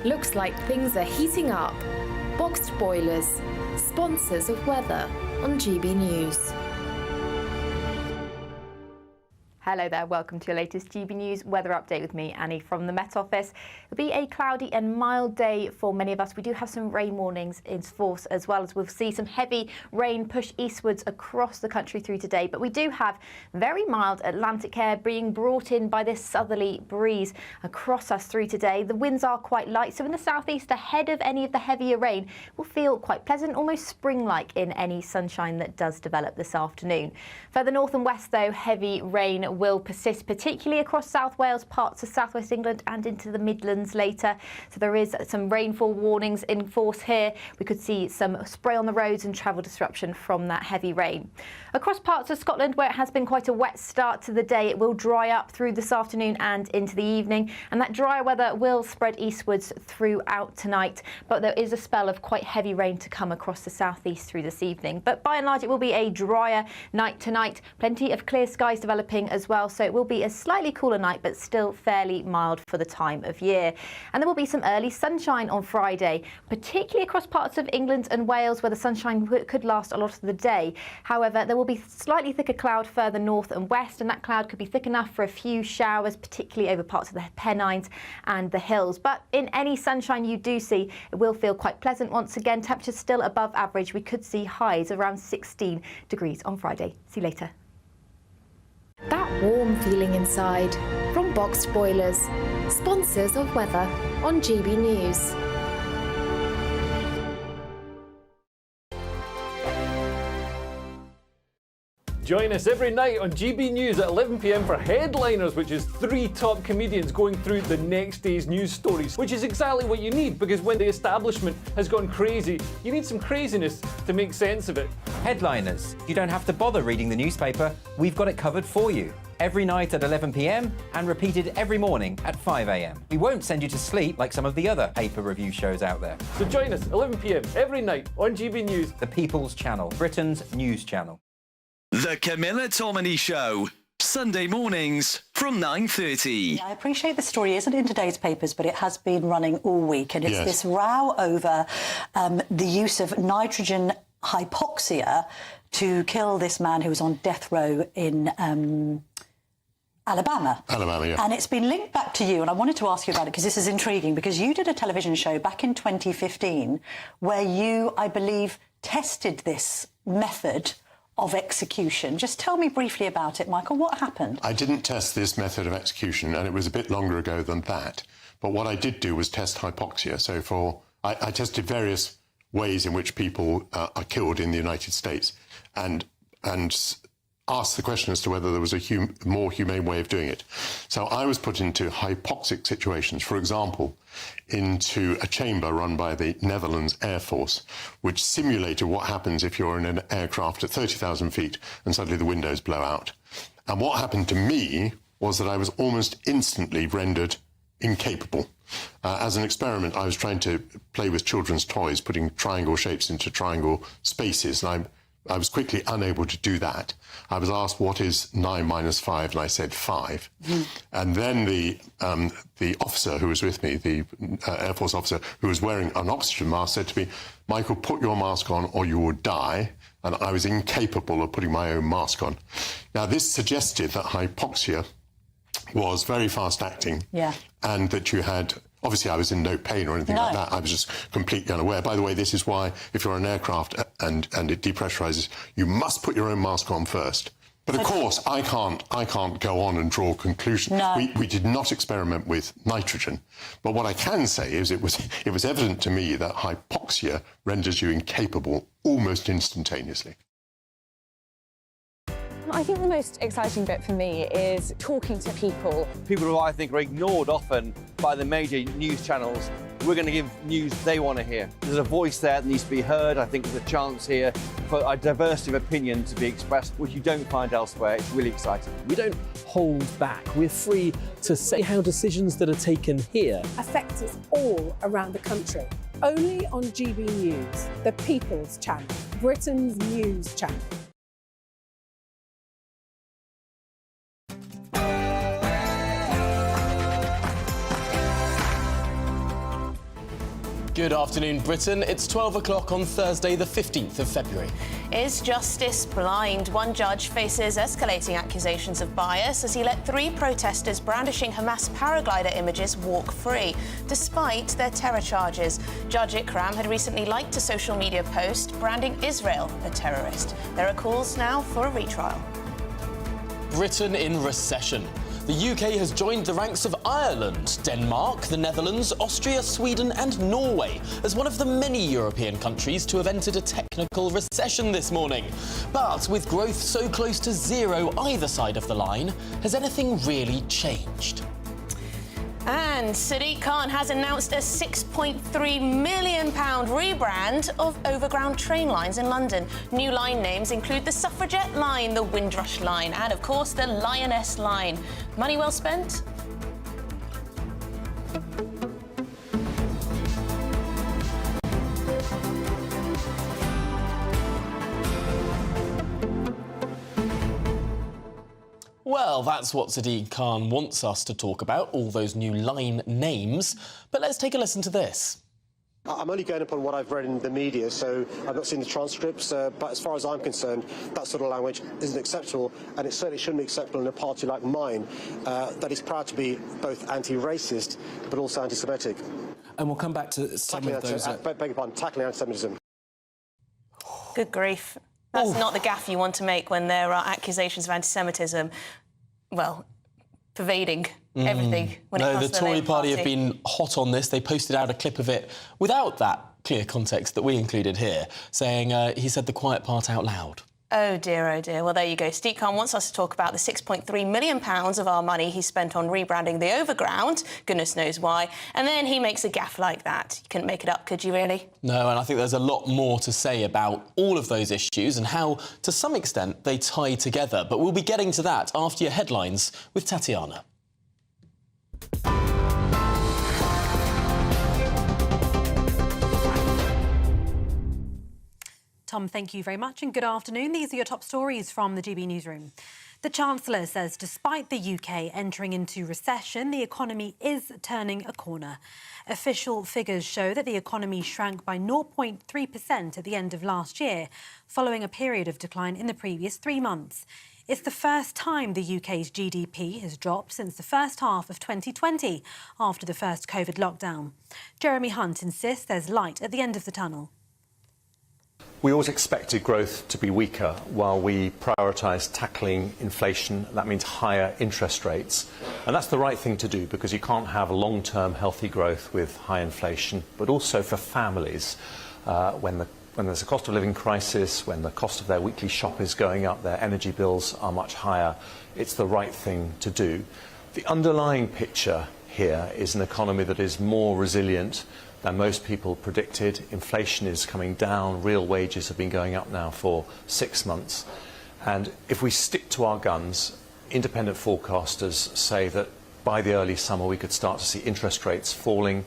Looks like things are heating up. Boxed boilers, sponsors of weather on GB News. Hello there, welcome to your latest GB News weather update with me, Annie, from the Met Office. It'll be a cloudy and mild day for many of us. We do have some rain warnings in force, as well as we'll see some heavy rain push eastwards across the country through today. But we do have very mild Atlantic air being brought in by this southerly breeze across us through today. The winds are quite light, so in the southeast, ahead of any of the heavier rain, will feel quite pleasant, almost spring-like in any sunshine that does develop this afternoon. Further north and west, though, heavy rain will persist, particularly across South Wales, parts of southwest England and into the Midlands later. So there is some rainfall warnings in force here. We could see some spray on the roads and travel disruption from that heavy rain. Across parts of Scotland, where it has been quite a wet start to the day, it will dry up through this afternoon and into the evening, and that drier weather will spread eastwards throughout tonight. But there is a spell of quite heavy rain to come across the southeast through this evening. But by and large, it will be a drier night tonight. Plenty of clear skies developing as well, so it will be a slightly cooler night, but still fairly mild for the time of year. And there will be some early sunshine on Friday, particularly across parts of England and Wales, where the sunshine could last a lot of the day. However, there will be slightly thicker cloud further north and west, and that cloud could be thick enough for a few showers, particularly over parts of the Pennines and the hills. But in any sunshine you do see, it will feel quite pleasant once again. Temperatures still above average. We could see highs around 16 degrees on Friday. See you later. That warm feeling inside from Boxed Boilers, sponsors of weather on GB News. Join us every night on GB News at 11 p.m. for Headliners, which is 3 top comedians going through the next day's news stories, which is exactly what you need, because when the establishment has gone crazy, you need some craziness to make sense of it. Headliners. You don't have to bother reading the newspaper. We've got it covered for you. Every night at 11 p.m. and repeated every morning at 5 a.m. We won't send you to sleep like some of the other paper review shows out there. So join us 11 p.m. every night on GB News. The People's Channel, Britain's news channel. The Camilla Tominey Show, Sunday mornings from 9:30. I appreciate the story isn't in today's papers, but it has been running all week, and it's this row over the use of nitrogen hypoxia to kill this man who was on death row in Alabama. Yeah. And it's been linked back to you, and I wanted to ask you about it because this is intriguing, because you did a television show back in 2015 where you, I believe, tested this method of execution. Just tell me briefly about it, Michael. What happened? I didn't test this method of execution, and it was a bit longer ago than that. But what I did do was test hypoxia. So I tested various ways in which people are killed in the United States, and asked the question as to whether there was a more humane way of doing it. So I was put into hypoxic situations, for example, into a chamber run by the Netherlands Air Force, which simulated what happens if you're in an aircraft at 30,000 feet and suddenly the windows blow out. And what happened to me was that I was almost instantly rendered incapable. As an experiment, I was trying to play with children's toys, putting triangle shapes into triangle spaces, and I was quickly unable to do that. I was asked, what is 9 minus 5? And I said 5. And then the officer who was with me, the Air Force officer who was wearing an oxygen mask, said to me, Michael, put your mask on or you will die. And I was incapable of putting my own mask on. Now, this suggested that hypoxia was very fast acting, and that you had... Obviously, I was in no pain or anything like that. I was just completely unaware. By the way, this is why, if you're on an aircraft and it depressurizes, you must put your own mask on first. But of course, I can't go on and draw conclusions. We did not experiment with nitrogen. But what I can say is it was evident to me that hypoxia renders you incapable almost instantaneously. I think the most exciting bit for me is talking to people. People who I think are ignored often by the major news channels. We're going to give news they want to hear. There's a voice there that needs to be heard. I think there's a chance here for a diversity of opinion to be expressed, which you don't find elsewhere. It's really exciting. We don't hold back. We're free to say how decisions that are taken here affect us all around the country. Only on GB News, the People's Channel, Britain's news channel. Good afternoon, Britain. It's 12 o'clock on Thursday, the 15th of February. Is justice blind? One judge faces escalating accusations of bias as he let 3 protesters brandishing Hamas paraglider images walk free, despite their terror charges. Judge Ikram had recently liked a social media post branding Israel a terrorist. There are calls now for a retrial. Britain in recession. The UK has joined the ranks of Ireland, Denmark, the Netherlands, Austria, Sweden and Norway as one of the many European countries to have entered a technical recession this morning. But with growth so close to zero either side of the line, has anything really changed? And Sadiq Khan has announced a £6.3 million rebrand of overground train lines in London. New line names include the Suffragette Line, the Windrush Line and, of course, the Lioness Line. Money well spent? Well, that's what Sadiq Khan wants us to talk about, all those new line names. But let's take a listen to this. I'm only going upon what I've read in the media, so I've not seen the transcripts, but as far as I'm concerned, that sort of language isn't acceptable, and it certainly shouldn't be acceptable in a party like mine that is proud to be both anti-racist but also anti-Semitic. And we'll come back to some of those... beg your pardon, tackling anti-Semitism. Good grief. That's not the gaffe you want to make when there are accusations of anti-Semitism, well, pervading everything when it comes to the Tory Labour party Party have been hot on this. They posted out a clip of it without that clear context that we included here, saying he said the quiet part out loud. Oh dear, well, there you go. Sadiq Khan wants us to talk about the £6.3 million of our money he spent on rebranding the Overground, goodness knows why, and then he makes a gaffe like that. You couldn't make it up, could you, really? No, and I think there's a lot more to say about all of those issues and how, to some extent, they tie together. But we'll be getting to that after your headlines with Tatiana. Tom, thank you very much and good afternoon. These are your top stories from the GB newsroom. The Chancellor says despite the UK entering into recession, the economy is turning a corner. Official figures show that the economy shrank by 0.3% at the end of last year, following a period of decline in the previous 3 months. It's the first time the UK's GDP has dropped since the first half of 2020, after the first COVID lockdown. Jeremy Hunt insists there's light at the end of the tunnel. We always expected growth to be weaker while we prioritised tackling inflation. That means higher interest rates. And that's the right thing to do because you can't have long-term healthy growth with high inflation, but also for families when there's a cost of living crisis, when the cost of their weekly shop is going up, their energy bills are much higher. It's the right thing to do. The underlying picture here is an economy that is more resilient than most people predicted. Inflation is coming down, real wages have been going up now for 6 months. And if we stick to our guns, independent forecasters say that by the early summer we could start to see interest rates falling.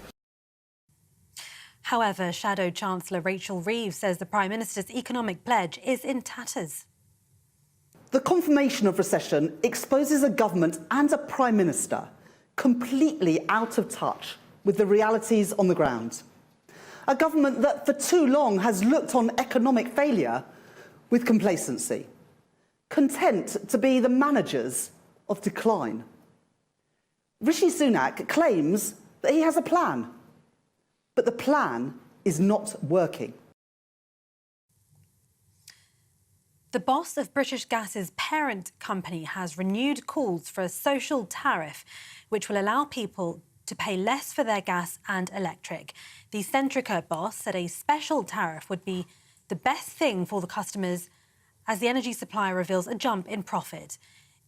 However, Shadow Chancellor Rachel Reeves says the Prime Minister's economic pledge is in tatters. The confirmation of recession exposes a government and a Prime Minister completely out of touch with the realities on the ground. A government that for too long has looked on economic failure with complacency, content to be the managers of decline. Rishi Sunak claims that he has a plan, but the plan is not working. The boss of British Gas's parent company has renewed calls for a social tariff which will allow people to pay less for their gas and electric. The Centrica boss said a special tariff would be the best thing for the customers as the energy supplier reveals a jump in profit.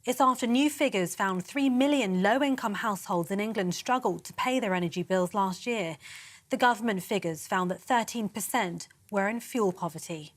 It's after new figures found 3 million low-income households in England struggled to pay their energy bills last year. The government figures found that 13% were in fuel poverty.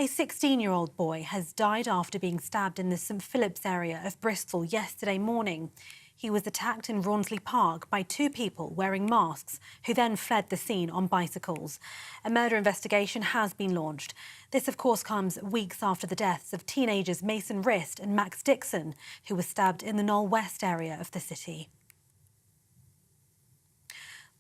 A 16-year-old boy has died after being stabbed in the St Philip's area of Bristol yesterday morning. He was attacked in Rawnsley Park by 2 people wearing masks who then fled the scene on bicycles. A murder investigation has been launched. This, of course, comes weeks after the deaths of teenagers Mason Wrist and Max Dixon, who were stabbed in the Knoll West area of the city.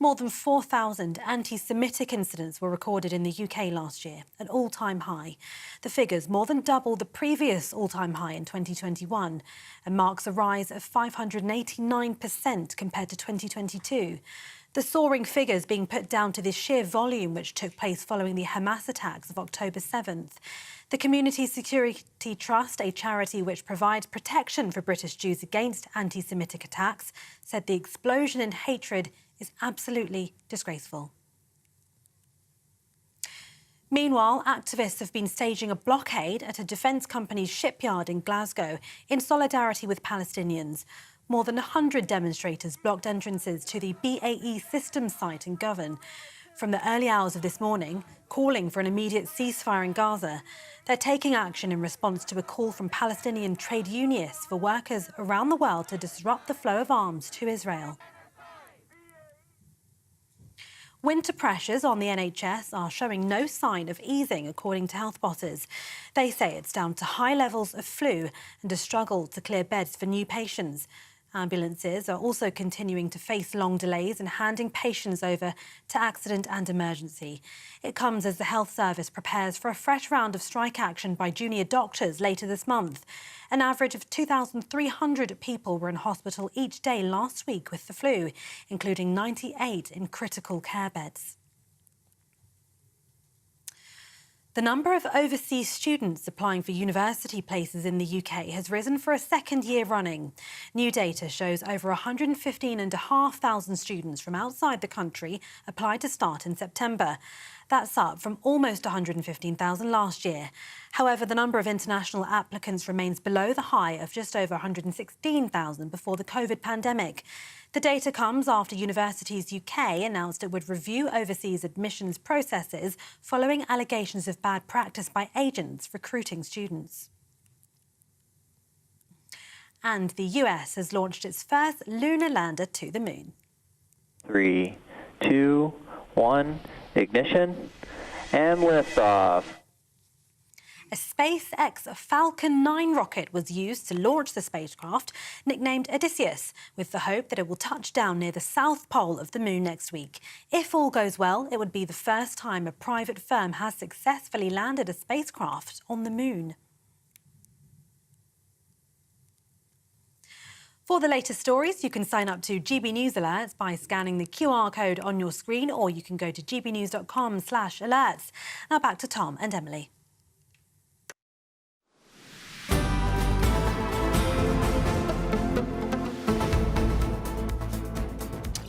More than 4,000 anti-Semitic incidents were recorded in the UK last year, an all-time high. The figures more than double the previous all-time high in 2021 and marks a rise of 589% compared to 2022. The soaring figures being put down to the sheer volume which took place following the Hamas attacks of October 7th. The Community Security Trust, a charity which provides protection for British Jews against anti-Semitic attacks, said the explosion in hatred is absolutely disgraceful. Meanwhile, activists have been staging a blockade at a defence company's shipyard in Glasgow in solidarity with Palestinians. More than 100 demonstrators blocked entrances to the BAE Systems site in Govan from the early hours of this morning, calling for an immediate ceasefire in Gaza. They're taking action in response to a call from Palestinian trade unionists for workers around the world to disrupt the flow of arms to Israel. Winter pressures on the NHS are showing no sign of easing, according to health spotters. They say it's down to high levels of flu and a struggle to clear beds for new patients. Ambulances are also continuing to face long delays in handing patients over to accident and emergency. It comes as the health service prepares for a fresh round of strike action by junior doctors later this month. An average of 2,300 people were in hospital each day last week with the flu, including 98 in critical care beds. The number of overseas students applying for university places in the UK has risen for a second year running. New data shows over 115,500 students from outside the country applied to start in September. That's up from almost 115,000 last year. However, the number of international applicants remains below the high of just over 116,000 before the COVID pandemic. The data comes after Universities UK announced it would review overseas admissions processes following allegations of bad practice by agents recruiting students. And the US has launched its first lunar lander to the moon. 3, 2, 1, ignition, and liftoff. A SpaceX Falcon 9 rocket was used to launch the spacecraft, nicknamed Odysseus, with the hope that it will touch down near the south pole of the moon next week. If all goes well, it would be the first time a private firm has successfully landed a spacecraft on the moon. For the latest stories, you can sign up to GB News Alerts by scanning the QR code on your screen, or you can go to gbnews.com/alerts. Now back to Tom and Emily.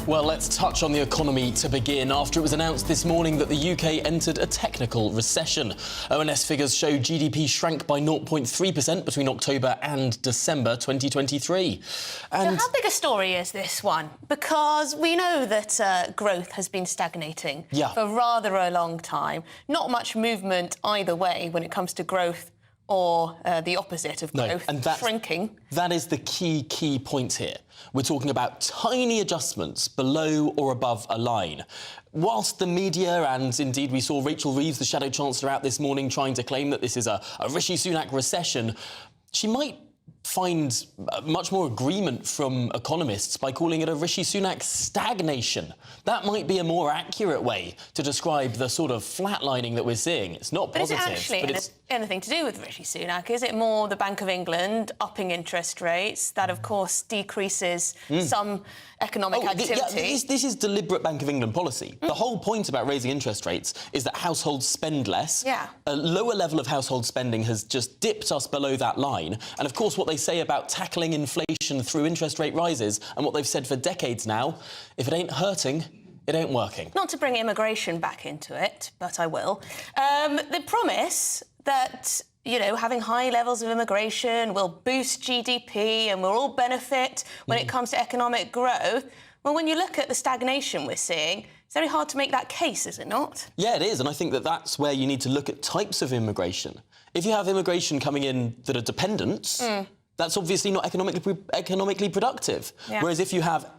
Well, let's touch on the economy to begin. After it was announced this morning that the UK entered a technical recession. ONS figures show GDP shrank by 0.3% between October and December 2023. And so how big a story is this one? Because we know that growth has been stagnating for rather a long time. Not much movement either way when it comes to growth or the opposite of growth, and shrinking. That is the key point here. We're talking about tiny adjustments below or above a line. Whilst the media, and indeed we saw Rachel Reeves, the Shadow Chancellor, out this morning trying to claim that this is a Rishi Sunak recession, she might find much more agreement from economists by calling it a Rishi Sunak stagnation. That might be a more accurate way to describe the sort of flatlining that we're seeing. It's not positive, but is it actually anything to do with Rishi Sunak? Is it more the Bank of England upping interest rates? That, of course, decreases some economic activity. This is deliberate Bank of England policy. The whole point about raising interest rates is that households spend less. A lower level of household spending has just dipped us below that line. And, of course, what they say about tackling inflation through interest rate rises, and what they've said for decades now, if it ain't hurting, it ain't working. Not to bring immigration back into it, but I will. The promise that, you know, having high levels of immigration will boost GDP and we'll all benefit when it comes to economic growth. Well, when you look at the stagnation we're seeing, it's very hard to make that case, is it not? Yeah, it is, and I think that that's where you need to look at types of immigration. If you have immigration coming in that are dependents, that's obviously not economically productive. Whereas if you have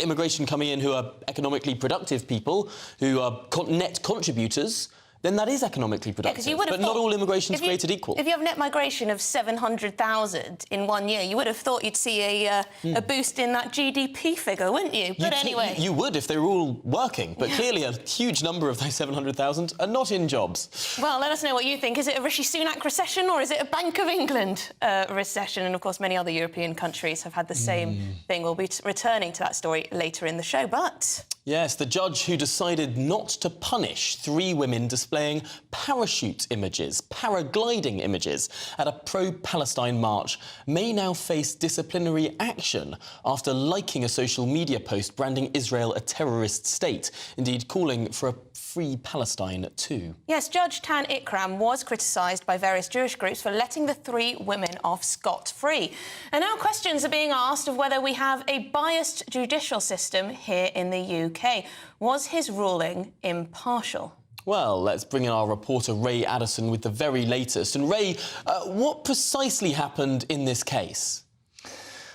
immigration coming in who are economically productive people, who are net contributors, then that is economically productive. You would have but not thought, all immigration is created equal. If you have net migration of 700,000 in 1 year, you would have thought you'd see a boost in that GDP figure, wouldn't you? But anyway... You would if they were all working, but clearly a huge number of those 700,000 are not in jobs. Well, let us know what you think. Is it a Rishi Sunak recession or is it a Bank of England recession? And, of course, many other European countries have had the same thing. We'll be returning to that story later in the show, but... Yes, the judge who decided not to punish 3 women displaying parachute images, paragliding images, at a pro-Palestine march may now face disciplinary action after liking a social media post branding Israel a terrorist state, indeed calling for a free Palestine too. Yes, Judge Tan Ikram was criticised by various Jewish groups for letting the 3 women off scot-free. And now questions are being asked of whether we have a biased judicial system here in the UK. Was his ruling impartial? Well, let's bring in our reporter Ray Addison with the very latest. And Ray, what precisely happened in this case?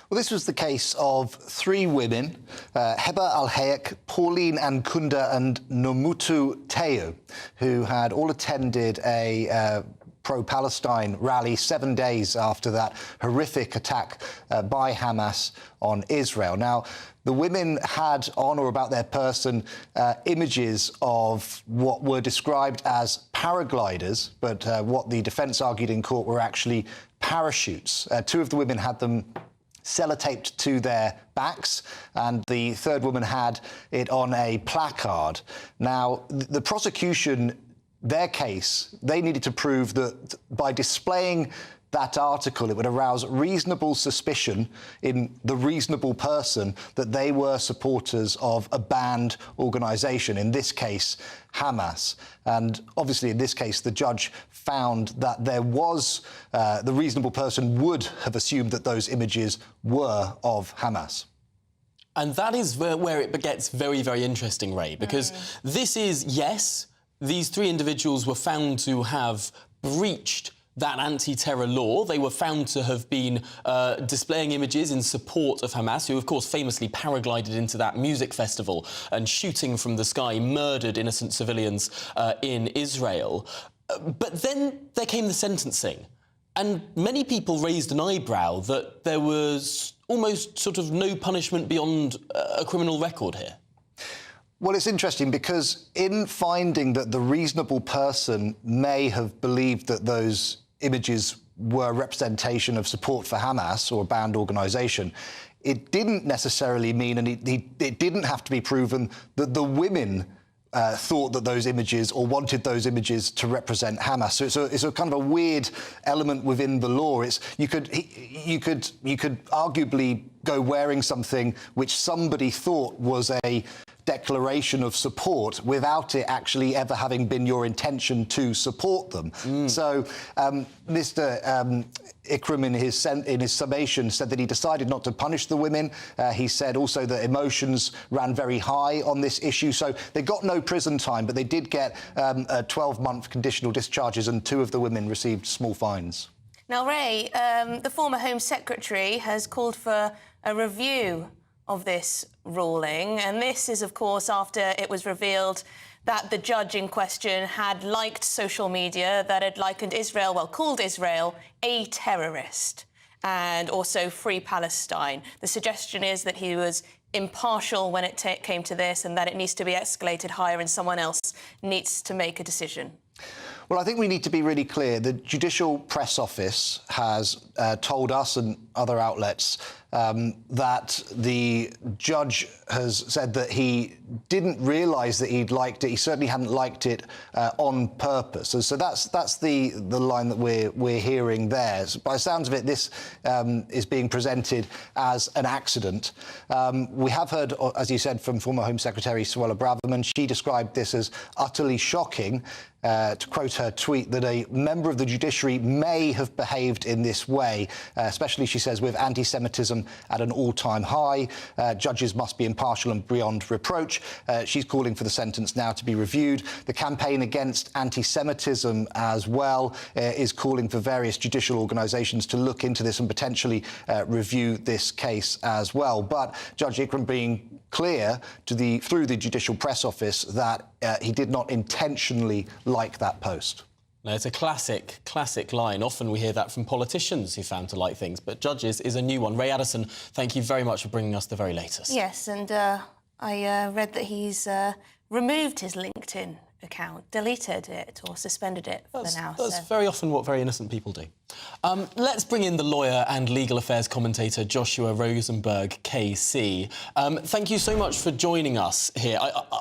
Well, this was the case of 3 women, Heba Al-Hayek, Pauline Ankunda and Nomutu Teo, who had all attended a pro-Palestine rally 7 days after that horrific attack by Hamas on Israel. Now, the women had on or about their person images of what were described as paragliders, but what the defence argued in court were actually parachutes. 2 of the women had them sellotaped to their backs, and the 3rd woman had it on a placard. Now, the prosecution, their case, they needed to prove that by displaying that article, it would arouse reasonable suspicion in the reasonable person that they were supporters of a banned organisation, in this case, Hamas. And obviously, in this case, the judge found that there was, the reasonable person would have assumed that those images were of Hamas. And that is where it gets very, very interesting, Ray, because this is, yes, these 3 individuals were found to have breached that anti-terror law. They were found to have been displaying images in support of Hamas, who, of course, famously paraglided into that music festival and shooting from the sky murdered innocent civilians in Israel. But then there came the sentencing. And many people raised an eyebrow that there was almost sort of no punishment beyond a criminal record here. Well, it's interesting because in finding that the reasonable person may have believed that those images were representation of support for Hamas or a banned organisation, it didn't necessarily mean, and it didn't have to be proven, that the women thought that those images or wanted those images to represent Hamas. So it's a kind of a weird element within the law. You could arguably go wearing something which somebody thought was a declaration of support without it actually ever having been your intention to support them. So Mr. Ikram, in his summation, said that he decided not to punish the women. He said also that emotions ran very high on this issue. So they got no prison time, but they did get 12-month conditional discharges, and 2 of the women received small fines. Now, Ray, the former Home Secretary has called for a review of this ruling, and this is, of course, after it was revealed that the judge in question had liked social media that had likened Israel, well, called Israel a terrorist, and also Free Palestine. The suggestion is that he was impartial when it came to this, and that it needs to be escalated higher and someone else needs to make a decision. Well, I think we need to be really clear. The Judicial Press Office has told us and other outlets that the judge has said that he didn't realise that he'd liked it. He certainly hadn't liked it on purpose. So that's the line that we're hearing there. So by the sounds of it, this is being presented as an accident. We have heard, as you said, from former Home Secretary Suella Braverman. She described this as utterly shocking. To quote her tweet, that a member of the judiciary may have behaved in this way, especially, she says, with anti-Semitism risen at an all-time high. Judges must be impartial and beyond reproach. She's calling for the sentence now to be reviewed. The campaign against anti-Semitism as well is calling for various judicial organisations to look into this and potentially review this case as well. But Judge Ikram being clear through the Judicial Press Office that he did not intentionally like that post. No, it's a classic line. Often we hear that from politicians who found to like things, but judges is a new one. Ray Addison, thank you very much for bringing us the very latest. Yes, and I read that he's removed his LinkedIn account, deleted it or suspended it for now. That's very often what very innocent people do. Let's bring in the lawyer and legal affairs commentator Joshua Rosenberg, KC. Thank you so much for joining us here.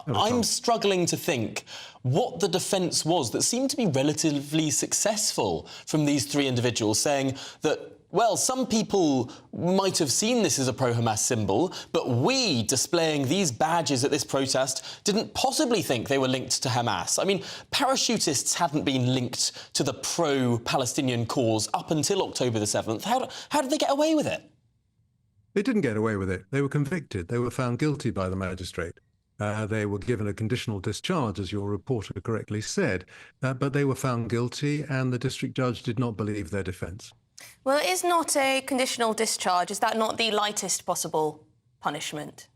I'm struggling to think what the defence was that seemed to be relatively successful from these three individuals, saying that, well, some people might have seen this as a pro-Hamas symbol, but we, displaying these badges at this protest, didn't possibly think they were linked to Hamas. I mean, parachutists hadn't been linked to the pro-Palestinian cause up until October the 7th. How did they get away with it? They didn't get away with it. They were convicted. They were found guilty by the magistrate. They were given a conditional discharge, as your reporter correctly said, but they were found guilty and the district judge did not believe their defence. Well, it is not a conditional discharge. Is that not the lightest possible punishment?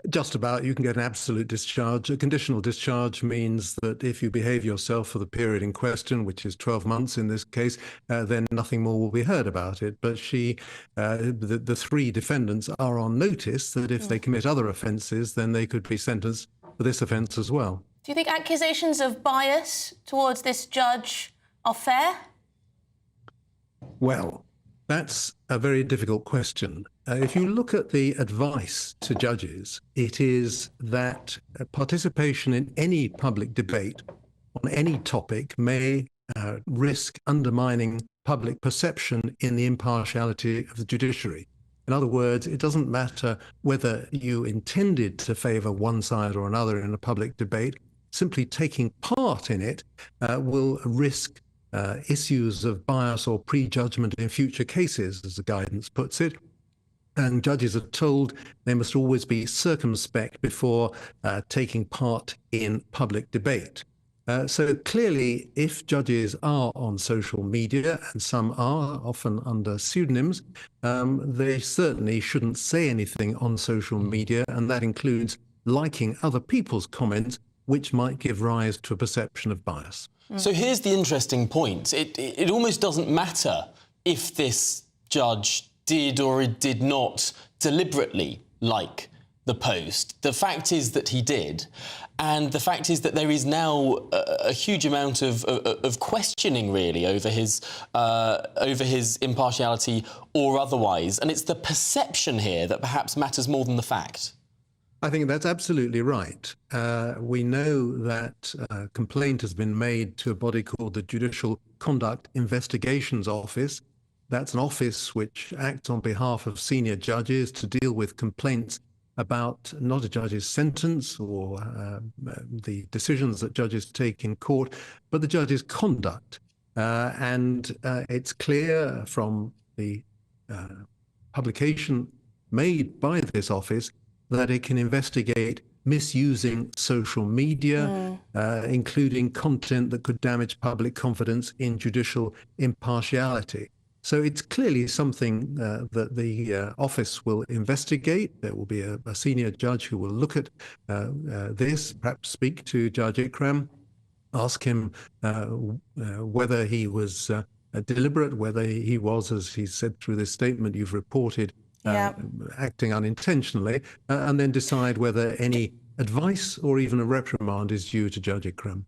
Just about. You can get an absolute discharge. A conditional discharge means that if you behave yourself for the period in question, which is 12 months in this case, then nothing more will be heard about it. But the three defendants are on notice that if they commit other offences, then they could be sentenced for this offence as well. Do you think accusations of bias towards this judge are fair? Well, that's a very difficult question. If you look at the advice to judges, it is that participation in any public debate on any topic may risk undermining public perception in the impartiality of the judiciary. In other words, it doesn't matter whether you intended to favour one side or another in a public debate. Simply taking part in it will risk issues of bias or prejudgment in future cases, as the guidance puts it. And judges are told they must always be circumspect before taking part in public debate. So clearly, if judges are on social media, and some are, often under pseudonyms, they certainly shouldn't say anything on social media, and that includes liking other people's comments, which might give rise to a perception of bias. So here's the interesting point. It almost doesn't matter if this judge did or did not deliberately like the post. The fact is that he did. And the fact is that there is now a huge amount of questioning, really, over his impartiality or otherwise. And it's the perception here that perhaps matters more than the fact. I think that's absolutely right. We know that a complaint has been made to a body called the Judicial Conduct Investigations Office. That's an office which acts on behalf of senior judges to deal with complaints about not a judge's sentence or the decisions that judges take in court, but the judge's conduct. And it's clear from the publication made by this office that it can investigate misusing social media, including content that could damage public confidence in judicial impartiality. So it's clearly something that the office will investigate. There will be a senior judge who will look at this, perhaps speak to Judge Ikram, ask him whether he was deliberate, whether he was, as he said through this statement you've reported, acting unintentionally, and then decide whether any advice or even a reprimand is due to Judge Ikram.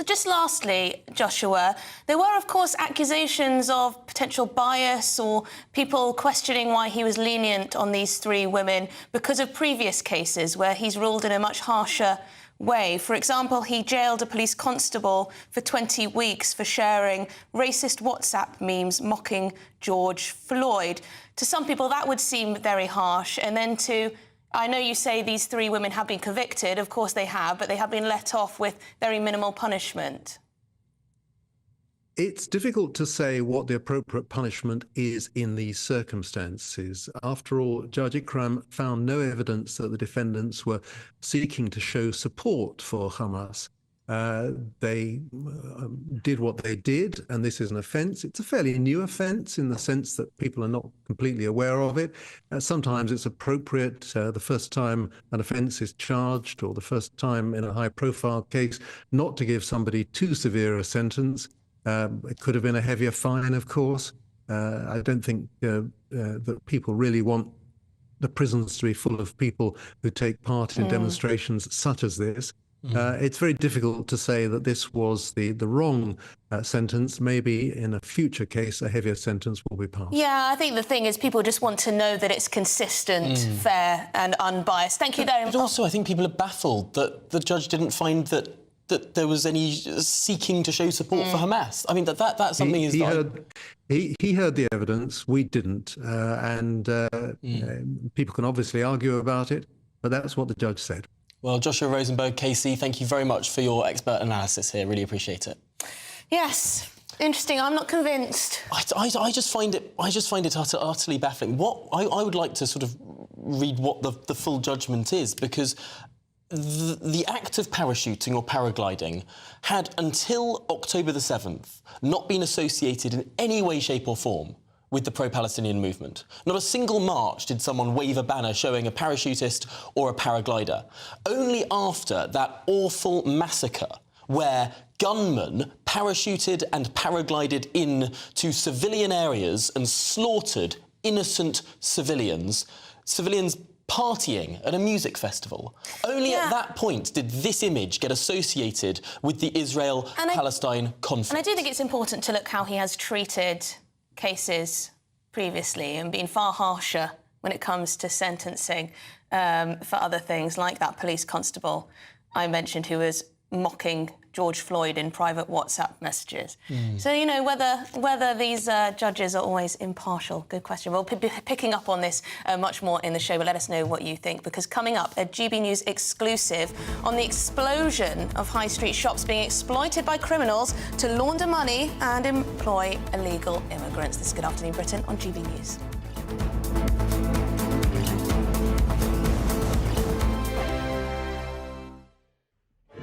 Just lastly, Joshua, there were, of course, accusations of potential bias or people questioning why he was lenient on these three women because of previous cases where he's ruled in a much harsher way. For example, he jailed a police constable for 20 weeks for sharing racist WhatsApp memes mocking George Floyd. To some people, that would seem very harsh. And then I know you say these three women have been convicted. Of course they have, but they have been let off with very minimal punishment. It's difficult to say what the appropriate punishment is in these circumstances. After all, Judge Ikram found no evidence that the defendants were seeking to show support for Hamas. They did what they did, and this is an offence. It's a fairly new offence in the sense that people are not completely aware of it. Sometimes it's appropriate the first time an offence is charged or the first time in a high-profile case not to give somebody too severe a sentence. It could have been a heavier fine, of course. I don't think that people really want the prisons to be full of people who take part in demonstrations such as this. It's very difficult to say that this was the wrong sentence. Maybe in a future case, a heavier sentence will be passed. Yeah, I think the thing is people just want to know that it's consistent, fair and unbiased. Thank you very much. But also, I think people are baffled that the judge didn't find that there was any seeking to show support for Hamas. I mean, that's something he heard the evidence. We didn't, and people can obviously argue about it, but that's what the judge said. Well, Joshua Rosenberg, KC, thank you very much for your expert analysis here. Really appreciate it. Yes, interesting. I'm not convinced. I just find it utterly baffling. I would like to sort of read what the full judgment is, because the act of parachuting or paragliding had, until October the 7th, not been associated in any way, shape or form with the pro-Palestinian movement. Not a single march did someone wave a banner showing a parachutist or a paraglider. Only after that awful massacre where gunmen parachuted and paraglided into civilian areas and slaughtered innocent civilians partying at a music festival. Only at that point did this image get associated with the Israel-Palestine conflict. And I do think it's important to look how he has treated cases previously and been far harsher when it comes to sentencing for other things, like that police constable I mentioned who was mocking George Floyd in private WhatsApp messages. So, you know, whether these judges are always impartial, good question. We'll be picking up on this much more in the show, but let us know what you think, because coming up, a GB News exclusive on the explosion of high street shops being exploited by criminals to launder money and employ illegal immigrants. This is Good Afternoon Britain on GB News.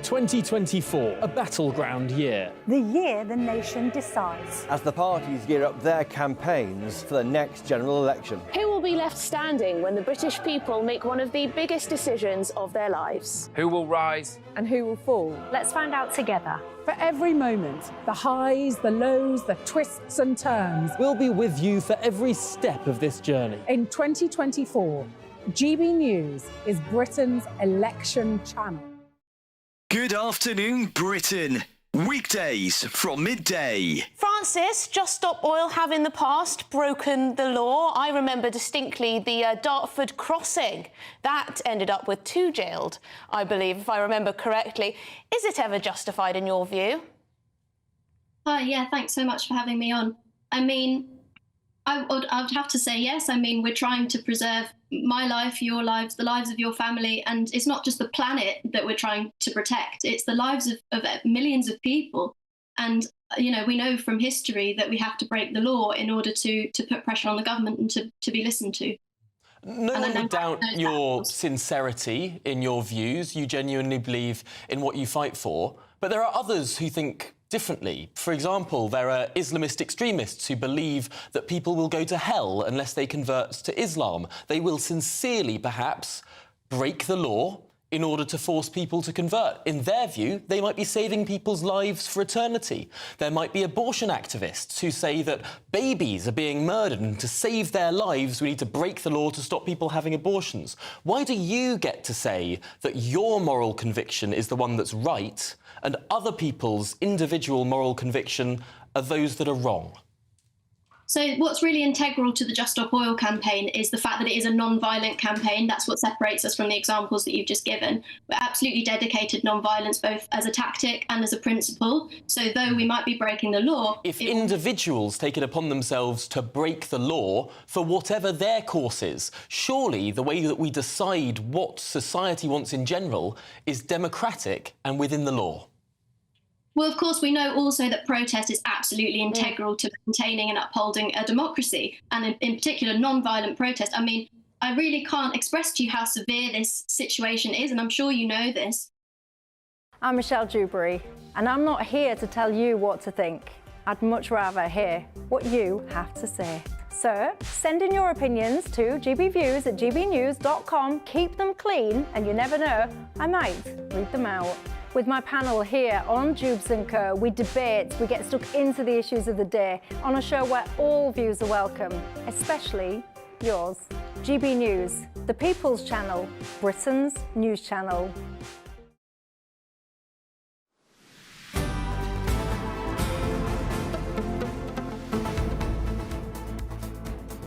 2024, a battleground year. The year the nation decides. As the parties gear up their campaigns for the next general election. Who will be left standing when the British people make one of the biggest decisions of their lives? Who will rise? And who will fall? Let's find out together. For every moment, the highs, the lows, the twists and turns. We'll be with you for every step of this journey. In 2024, GB News is Britain's election channel. Good afternoon, Britain. Weekdays from midday. Francis, Just Stop Oil have in the past broken the law. I remember distinctly the Dartford crossing. That ended up with 2 jailed, I believe, if I remember correctly. Is it ever justified in your view? Yeah, thanks so much for having me on. I mean, I would have to say yes. I mean, we're trying to preserve my life, your lives, the lives of your family, and it's not just the planet that we're trying to protect, it's the lives of millions of people. And, you know, we know from history that we have to break the law in order to put pressure on the government and to be listened to. No one would doubt your sincerity in your views. You genuinely believe in what you fight for. But there are others who think differently. For example, there are Islamist extremists who believe that people will go to hell unless they convert to Islam. They will sincerely, perhaps, break the law in order to force people to convert. In their view, they might be saving people's lives for eternity. There might be abortion activists who say that babies are being murdered and to save their lives we need to break the law to stop people having abortions. Why do you get to say that your moral conviction is the one that's right and other people's individual moral conviction are those that are wrong? So what's really integral to the Just Stop Oil campaign is the fact that it is a non-violent campaign. That's what separates us from the examples that you've just given. We're absolutely dedicated non-violence, both as a tactic and as a principle. So though we might be breaking the law... If individuals take it upon themselves to break the law for whatever their course is, surely the way that we decide what society wants in general is democratic and within the law. Well, of course, we know also that protest is absolutely integral to maintaining and upholding a democracy, and in particular, non-violent protest. I mean, I really can't express to you how severe this situation is, and I'm sure you know this. I'm Michelle Dewberry, and I'm not here to tell you what to think. I'd much rather hear what you have to say. So, send in your opinions to gbviews@gbnews.com. Keep them clean, and you never know, I might read them out. With my panel here on Jubes & Co, we debate, we get stuck into the issues of the day on a show where all views are welcome, especially yours. GB News, the People's Channel, Britain's news channel.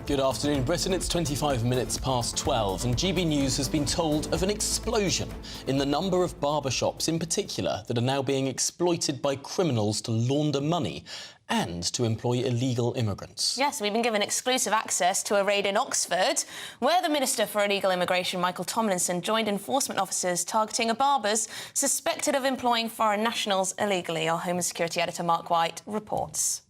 Good afternoon, Britain. It's 25 minutes past 12, and GB News has been told of an explosion in the number of barbershops in particular that are now being exploited by criminals to launder money and to employ illegal immigrants. Yes, we've been given exclusive access to a raid in Oxford, where the Minister for Illegal Immigration, Michael Tomlinson, joined enforcement officers targeting a barbers suspected of employing foreign nationals illegally. Our Home and Security Editor, Mark White, reports.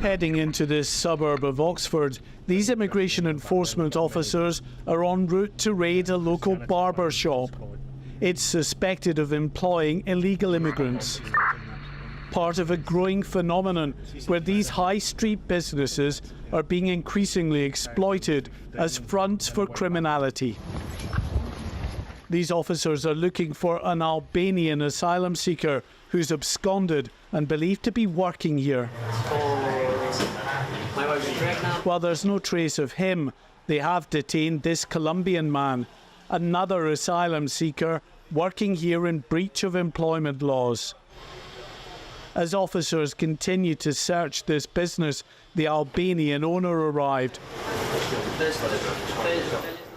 Heading into this suburb of Oxford, these immigration enforcement officers are en route to raid a local barber shop. It's suspected of employing illegal immigrants. Part of a growing phenomenon where these high street businesses are being increasingly exploited as fronts for criminality. These officers are looking for an Albanian asylum seeker who's absconded and believed to be working here. While there's no trace of him, they have detained this Colombian man, another asylum seeker working here in breach of employment laws. As officers continue to search this business, the Albanian owner arrived.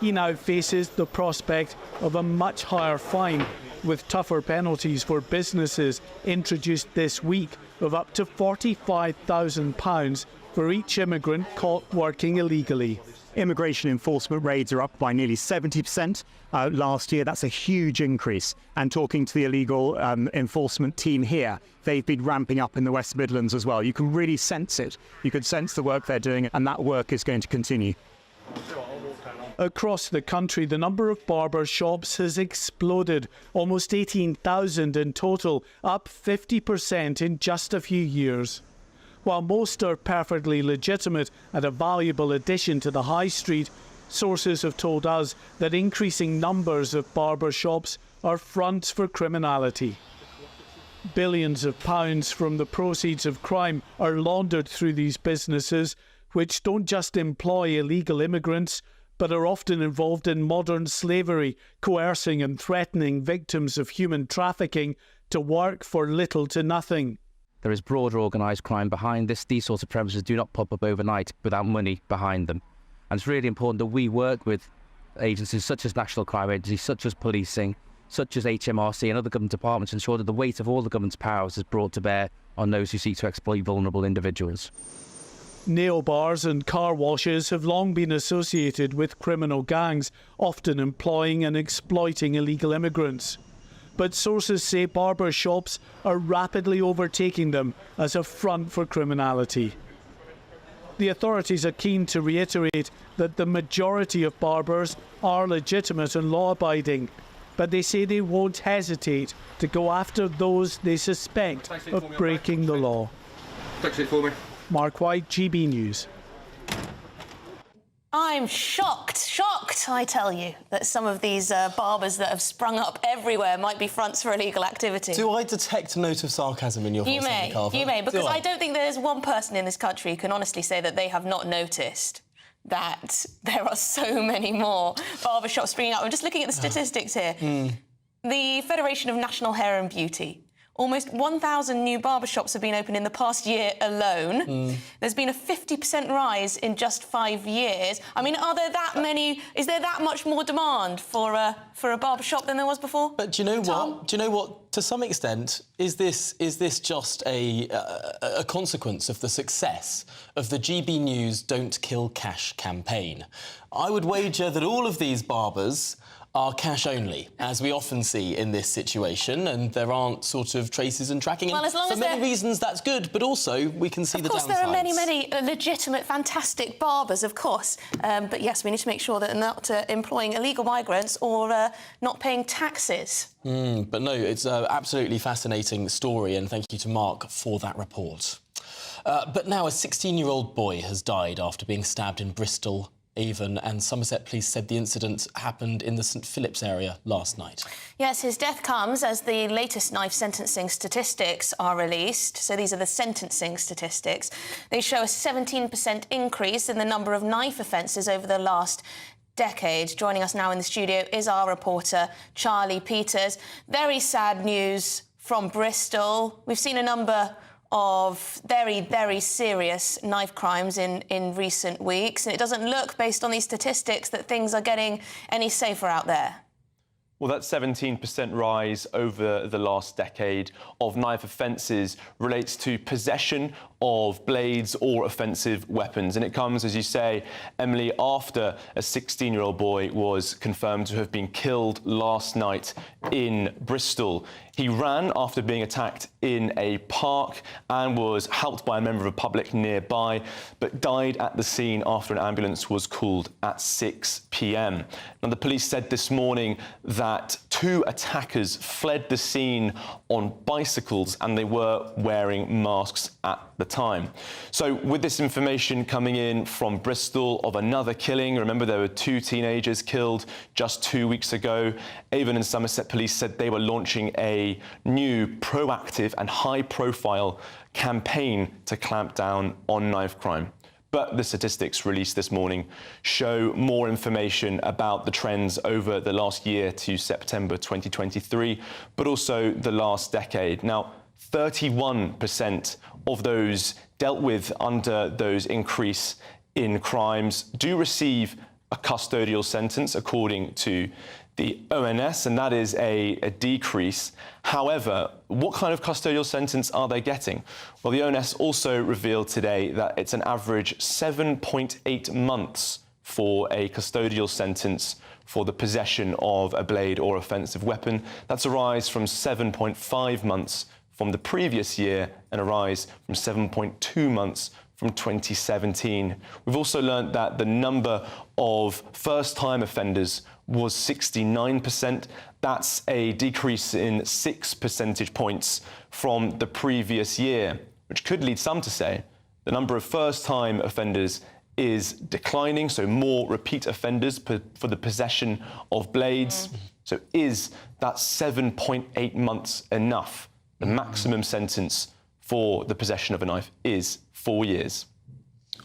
He now faces the prospect of a much higher fine, with tougher penalties for businesses introduced this week of up to £45,000 for each immigrant caught working illegally. Immigration enforcement raids are up by nearly 70% last year. That's a huge increase. And talking to the illegal enforcement team here, they've been ramping up in the West Midlands as well. You can really sense it. You can sense the work they're doing, and that work is going to continue. Across the country, the number of barber shops has exploded, almost 18,000 in total, up 50% in just a few years. While most are perfectly legitimate and a valuable addition to the high street, sources have told us that increasing numbers of barber shops are fronts for criminality. Billions of pounds from the proceeds of crime are laundered through these businesses, which don't just employ illegal immigrants, but are often involved in modern slavery, coercing and threatening victims of human trafficking to work for little to nothing. There is broader organised crime behind this. These sorts of premises do not pop up overnight without money behind them. And it's really important that we work with agencies such as National Crime Agency, such as policing, such as HMRC and other government departments, to ensure that the weight of all the government's powers is brought to bear on those who seek to exploit vulnerable individuals. Nail bars and car washes have long been associated with criminal gangs, often employing and exploiting illegal immigrants. But sources say barber shops are rapidly overtaking them as a front for criminality. The authorities are keen to reiterate that the majority of barbers are legitimate and law-abiding, but they say they won't hesitate to go after those they suspect of breaking the law. Mark White, GB News. I'm shocked, I tell you, that some of these barbers that have sprung up everywhere might be fronts for illegal activity. Do I detect a note of sarcasm in your voice, You may, because I don't think there's one person in this country who can honestly say that they have not noticed that there are so many more barbershops springing up. I'm just looking at the statistics here. The Federation of National Hair and Beauty. Almost 1,000 new barbershops have been opened in the past year alone. There's been a 50% rise in just 5 years. I mean, are there that many? Is there that much more demand for a barbershop than there was before? But do you know what? Do you know what To some extent, is this just a consequence of the success of the GB News Don't Kill Cash campaign? I would wager that all of these barbers are cash only, as we often see in this situation, and there aren't sort of traces and tracking. Well, and as long for as many reasons, that's good, but also we can see the downsides. Of course, there are many legitimate, fantastic barbers, of course. But yes, we need to make sure that they're not employing illegal migrants or not paying taxes. But no, it's an absolutely fascinating story, and thank you to Mark for that report. But now a 16-year-old boy has died after being stabbed in Bristol, Avon and Somerset. Police said the incident happened in the St Phillips area last night. Yes, his death comes as the latest knife sentencing statistics are released. So these are the sentencing statistics. They show a 17% increase in the number of knife offences over the last decade. Joining us now in the studio is our reporter, Charlie Peters. Very sad news from Bristol. We've seen a number of very serious knife crimes in recent weeks, and it doesn't look, based on these statistics, that things are getting any safer out there. Well, that 17% rise over the last decade of knife offences relates to possession of blades or offensive weapons. And it comes, as you say, Emily, after a 16-year-old boy was confirmed to have been killed last night in Bristol. He ran after being attacked in a park and was helped by a member of the public nearby, but died at the scene after an ambulance was called at 6 p.m. Now, the police said this morning that 2 attackers fled the scene on bicycles and they were wearing masks at the time. So with this information coming in from Bristol of another killing, remember there were 2 teenagers killed just 2 weeks ago, Avon and Somerset police said they were launching a new proactive and high-profile campaign to clamp down on knife crime. But the statistics released this morning show more information about the trends over the last year to September 2023, but also the last decade. Now, 31% of those dealt with under those increase in crimes do receive a custodial sentence, according to the ONS, and that is a decrease. However, what kind of custodial sentence are they getting? Well, the ONS also revealed today that it's an average 7.8 months for a custodial sentence for the possession of a blade or offensive weapon. That's a rise from 7.5 months from the previous year and a rise from 7.2 months from 2017. We've also learned that the number of first-time offenders was 69%. That's a decrease in 6 percentage points from the previous year, which could lead some to say the number of first-time offenders is declining, so more repeat offenders for the possession of blades. So is that 7.8 months enough? The maximum sentence for the possession of a knife is 4 years.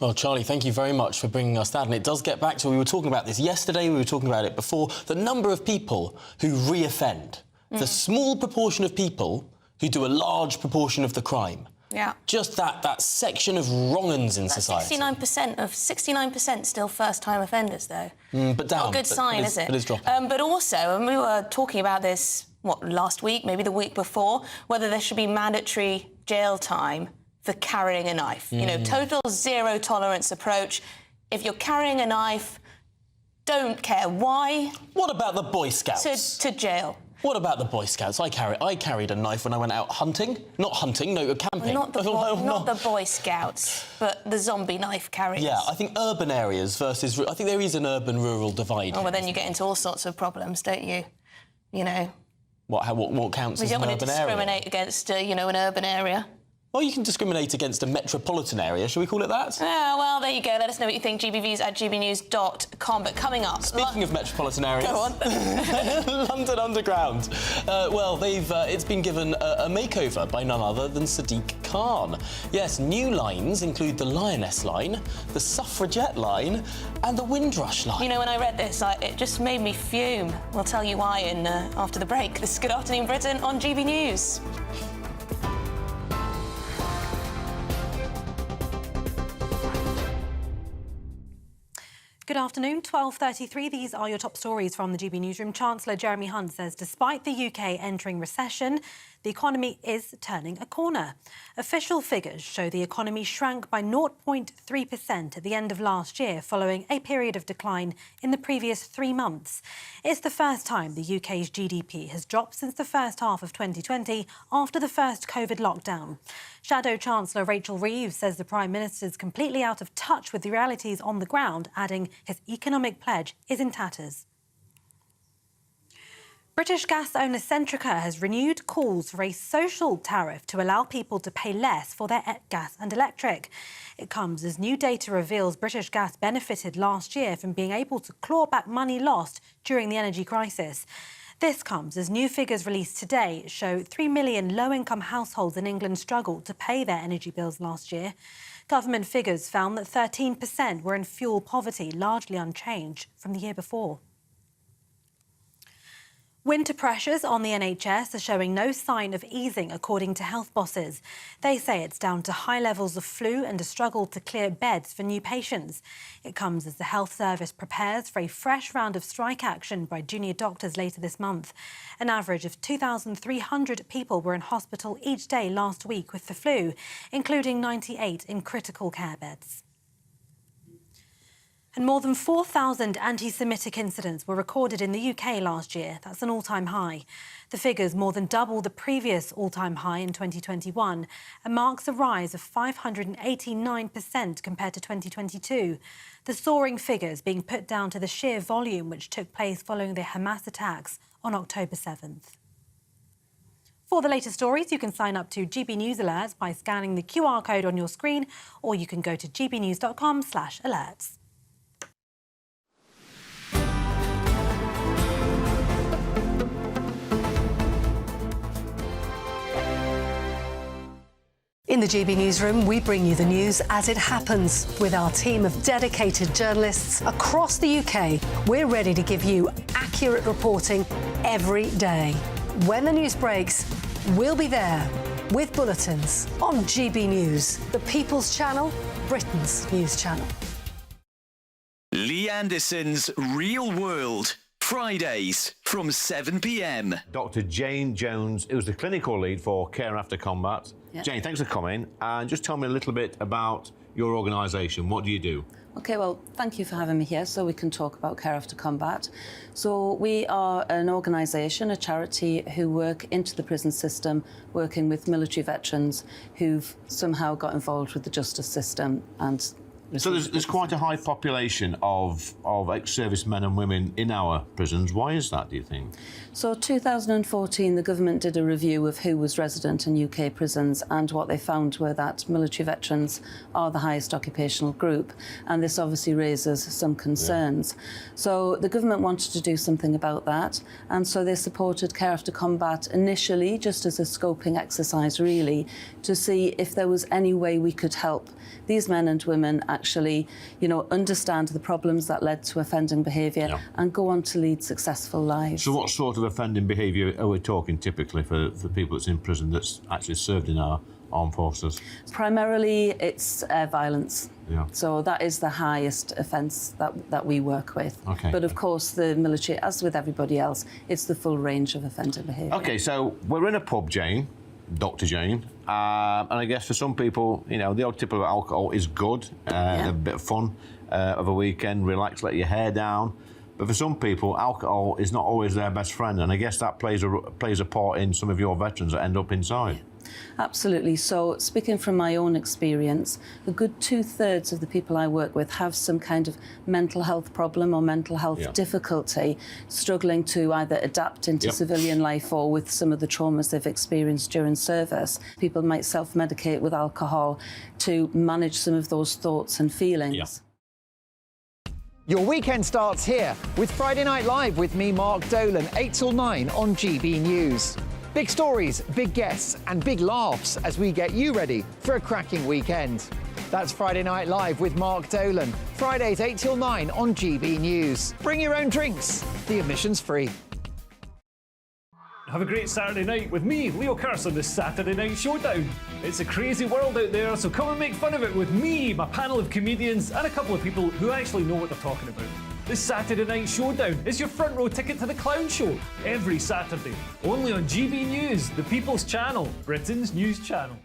Well, Charlie, thank you very much for bringing us that. And it does get back to, we were talking about this yesterday, we were talking about it before, the number of people who re-offend. The small proportion of people who do a large proportion of the crime. Yeah. Just that section of wrong-uns in society. 69% still first-time offenders, though. But down. Not a good sign, is it? It is dropping. But also, and we were talking about this, last week, maybe the week before, whether there should be mandatory jail time for carrying a knife. You know, total zero tolerance approach. If you're carrying a knife, don't care why. What about the Boy Scouts? To jail. What about the Boy Scouts? I carried a knife when I went out hunting. Not hunting, no, camping. Not the Boy Scouts, but the zombie knife carriers. Yeah, I think urban areas versus... I think there is an urban-rural divide. Oh, well, then you get into all sorts of problems, don't you? You know... What counts as an urban area? We don't want to discriminate against, an urban area. Well, you can discriminate against a metropolitan area, shall we call it that? Yeah, well, there you go. Let us know what you think, gbviews@gbnews.com. But coming up... Speaking of metropolitan areas... Go on. London Underground. It's been given a makeover by none other than Sadiq Khan. Yes, new lines include the Lioness line, the Suffragette line and the Windrush line. You know, when I read this, it just made me fume. We'll tell you why after the break. This is Good Afternoon Britain on GB News. Good afternoon, 12:33. These are your top stories from the GB Newsroom. Chancellor Jeremy Hunt says despite the UK entering recession, the economy is turning a corner. Official figures show the economy shrank by 0.3% at the end of last year, following a period of decline in the previous 3 months. It's the first time the UK's GDP has dropped since the first half of 2020, after the first COVID lockdown. Shadow Chancellor Rachel Reeves says the Prime Minister is completely out of touch with the realities on the ground, adding his economic pledge is in tatters. British gas owner Centrica has renewed calls for a social tariff to allow people to pay less for their gas and electric. It comes as new data reveals British Gas benefited last year from being able to claw back money lost during the energy crisis. This comes as new figures released today show 3 million low-income households in England struggled to pay their energy bills last year. Government figures found that 13% were in fuel poverty, largely unchanged from the year before. Winter pressures on the NHS are showing no sign of easing, according to health bosses. They say it's down to high levels of flu and a struggle to clear beds for new patients. It comes as the health service prepares for a fresh round of strike action by junior doctors later this month. An average of 2,300 people were in hospital each day last week with the flu, including 98 in critical care beds. And more than 4,000 anti-Semitic incidents were recorded in the UK last year. That's an all-time high. The figures more than double the previous all-time high in 2021 and marks a rise of 589% compared to 2022. The soaring figures being put down to the sheer volume which took place following the Hamas attacks on October 7th. For the latest stories, you can sign up to GB News Alerts by scanning the QR code on your screen, or you can go to gbnews.com/alerts. In the GB Newsroom, we bring you the news as it happens. With our team of dedicated journalists across the UK, we're ready to give you accurate reporting every day. When the news breaks, we'll be there with bulletins on GB News, the People's Channel, Britain's news channel. Lee Anderson's Real World. Fridays from 7 p.m. Dr. Jane Jones, who's the clinical lead for Care After Combat. Yeah. Jane, thanks for coming. And just tell me a little bit about your organisation. What do you do? OK, well, thank you for having me here so we can talk about Care After Combat. So we are an organisation, a charity, who work into the prison system, working with military veterans who've somehow got involved with the justice system and... So there's quite a high population of ex-servicemen and women in our prisons. Why is that, do you think? So 2014, the government did a review of who was resident in UK prisons, and what they found were that military veterans are the highest occupational group, and this obviously raises some concerns. Yeah. So the government wanted to do something about that, and so they supported Care After Combat initially just as a scoping exercise, really, to see if there was any way we could help these men and women actually, understand the problems that led to offending behaviour and go on to lead successful lives. So what sort of offending behaviour are we talking typically for people that's in prison that's actually served in our armed forces? Primarily, it's violence. Yeah. So that is the highest offence that we work with. Okay. But of course, the military, as with everybody else, it's the full range of offending behaviour. OK, so we're in a pub, Jane, Dr. Jane, and I guess for some people, the odd tip of alcohol is good, a bit of fun of a weekend, relax, let your hair down. But for some people, alcohol is not always their best friend, and I guess that plays a part in some of your veterans that end up inside. Yeah. Absolutely. So, speaking from my own experience, a good 2/3 of the people I work with have some kind of mental health problem or mental health difficulty, struggling to either adapt into civilian life or with some of the traumas they've experienced during service. People might self-medicate with alcohol to manage some of those thoughts and feelings. Yeah. Your weekend starts here with Friday Night Live with me, Mark Dolan, 8 till 9 on GB News. Big stories, big guests and big laughs as we get you ready for a cracking weekend. That's Friday Night Live with Mark Dolan. Fridays 8 till 9 on GB News. Bring your own drinks. The admission's free. Have a great Saturday night with me, Leo Curse, on the Saturday Night Showdown. It's a crazy world out there, so come and make fun of it with me, my panel of comedians, and a couple of people who actually know what they're talking about. The Saturday Night Showdown is your front row ticket to the clown show every Saturday, only on GB News, the People's Channel, Britain's news channel.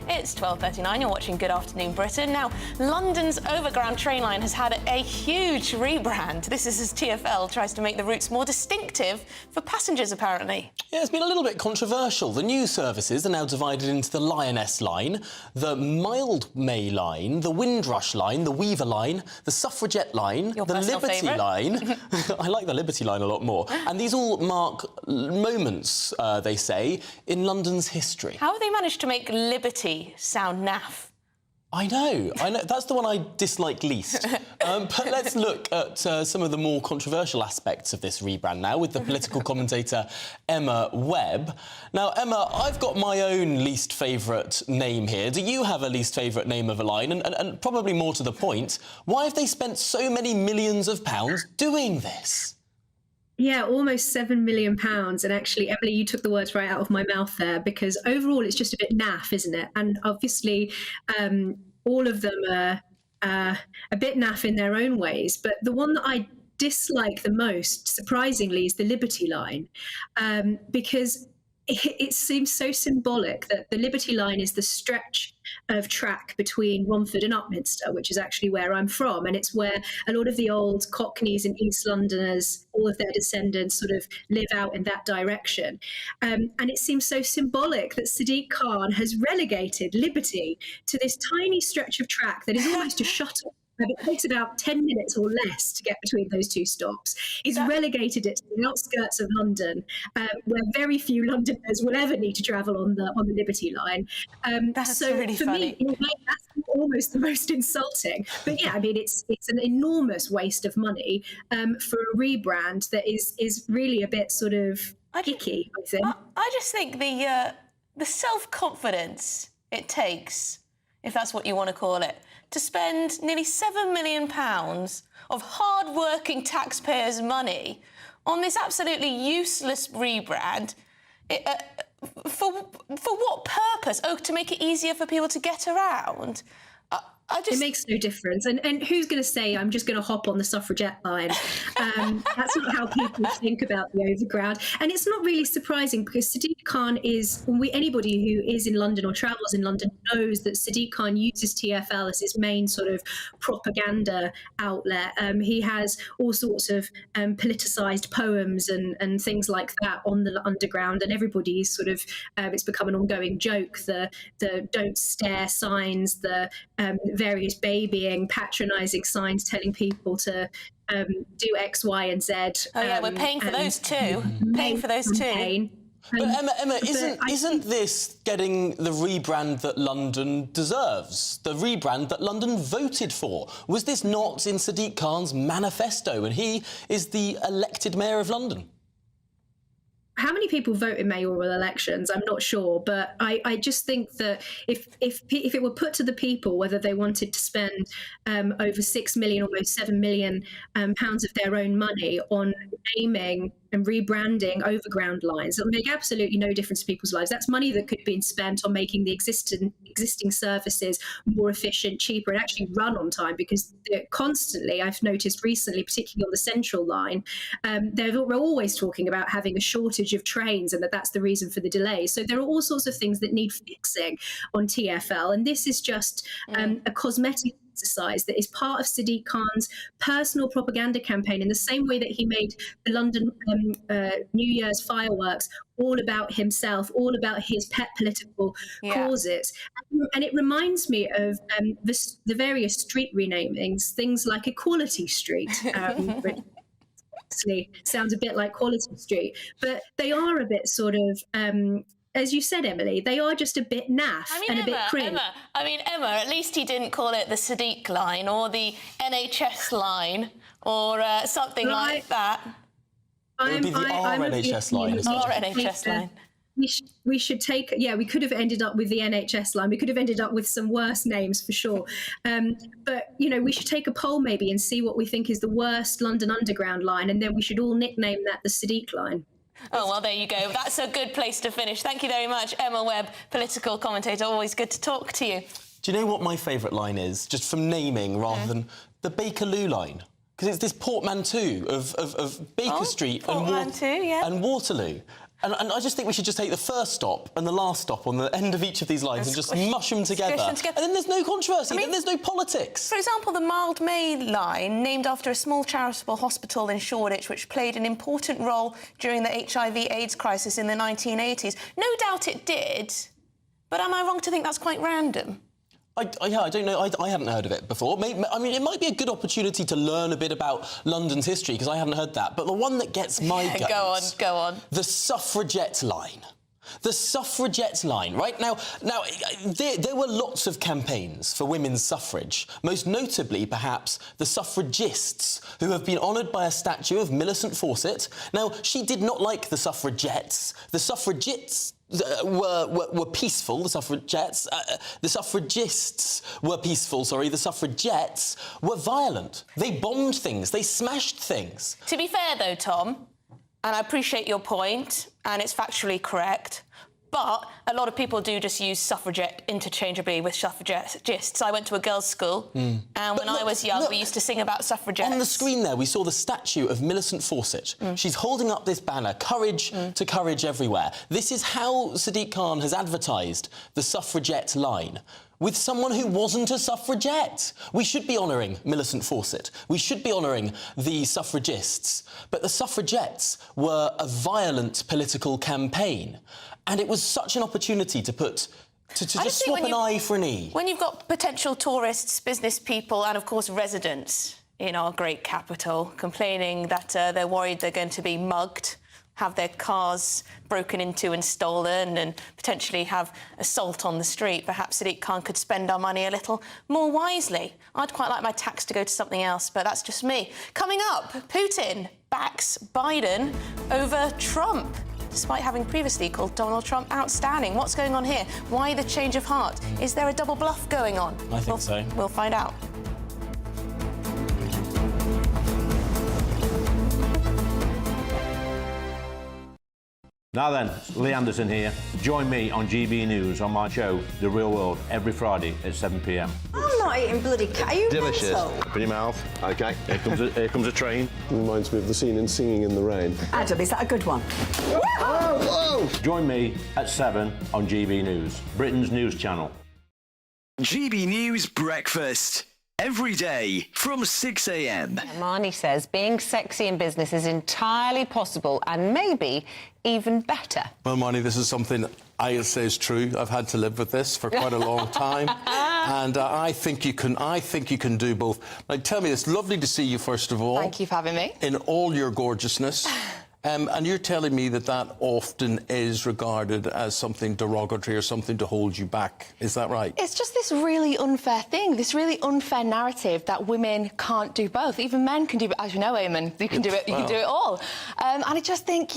It's 12:39, you're watching Good Afternoon Britain. Now, London's overground train line has had a huge rebrand. This is as TfL tries to make the routes more distinctive for passengers, apparently. Yeah, it's been a little bit controversial. The new services are now divided into the Lioness line, the Mild May line, the Windrush line, the Weaver line, the Suffragette line, the Liberty line. I like the Liberty line a lot more. And these all mark moments, they say, in London's history. How have they managed to make Liberty sound naff? I know. That's the one I dislike least. But let's look at some of the more controversial aspects of this rebrand now with the political commentator Emma Webb. Now, Emma, I've got my own least favourite name here. Do you have a least favourite name of a line? And probably more to the point, why have they spent so many millions of pounds doing this? Yeah, almost £7 million. And actually, Emily, you took the words right out of my mouth there, because overall it's just a bit naff, isn't it? And obviously, all of them are a bit naff in their own ways. But the one that I dislike the most, surprisingly, is the Liberty line, because it seems so symbolic that the Liberty line is the stretch of track between Romford and Upminster, which is actually where I'm from, and it's where a lot of the old Cockneys and East Londoners, all of their descendants, sort of live out in that direction. And it seems so symbolic that Sadiq Khan has relegated Liberty to this tiny stretch of track that is almost a shuttle. It takes about 10 minutes or less to get between those two stops. He's relegated it to the outskirts of London, where very few Londoners will ever need to travel on the Liberty line. That's so really for funny. me, that's almost the most insulting. But yeah, I mean, it's an enormous waste of money for a rebrand that is really a bit sort of icky, I think. I just think the self-confidence it takes, if that's what you want to call it, to spend nearly £7 million of hard-working taxpayers' money on this absolutely useless rebrand. For what purpose? Oh, to make it easier for people to get around? It makes no difference. And who's going to say, I'm just going to hop on the suffragette line? That's not how people think about the overground. And it's not really surprising, because Sadiq Khan is, anybody who is in London or travels in London knows that Sadiq Khan uses TfL as his main sort of propaganda outlet. He has all sorts of politicised poems and things like that on the underground, and everybody's sort of, it's become an ongoing joke, the don't stare signs, the various babying, patronising signs telling people to do X, Y, and Z. Oh yeah, we're paying for those too. Paying for those too. But Emma, isn't this getting the rebrand that London deserves? The rebrand that London voted for? Was this not in Sadiq Khan's manifesto? And he is the elected mayor of London. How many people vote in mayoral elections? I'm not sure, but I just think that if it were put to the people whether they wanted to spend over 6 million, almost 7 million pounds of their own money on naming and rebranding overground lines, it'll make absolutely no difference to people's lives. That's money that could have been spent on making the existing services more efficient, cheaper, and actually run on time, because they're constantly, I've noticed recently, particularly on the Central line, we're always talking about having a shortage of trains, and that's the reason for the delay. So there are all sorts of things that need fixing on TfL, and this is just a cosmetic exercise that is part of Sadiq Khan's personal propaganda campaign, in the same way that he made the London New Year's fireworks all about himself, all about his pet political causes. And it reminds me of the various street renamings, things like Equality Street, which sounds a bit like Quality Street, but they are a bit sort of as you said, Emily, they are just a bit naff and a bit cringe. Emma, at least he didn't call it the Sadiq line or the NHS line or something like that. It would be the RNHS line. RNHS line. we should take, we could have ended up with the NHS line. We could have ended up with some worse names for sure. But, we should take a poll maybe and see what we think is the worst London Underground line, and then we should all nickname that the Sadiq line. Oh, well, there you go. That's a good place to finish. Thank you very much, Emma Webb, political commentator. Always good to talk to you. Do you know what my favourite line is, just from naming rather than the Bakerloo line? Because it's this portmanteau of Baker Street and Waterloo. And I just think we should just take the first stop and the last stop on the end of each of these lines and just mush them together. And then there's no controversy, then there's no politics. For example, the Mildmay line, named after a small charitable hospital in Shoreditch, which played an important role during the HIV/AIDS crisis in the 1980s. No doubt it did, but am I wrong to think that's quite random? I don't know. I hadn't heard of it before. I mean, it might be a good opportunity to learn a bit about London's history, because I hadn't heard that. But the one that gets my goat... Go on. The suffragette line. The suffragette line, right? Now, there were lots of campaigns for women's suffrage, most notably, perhaps, the suffragists, who have been honoured by a statue of Millicent Fawcett. Now, she did not like the suffragettes. The suffragists were peaceful, the suffragettes. The suffragists were peaceful, sorry. The suffragettes were violent. They bombed things. They smashed things. To be fair, though, Tom, and I appreciate your point, and it's factually correct, but a lot of people do just use suffragette interchangeably with suffragists. I went to a girls' school, and when I was young, we used to sing about suffragettes. On the screen there, we saw the statue of Millicent Fawcett. She's holding up this banner, courage to courage everywhere. This is how Sadiq Khan has advertised the suffragette line. With someone who wasn't a suffragette. We should be honouring Millicent Fawcett. We should be honouring the suffragists. But the suffragettes were a violent political campaign. And it was such an opportunity to just swap an eye for an E. When you've got potential tourists, business people and, of course, residents in our great capital complaining that they're worried they're going to be mugged, have their cars broken into and stolen and potentially have assault on the street, perhaps Sadiq Khan could spend our money a little more wisely. I'd quite like my tax to go to something else, but that's just me. Coming up, Putin backs Biden over Trump, despite having previously called Donald Trump outstanding. What's going on here? Why the change of heart? Is there a double bluff going on? I think so. We'll find out. Now then, Lee Anderson here. Join me on GB News on my show, The Real World, every Friday at 7 p.m. I'm not eating bloody cat. Are you delicious? mental? Open your mouth. OK, here comes a train. Reminds me of the scene in Singing in the Rain. Adam, is that a good one? Whoa! Join me at 7 on GB News, Britain's news channel. GB News Breakfast. Every day from 6 a.m. Marnie says being sexy in business is entirely possible and maybe even better. Well, Marnie, this is something I say is true. I've had to live with this for quite a long time, and I think you can do both. Like, tell me, it's lovely to see you first of all. Thank you for having me. In all your gorgeousness. And you're telling me that often is regarded as something derogatory or something to hold you back. Is that right? It's just this really unfair thing, this really unfair narrative that women can't do both. Even men can do it. As you know, Eamon, you can do it. You can do it all. And I just think,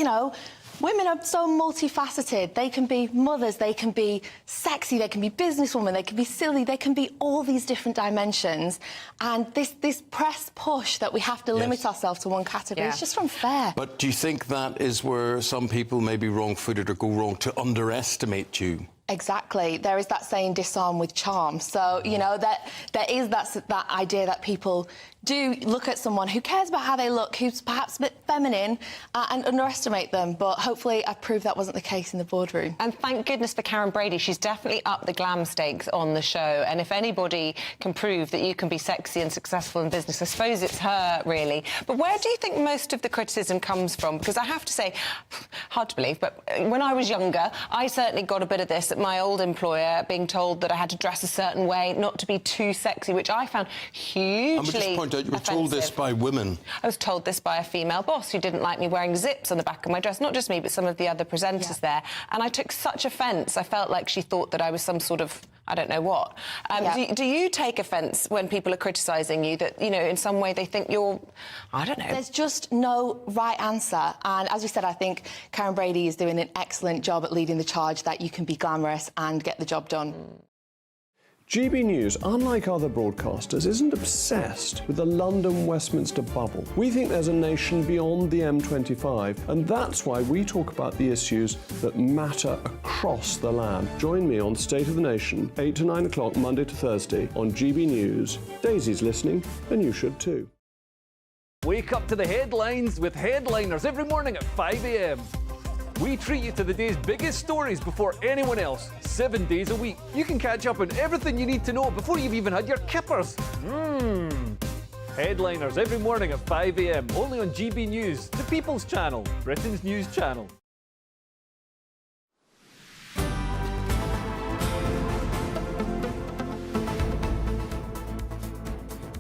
women are so multifaceted. They can be mothers, they can be sexy, they can be businesswomen, they can be silly, they can be all these different dimensions. And this press push that we have to limit ourselves to one category, it's just unfair. But do you think that is where some people may be wrong-footed or go wrong to underestimate you? Exactly. There is that saying, disarm with charm. So, that there is that idea that people do look at someone who cares about how they look, who's perhaps a bit feminine, and underestimate them. But hopefully I proved that wasn't the case in the boardroom. And thank goodness for Karen Brady. She's definitely upped the glam stakes on the show. And if anybody can prove that you can be sexy and successful in business, I suppose it's her, really. But where do you think most of the criticism comes from? Because I have to say, hard to believe, but when I was younger, I certainly got a bit of this at my old employer, being told that I had to dress a certain way, not to be too sexy, which I found hugely you were told this by women. I was told this by a female boss who didn't like me wearing zips on the back of my dress. Not just me, but some of the other presenters there. And I took such offence. I felt like she thought that I was some sort of, I don't know what. Do you take offence when people are criticising you that, you know, in some way they think you're, I don't know? There's just no right answer. And as we said, I think Karen Brady is doing an excellent job at leading the charge that you can be glamorous and get the job done. GB News, unlike other broadcasters, isn't obsessed with the London-Westminster bubble. We think there's a nation beyond the M25, and that's why we talk about the issues that matter across the land. Join me on State of the Nation, 8 to 9 o'clock, Monday to Thursday, on GB News. Daisy's listening, and you should too. Wake up to the headlines with Headliners every morning at 5 a.m. We treat you to the day's biggest stories before anyone else, 7 days a week. You can catch up on everything you need to know before you've even had your kippers. Headliners every morning at 5 a.m, only on GB News, the People's Channel, Britain's news channel.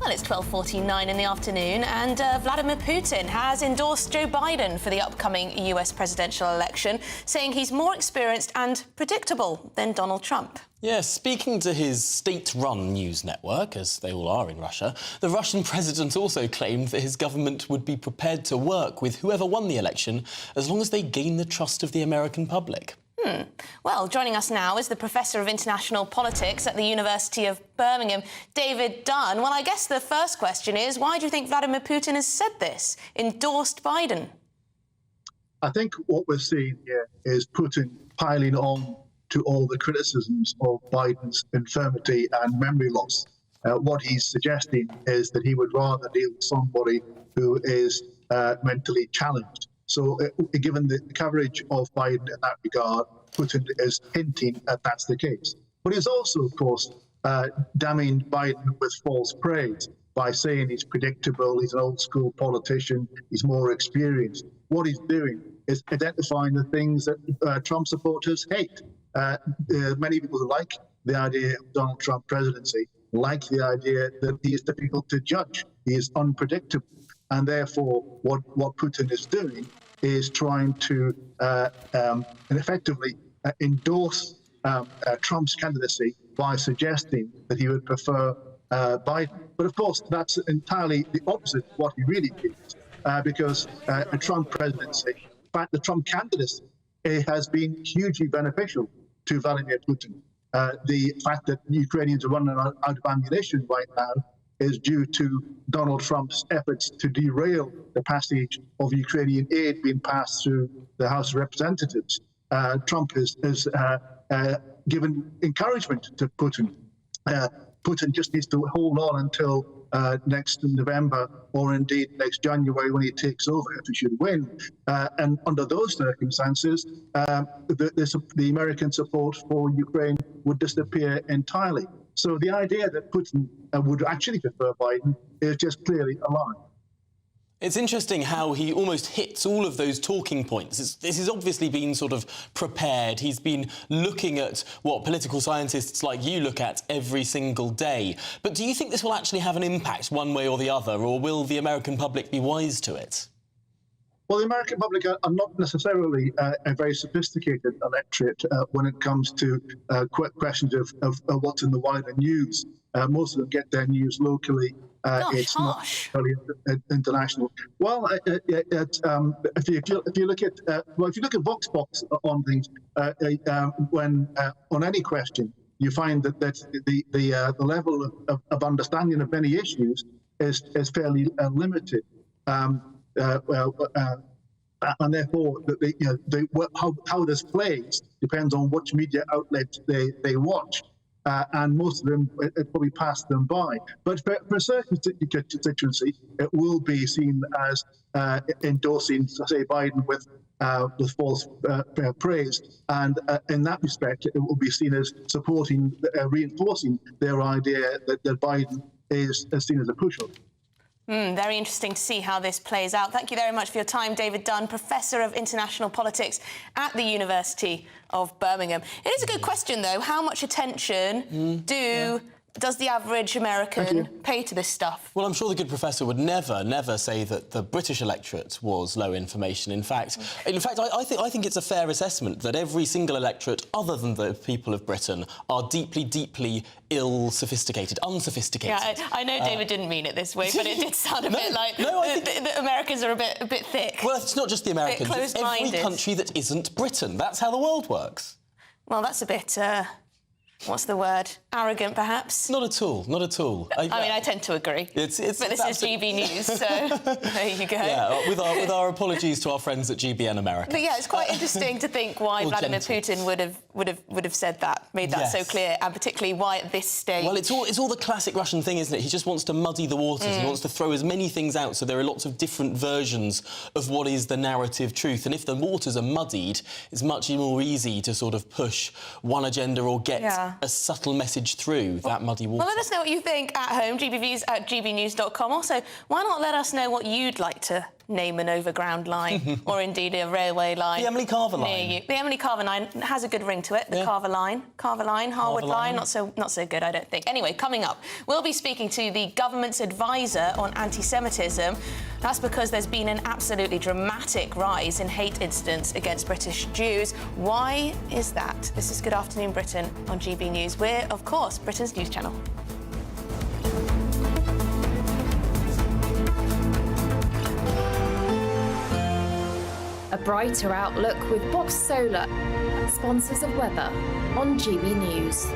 Well, it's 12:49 in the afternoon, and Vladimir Putin has endorsed Joe Biden for the upcoming US presidential election, saying he's more experienced and predictable than Donald Trump. Yeah, speaking to his state-run news network, as they all are in Russia, the Russian president also claimed that his government would be prepared to work with whoever won the election as long as they gain the trust of the American public. Well, joining us now is the Professor of International Politics at the University of Birmingham, David Dunn. Well, I guess the first question is, why do you think Vladimir Putin has said this, endorsed Biden? I think what we're seeing here is Putin piling on to all the criticisms of Biden's infirmity and memory loss. What he's suggesting is that he would rather deal with somebody who is mentally challenged. So given the coverage of Biden in that regard, Putin is hinting that that's the case. But he's also, of course, damning Biden with false praise by saying he's predictable, he's an old-school politician, he's more experienced. What he's doing is identifying the things that Trump supporters hate. Many people like the idea of Donald Trump presidency, like the idea that he is difficult to judge, he is unpredictable. And therefore, what Putin is doing is trying to effectively endorse Trump's candidacy by suggesting that he would prefer Biden. But of course, that's entirely the opposite of what he really thinks, because a Trump presidency, in fact, the Trump candidacy, has been hugely beneficial to Vladimir Putin. The fact that Ukrainians are running out of ammunition right now is due to Donald Trump's efforts to derail the passage of Ukrainian aid being passed through the House of Representatives. Trump has given encouragement to Putin. Putin just needs to hold on until next November, or indeed next January when he takes over, if he should win. And under those circumstances, the American support for Ukraine would disappear entirely. So the idea that Putin would actually prefer Biden is just clearly a lie. It's interesting how he almost hits all of those talking points. This has obviously been sort of prepared. He's been looking at what political scientists like you look at every single day. But do you think this will actually have an impact one way or the other, or will the American public be wise to it? Well, the American public are not necessarily a very sophisticated electorate when it comes to questions of what's in the wider news. Most of them get their news locally. It's not really international. Well, if you look at Voxbox on things, when on any question, you find that the level of understanding of many issues is fairly limited. And therefore, how this plays depends on which media outlets they watch. And most of them, it probably passed them by. But for a certain constituency, it will be seen as endorsing, say, Biden with false praise. And in that respect, it will be seen as supporting, reinforcing their idea that Biden is seen as a pushover. Very interesting to see how this plays out. Thank you very much for your time, David Dunn, Professor of International Politics at the University of Birmingham. It is a good question, though. How much attention do Does the average American pay to this stuff? Well, I'm sure the good professor would never say that the British electorate was low information. In fact, I think it's a fair assessment that every single electorate, other than the people of Britain, are deeply unsophisticated. Yeah, I know David didn't mean it this way, but it did sound a bit like the Americans are a bit thick. Well, it's not just the Americans. It's every country that isn't Britain. That's how the world works. Well, that's a bit. What's the word? Arrogant, perhaps? Not at all, not at all. I mean, I tend to agree. But this is GB News, so there you go. Yeah, with our apologies to our friends at GBN America. But yeah, it's quite interesting to think why Vladimir Putin would have said that, made that so clear, and particularly why at this stage. Well, it's all the classic Russian thing, isn't it? He just wants to muddy the waters. He wants to throw as many things out, so there are lots of different versions of what is the narrative truth. And if the waters are muddied, it's much more easy to sort of push one agenda or get a subtle message through that muddy water. Well, let us know what you think at home, gbviews@gbnews.com. Also, why not let us know what you'd like to name an overground line or indeed a railway line. The Emily Carver line. Near you. The Emily Carver line has a good ring to it. The Carver line, Harwood line, not so good, I don't think. Anyway, coming up, we'll be speaking to the government's advisor on anti-Semitism. That's because there's been an absolutely dramatic rise in hate incidents against British Jews. Why is that? This is Good Afternoon Britain on GB News. We're, of course, Britain's news channel. A brighter outlook with Box Solar, sponsors of weather on GB News.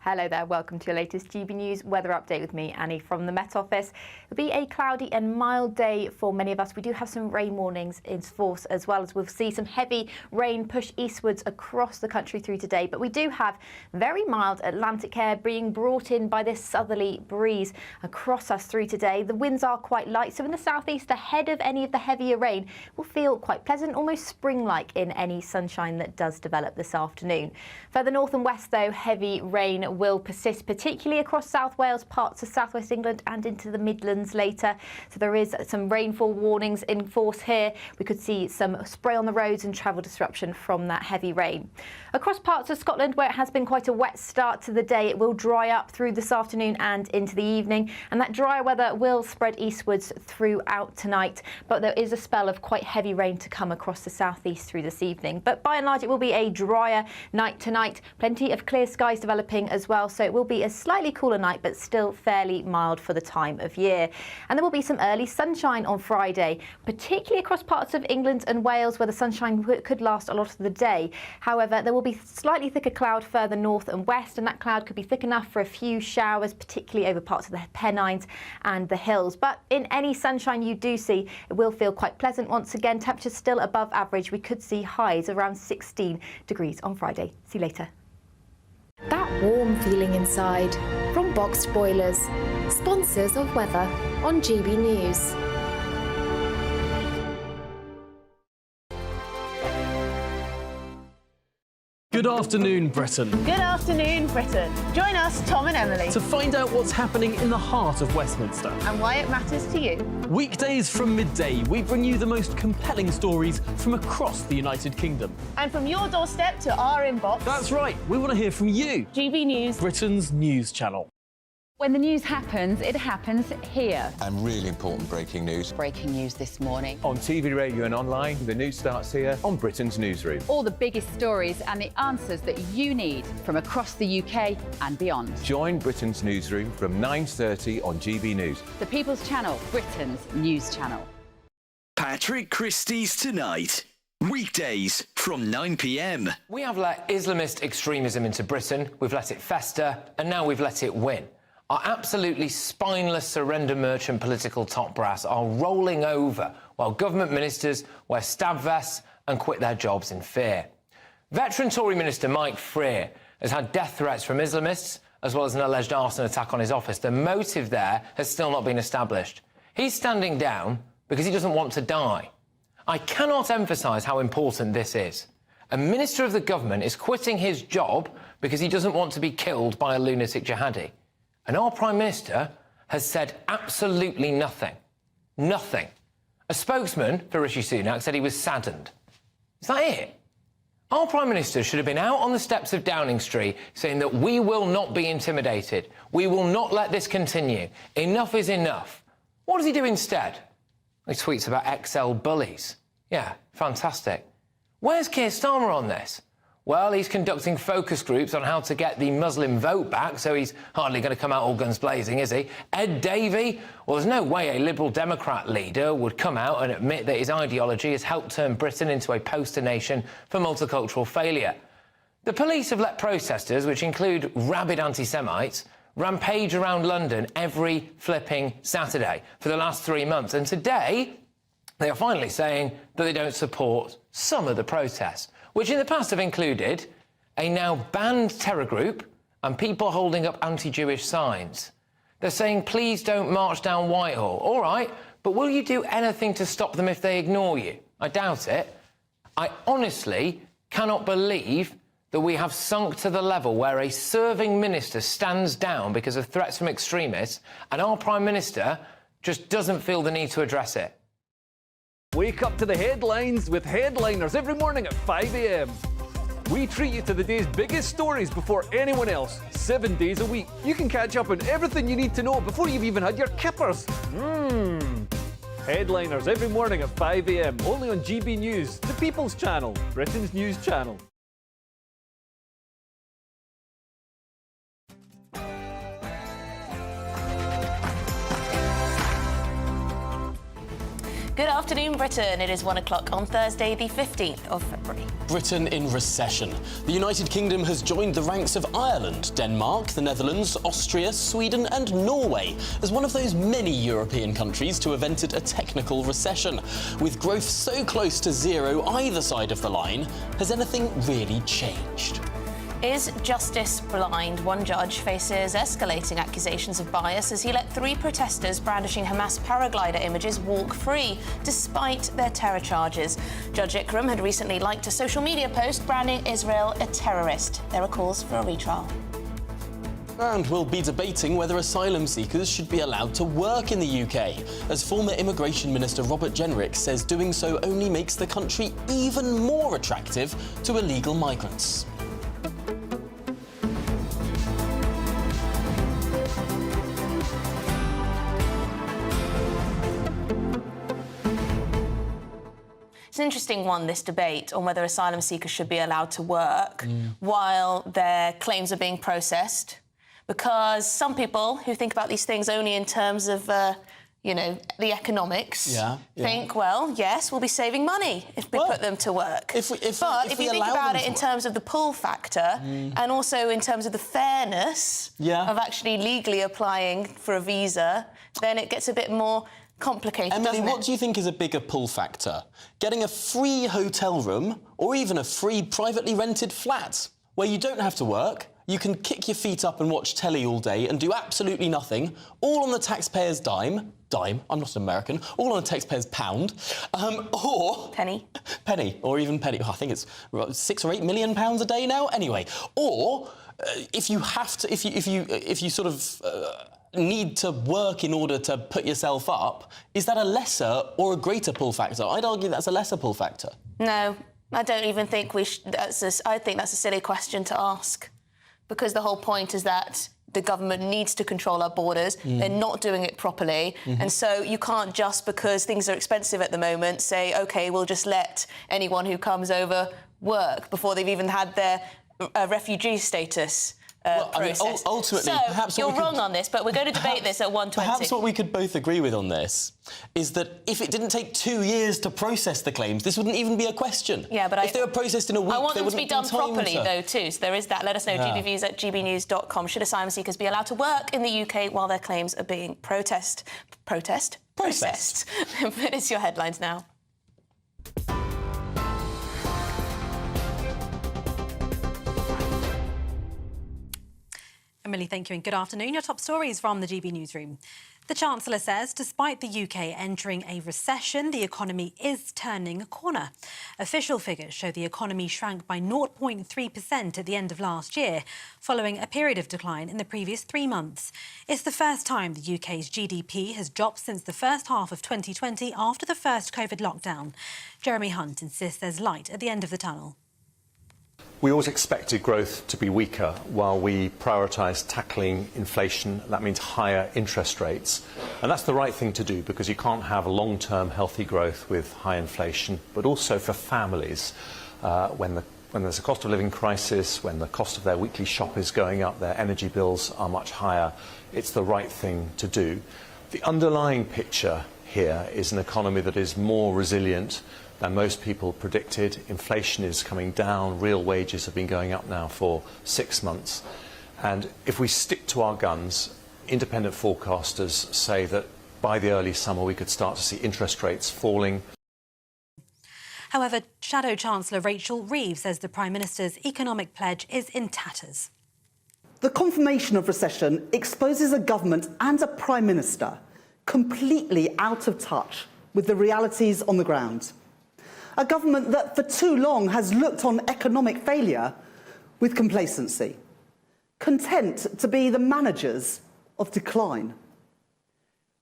Hello there, welcome to your latest GB News weather update with me, Annie, from the Met Office. It'll be a cloudy and mild day for many of us. We do have some rain warnings in force, as well as we'll see some heavy rain push eastwards across the country through today. But we do have very mild Atlantic air being brought in by this southerly breeze across us through today. The winds are quite light, so in the southeast, ahead of any of the heavier rain, will feel quite pleasant, almost spring-like in any sunshine that does develop this afternoon. Further north and west, though, heavy rain will persist, particularly across South Wales, parts of southwest England and into the Midlands later. So there is some rainfall warnings in force here. We could see some spray on the roads and travel disruption from that heavy rain. Across parts of Scotland, where it has been quite a wet start to the day, it will dry up through this afternoon and into the evening, and that drier weather will spread eastwards throughout tonight. But there is a spell of quite heavy rain to come across the southeast through this evening. But by and large, it will be a drier night tonight. Plenty of clear skies developing as well, so it will be a slightly cooler night, but still fairly mild for the time of year. And there will be some early sunshine on Friday, particularly across parts of England and Wales, where the sunshine could last a lot of the day. However, there will be slightly thicker cloud further north and west, and that cloud could be thick enough for a few showers, particularly over parts of the Pennines and the hills. But in any sunshine you do see, it will feel quite pleasant once again. Temperatures still above average. We could see highs around 16 degrees on Friday. See you later. That warm feeling inside from Boxed Boilers, sponsors of weather on GB News. Good afternoon, Britain. Good afternoon, Britain. Join us, Tom and Emily, To find out what's happening in the heart of Westminster. and why it matters to you. Weekdays from midday, we bring you the most compelling stories from across the United Kingdom. And from your doorstep to our inbox. That's right, we want to hear from you. GB News, Britain's news channel. When the news happens, it happens here. And really important breaking news. Breaking news this morning. On TV, radio and online, the news starts here on Britain's Newsroom. All the biggest stories and the answers that you need from across the UK and beyond. Join Britain's Newsroom from 9:30 on GB News. The People's Channel, Britain's news channel. Patrick Christie's Tonight. Weekdays from 9 p.m. We have let Islamist extremism into Britain, we've let it fester, and now we've let it win. Our absolutely spineless surrender merchant political top brass are rolling over while government ministers wear stab vests and quit their jobs in fear. Veteran Tory Minister Mike Freer has had death threats from Islamists, as well as an alleged arson attack on his office. The motive there has still not been established. He's standing down because he doesn't want to die. I cannot emphasise how important this is. A minister of the government is quitting his job because he doesn't want to be killed by a lunatic jihadi. And our Prime Minister has said absolutely nothing. Nothing. A spokesman for Rishi Sunak said he was saddened. Is that it? Our Prime Minister should have been out on the steps of Downing Street saying that we will not be intimidated. We will not let this continue. Enough is enough. What does he do instead? He tweets about XL bullies. Yeah, fantastic. Where's Keir Starmer on this? Well, he's conducting focus groups on how to get the Muslim vote back, so he's hardly going to come out all guns blazing, is he? Ed Davey? Well, there's no way a Liberal Democrat leader would come out and admit that his ideology has helped turn Britain into a poster nation for multicultural failure. The police have let protesters, which include rabid anti-Semites, rampage around London every flipping Saturday for the last 3 months, and today they are finally saying that they don't support some of the protests, which in the past have included a now banned terror group and people holding up anti-Jewish signs. They're saying, please don't march down Whitehall. All right, but will you do anything to stop them if they ignore you? I doubt it. I honestly cannot believe that we have sunk to the level where a serving minister stands down because of threats from extremists and our Prime Minister just doesn't feel the need to address it. Wake up to the headlines with Headliners every morning at 5 a.m. We treat you to the day's biggest stories before anyone else, 7 days a week. You can catch up on everything you need to know before you've even had your kippers. Headliners every morning at 5 a.m. only on GB News, the People's Channel, Britain's news channel. Good afternoon, Britain. It is 1 o'clock on Thursday, the 15th of February. Britain in recession. The United Kingdom has joined the ranks of Ireland, Denmark, the Netherlands, Austria, Sweden and Norway as one of those many European countries to have entered a technical recession. With growth so close to zero either side of the line, has anything really changed? Is justice blind? One judge faces escalating accusations of bias as he let 3 protesters brandishing Hamas paraglider images walk free, despite their terror charges. Judge Ikram had recently liked a social media post branding Israel a terrorist. There are calls for a retrial. And we'll be debating whether asylum seekers should be allowed to work in the UK, as former Immigration Minister Robert Jenrick says doing so only makes the country even more attractive to illegal migrants. It's an interesting one, this debate on whether asylum seekers should be allowed to work while their claims are being processed, because some people who think about these things only in terms of, you know, the economics think, well, yes, we'll be saving money if we put them to work. If you think about it in terms of the pull factor and also in terms of the fairness of actually legally applying for a visa, then it gets a bit more complicated, Emily, doesn't it? what do you think is a bigger pull factor? Getting a free hotel room or even a free privately rented flat where you don't have to work, you can kick your feet up and watch telly all day and do absolutely nothing, all on the taxpayer's dime, I'm not an American, all on the taxpayer's pound, or... Penny, or even penny. I think it's £6 or £8 million a day now. Anyway, or if you have to, if you sort of need to work in order to put yourself up, is that a lesser or a greater pull factor? I'd argue that's a lesser pull factor. No, I don't even think we should. I think that's a silly question to ask, because the whole point is that the government needs to control our borders. They're not doing it properly. And so you can't just, because things are expensive at the moment, say, OK, we'll just let anyone who comes over work before they've even had their refugee status process. I mean, ultimately, so perhaps you're wrong on this, but we're going to debate this at 1:20. Perhaps what we could both agree with on this is that if it didn't take 2 years to process the claims, this wouldn't even be a question. Yeah, but if they were processed in a week, I want they them to be done wouldn't have time properly, though, too. So there is that. Let us know. gbviews@gbnews.com. Should asylum seekers be allowed to work in the UK while their claims are being processed? It's your headlines now. Emily, thank you and good afternoon. Your top stories from the GB Newsroom. The Chancellor says despite the UK entering a recession, the economy is turning a corner. Official figures show the economy shrank by 0.3% at the end of last year, following a period of decline in the previous 3 months. It's the first time the UK's GDP has dropped since the first half of 2020 after the first COVID lockdown. Jeremy Hunt insists there's light at the end of the tunnel. We always expected growth to be weaker while we prioritised tackling inflation. That means higher interest rates. And that's the right thing to do because you can't have long-term healthy growth with high inflation, but also for families when there's a cost of living crisis, when the cost of their weekly shop is going up, their energy bills are much higher, it's the right thing to do. The underlying picture here is an economy that is more resilient than most people predicted. Inflation is coming down, real wages have been going up now for 6 months. And if we stick to our guns, independent forecasters say that by the early summer we could start to see interest rates falling. However, Shadow Chancellor Rachel Reeves says the Prime Minister's economic pledge is in tatters. The confirmation of recession exposes a government and a Prime Minister completely out of touch with the realities on the ground. A government that for too long has looked on economic failure with complacency, content to be the managers of decline.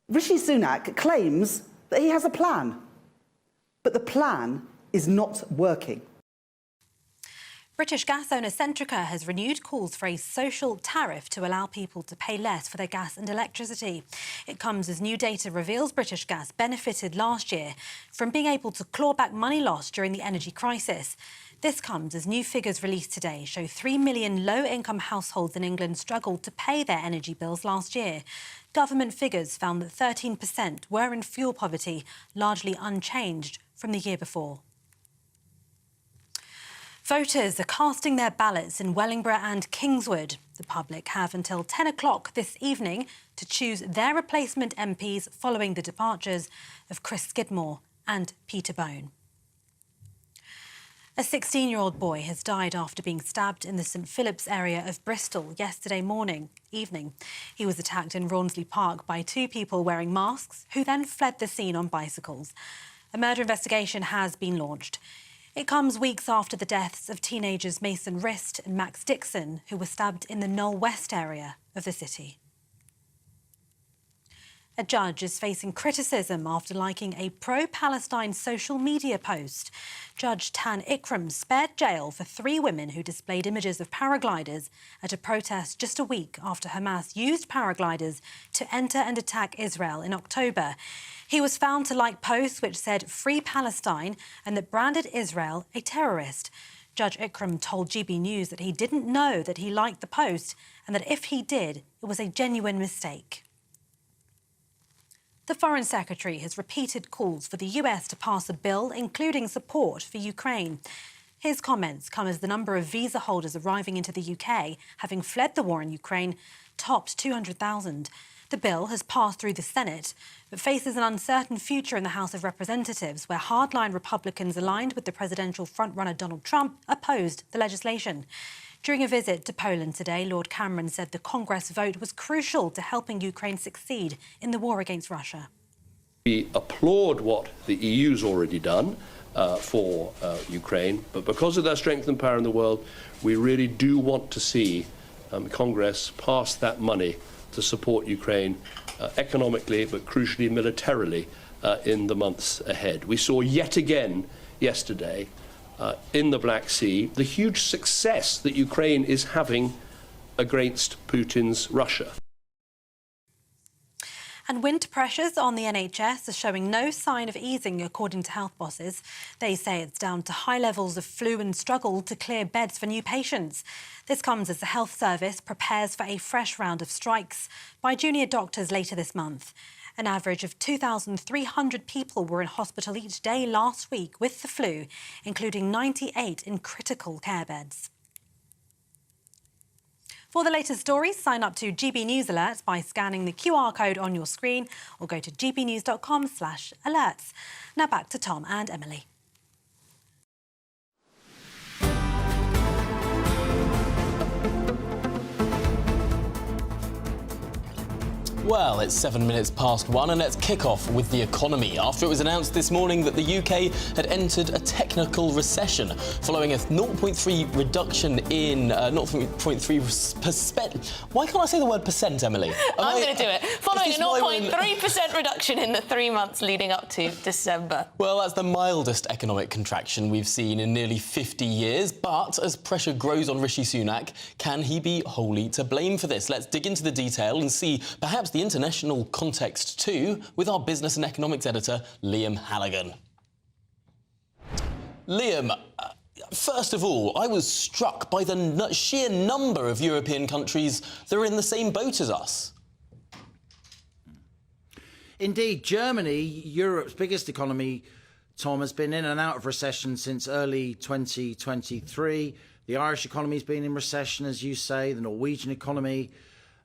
Rishi Sunak claims that he has a plan, but the plan is not working. British gas owner Centrica has renewed calls for a social tariff to allow people to pay less for their gas and electricity. It comes as new data reveals British Gas benefited last year from being able to claw back money lost during the energy crisis. This comes as new figures released today show 3 million low-income households in England struggled to pay their energy bills last year. Government figures found that 13% were in fuel poverty, largely unchanged from the year before. Voters are casting their ballots in Wellingborough and Kingswood. The public have until 10 o'clock this evening to choose their replacement MPs following the departures of Chris Skidmore and Peter Bone. A 16-year-old boy has died after being stabbed in the St Philip's area of Bristol yesterday evening. He was attacked in Rawnsley Park by two people wearing masks who then fled the scene on bicycles. A murder investigation has been launched. It comes weeks after the deaths of teenagers Mason Rist and Max Dixon, who were stabbed in the Knoll West area of the city. A judge is facing criticism after liking a pro-Palestine social media post. Judge Tan Ikram spared jail for 3 women who displayed images of paragliders at a protest just a week after Hamas used paragliders to enter and attack Israel in October. He was found to like posts which said "Free Palestine" and that branded Israel a terrorist. Judge Ikram told GB News that he didn't know that he liked the post and that if he did, it was a genuine mistake. The Foreign Secretary has repeated calls for the US to pass a bill including support for Ukraine. His comments come as the number of visa holders arriving into the UK, having fled the war in Ukraine, topped 200,000. The bill has passed through the Senate, but faces an uncertain future in the House of Representatives, where hardline Republicans aligned with the presidential frontrunner Donald Trump opposed the legislation. During a visit to Poland today, Lord Cameron said the Congress vote was crucial to helping Ukraine succeed in the war against Russia. We applaud what the EU's already done for Ukraine, but because of their strength and power in the world, we really do want to see Congress pass that money to support Ukraine economically, but crucially militarily in the months ahead. We saw yet again yesterday in the Black Sea the huge success that Ukraine is having against Putin's Russia. And winter pressures on the NHS are showing no sign of easing, according to health bosses. They say it's down to high levels of flu and struggle to clear beds for new patients. This comes as the health service prepares for a fresh round of strikes by junior doctors later this month. An average of 2,300 people were in hospital each day last week with the flu, including 98 in critical care beds. For the latest stories, sign up to GB News Alerts by scanning the QR code on your screen or go to gbnews.com/alerts. Now back to Tom and Emily. Well, it's 7 minutes past 1 and let's kick off with the economy. After it was announced this morning that the UK had entered a technical recession following a 0.3 reduction in 0.3%. Why can't I say the word percent, Emily? I'm going to do it. Following a 0.3% reduction in the 3 months leading up to December. Well, that's the mildest economic contraction we've seen in nearly 50 years. But as pressure grows on Rishi Sunak, can he be wholly to blame for this? Let's dig into the detail and see perhaps the international context too with our business and economics editor, Liam Halligan. Liam, first of all, I was struck by the sheer number of European countries that are in the same boat as us. Indeed, Germany, Europe's biggest economy, Tom, has been in and out of recession since early 2023. The Irish economy's been in recession, as you say, the Norwegian economy.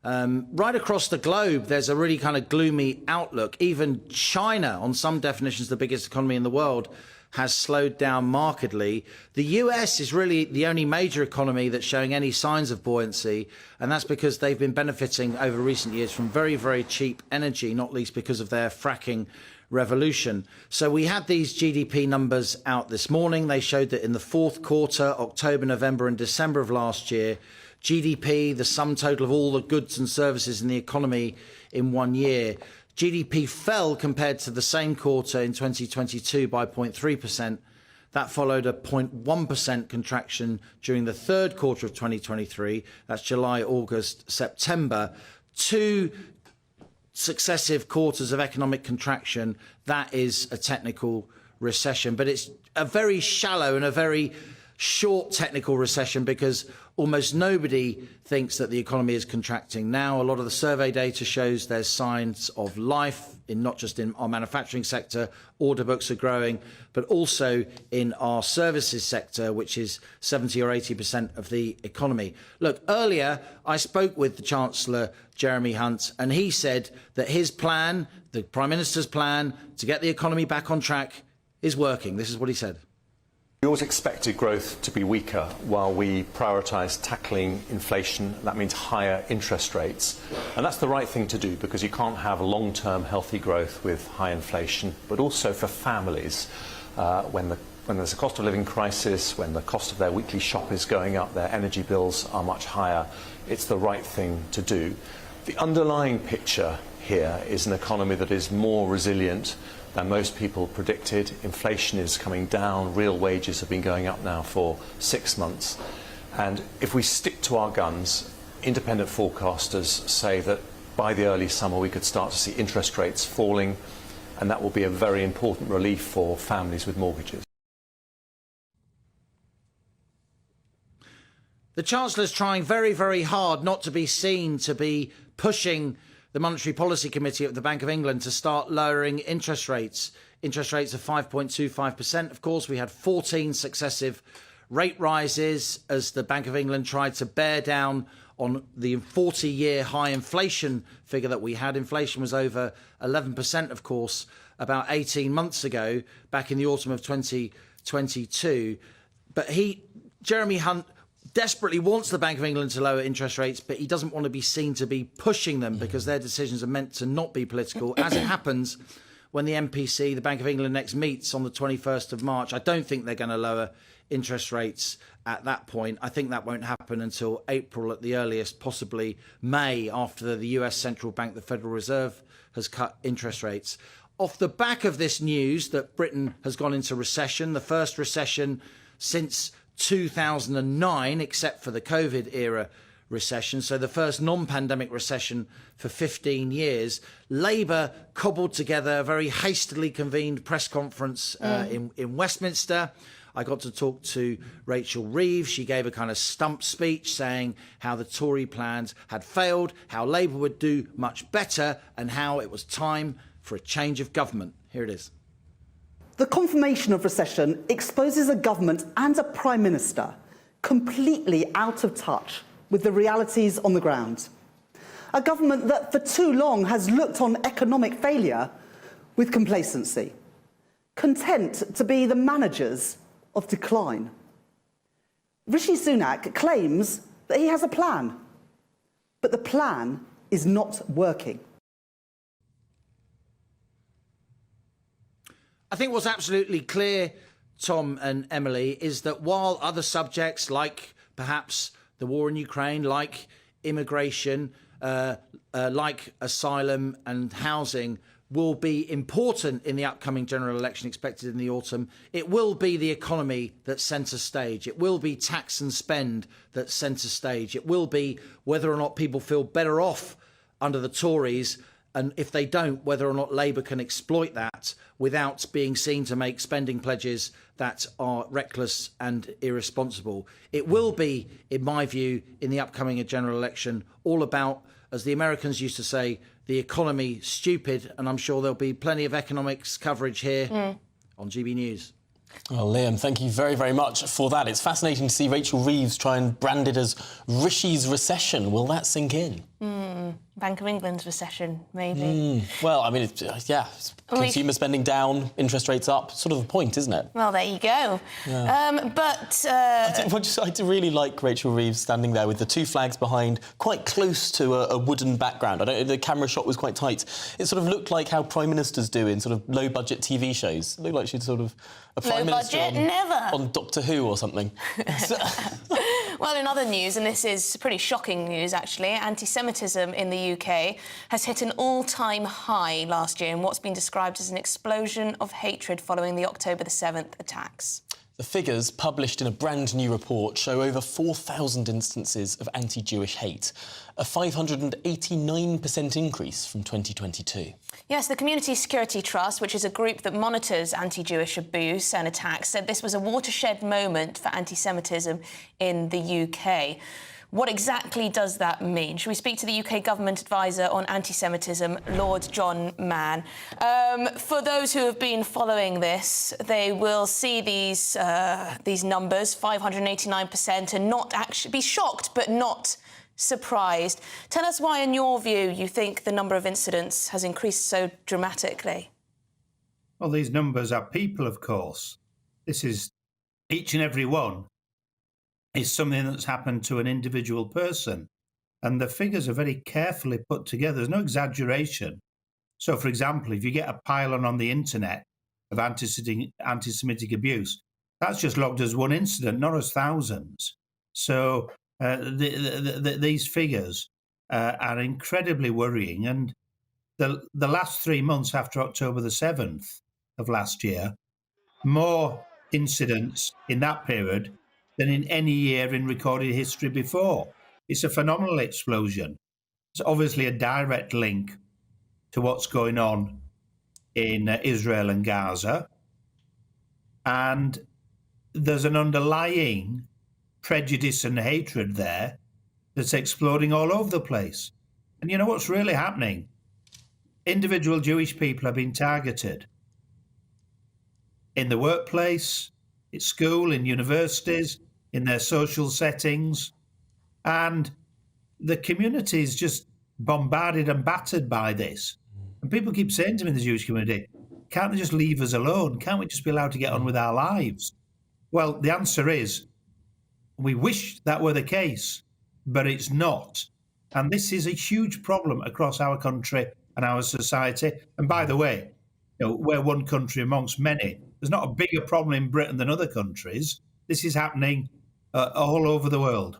Right across the globe, there's a really kind of gloomy outlook. Even China, on some definitions, the biggest economy in the world, has slowed down markedly. The US is really the only major economy that's showing any signs of buoyancy, and that's because they've been benefiting over recent years from very, very cheap energy, not least because of their fracking revolution. So we had these GDP numbers out this morning. They showed that in the fourth quarter, October, November and December of last year, GDP, the sum total of all the goods and services in the economy in 1 year, GDP fell compared to the same quarter in 2022 by 0.3%. That followed a 0.1% contraction during the third quarter of 2023. That's July, August, September. 2 successive quarters of economic contraction. That is a technical recession. But it's a very shallow and a very short technical recession because almost nobody thinks that the economy is contracting now. A lot of the survey data shows there's signs of life, in not just in our manufacturing sector, order books are growing, but also in our services sector, which is 70 or 80% of the economy. Look, earlier I spoke with the Chancellor, Jeremy Hunt, and he said that his plan, the Prime Minister's plan to get the economy back on track is working. This is what he said. We always expected growth to be weaker while we prioritise tackling inflation. That means higher interest rates. And that's the right thing to do because you can't have long-term healthy growth with high inflation, but also for families when there's a cost of living crisis, when the cost of their weekly shop is going up, their energy bills are much higher. It's the right thing to do. The underlying picture here is an economy that is more resilient than most people predicted. Inflation is coming down. Real wages have been going up now for 6 months. And if we stick to our guns, independent forecasters say that by the early summer we could start to see interest rates falling, and that will be a very important relief for families with mortgages. The Chancellor's trying very, very hard not to be seen to be pushing the Monetary Policy Committee of the Bank of England to start lowering interest rates. Interest rates of 5.25%. Of course, we had 14 successive rate rises as the Bank of England tried to bear down on the 40-year high inflation figure that we had. Inflation was over 11%, of course, about 18 months ago, back in the autumn of 2022. But Jeremy Hunt, desperately wants the Bank of England to lower interest rates, but he doesn't want to be seen to be pushing them because their decisions are meant to not be political. As it happens, when the MPC, the Bank of England, next meets on the 21st of March, I don't think they're going to lower interest rates at that point. I think that won't happen until April at the earliest, possibly May, after the US Central Bank, the Federal Reserve, has cut interest rates. Off the back of this news that Britain has gone into recession, the first recession since 2009, except for the COVID era recession, so the first non-pandemic recession for 15 years, Labour cobbled together a very hastily convened press conference in Westminster. I got to talk to Rachel Reeves. She gave a kind of stump speech saying how the Tory plans had failed, how Labour would do much better, and how it was time for a change of government. Here it is. The confirmation of recession exposes a government and a Prime Minister completely out of touch with the realities on the ground. A government that for too long has looked on economic failure with complacency, content to be the managers of decline. Rishi Sunak claims that he has a plan, but the plan is not working. I think what's absolutely clear, Tom and Emily, is that while other subjects like perhaps the war in Ukraine, like immigration, like asylum and housing will be important in the upcoming general election expected in the autumn, it will be the economy that's centre stage. It will be tax and spend that's centre stage. It will be whether or not people feel better off under the Tories, and if they don't, whether or not Labour can exploit that without being seen to make spending pledges that are reckless and irresponsible. It will be, in my view, in the upcoming general election, all about, as the Americans used to say, the economy stupid, and I'm sure there'll be plenty of economics coverage here on GB News. Well, Liam, thank you very, very much for that. It's fascinating to see Rachel Reeves try and brand it as Rishi's recession. Will that sink in? Bank of England's recession, maybe. Well, I mean, consumer spending down, interest rates up, sort of the point, isn't it? Well, there you go. Yeah. I do really like Rachel Reeves standing there with the two flags behind, quite close to a wooden background. The camera shot was quite tight. It sort of looked like how prime ministers do in sort of low-budget TV shows. It looked like she'd sort of a prime minister on Doctor Who or something. Well, in other news, and this is pretty shocking news, actually, anti-Semitism in the UK has hit an all-time high last year in what's been described as an explosion of hatred following the October the 7th attacks. The figures published in a brand new report show over 4,000 instances of anti-Jewish hate, a 589% increase from 2022. Yes, the Community Security Trust, which is a group that monitors anti-Jewish abuse and attacks, said this was a watershed moment for anti-Semitism in the UK. What exactly does that mean? Should we speak to the UK Government Advisor on Anti-Semitism, Lord John Mann? For those who have been following this, they will see these numbers, 589%, and not actually be shocked, but not surprised. Tell us why, in your view, you think the number of incidents has increased so dramatically. Well, these numbers are people, of course. This is each and every one is something that's happened to an individual person. And the figures are very carefully put together. There's no exaggeration. So, for example, if you get a pile on the internet of anti-Semitic abuse, that's just logged as one incident, not as thousands. So these figures are incredibly worrying. And the last 3 months after October the 7th of last year, more incidents in that period than in any year in recorded history before. It's a phenomenal explosion. It's obviously a direct link to what's going on in Israel and Gaza. And there's an underlying prejudice and hatred there that's exploding all over the place. And you know what's really happening? Individual Jewish people are being targeted in the workplace, at school, in universities, in their social settings, and the community is just bombarded and battered by this. And people keep saying to me in the Jewish community, can't they just leave us alone? Can't we just be allowed to get on with our lives? Well, the answer is, we wish that were the case, but it's not. And this is a huge problem across our country and our society. And by the way, we're one country amongst many. There's not a bigger problem in Britain than other countries. This is happening all over the world.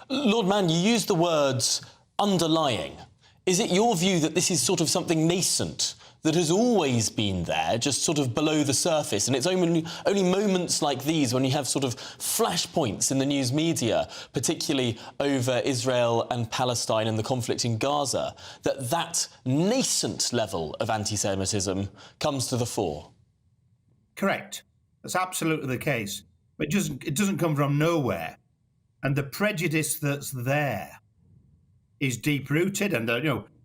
Lord Mann, you used the words underlying. Is it your view that this is sort of something nascent that has always been there, just sort of below the surface, and it's only moments like these when you have sort of flashpoints in the news media, particularly over Israel and Palestine and the conflict in Gaza, that nascent level of anti-Semitism comes to the fore? Correct. That's absolutely the case. But it doesn't come from nowhere. And the prejudice that's there is deep-rooted. And,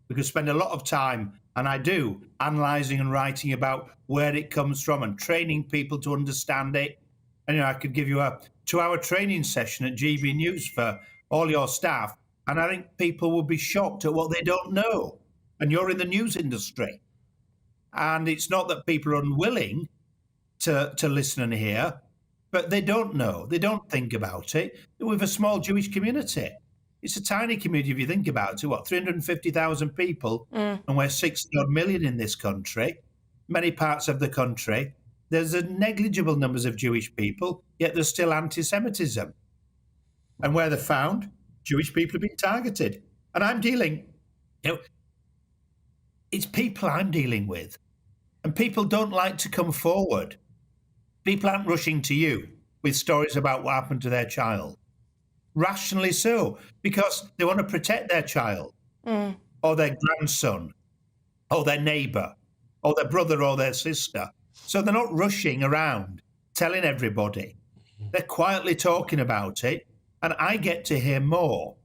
we could spend a lot of time, and I do, analysing and writing about where it comes from and training people to understand it. And, I could give you a 2-hour training session at GB News for all your staff, and I think people would be shocked at what they don't know. And you're in the news industry. And it's not that people are unwilling to listen and hear, but they don't know. They don't think about it. We have a small Jewish community. It's a tiny community if you think about it. 350,000 people, and we're 60 odd million in this country. many parts of the country, there's a negligible numbers of Jewish people, yet there's still anti-Semitism. And where they're found, Jewish people have been targeted. And I'm dealing, it's people I'm dealing with. And people don't like to come forward. People aren't rushing to you with stories about what happened to their child. Rationally so, because they want to protect their child or their grandson or their neighbour or their brother or their sister. So they're not rushing around telling everybody. They're quietly talking about it. And I get to hear more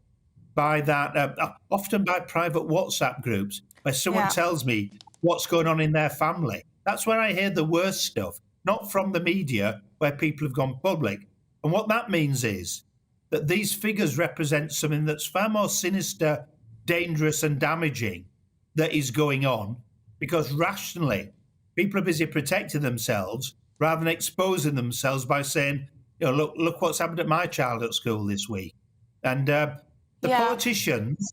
by that, often by private WhatsApp groups where someone tells me what's going on in their family. That's where I hear the worst stuff, not from the media where people have gone public. And what that means is that these figures represent something that's far more sinister, dangerous and damaging that is going on, because rationally, people are busy protecting themselves rather than exposing themselves by saying, look what's happened at my child at school this week. And the politicians,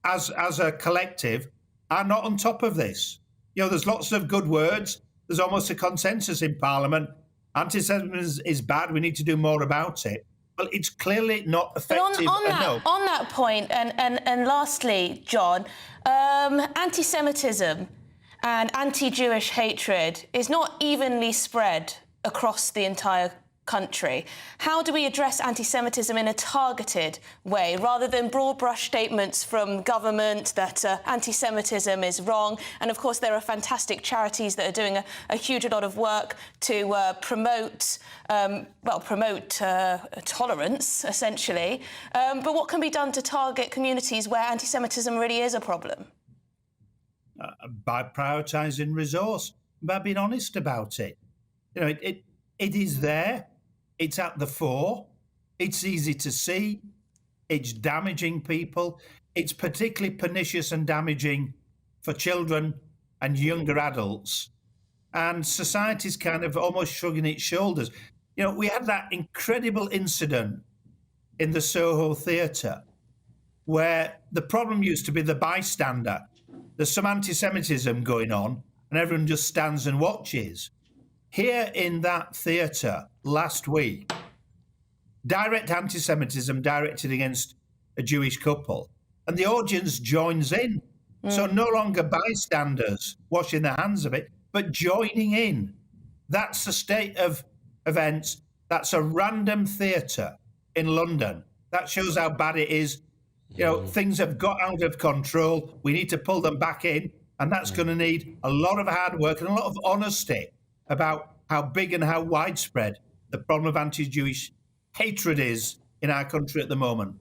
as a collective, are not on top of this. There's lots of good words. There's almost a consensus in Parliament. Anti-Semitism is bad. We need to do more about it. Well, it's clearly not effective. But on that point, and lastly, John, anti-Semitism and anti-Jewish hatred is not evenly spread across the entire country. How do we address anti-Semitism in a targeted way, rather than broad brush statements from government that anti-Semitism is wrong? And of course, there are fantastic charities that are doing a huge lot of work to promote tolerance, essentially. But what can be done to target communities where anti-Semitism really is a problem? By prioritising resource, by being honest about it. It is there. It's at the fore. It's easy to see. It's damaging people. It's particularly pernicious and damaging for children and younger adults. And society's kind of almost shrugging its shoulders. We had that incredible incident in the Soho Theatre where the problem used to be the bystander. There's some anti-Semitism going on and everyone just stands and watches. Here in that theatre last week, direct anti-Semitism directed against a Jewish couple, and the audience joins in. So no longer bystanders washing their hands of it, but joining in. That's the state of events. That's a random theatre in London. That shows how bad it is. Things have got out of control. We need to pull them back in, and that's going to need a lot of hard work and a lot of honesty about how big and how widespread the problem of anti-Jewish hatred is in our country at the moment.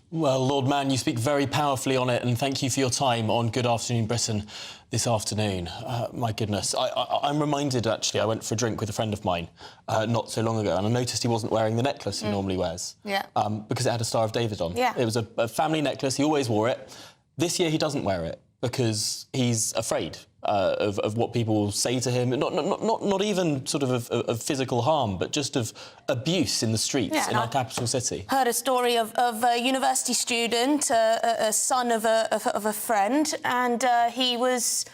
Well, Lord Mann, you speak very powerfully on it, and thank you for your time on Good Afternoon Britain this afternoon. My goodness. I'm reminded, actually, I went for a drink with a friend of mine not so long ago, and I noticed he wasn't wearing the necklace he normally wears. Because it had a Star of David on. It was a family necklace. He always wore it. This year he doesn't wear it because he's afraid of what people will say to him. Not even sort of physical harm, but just of abuse in the streets in our capital city. Heard a story of a university student, a son of a friend, and he was,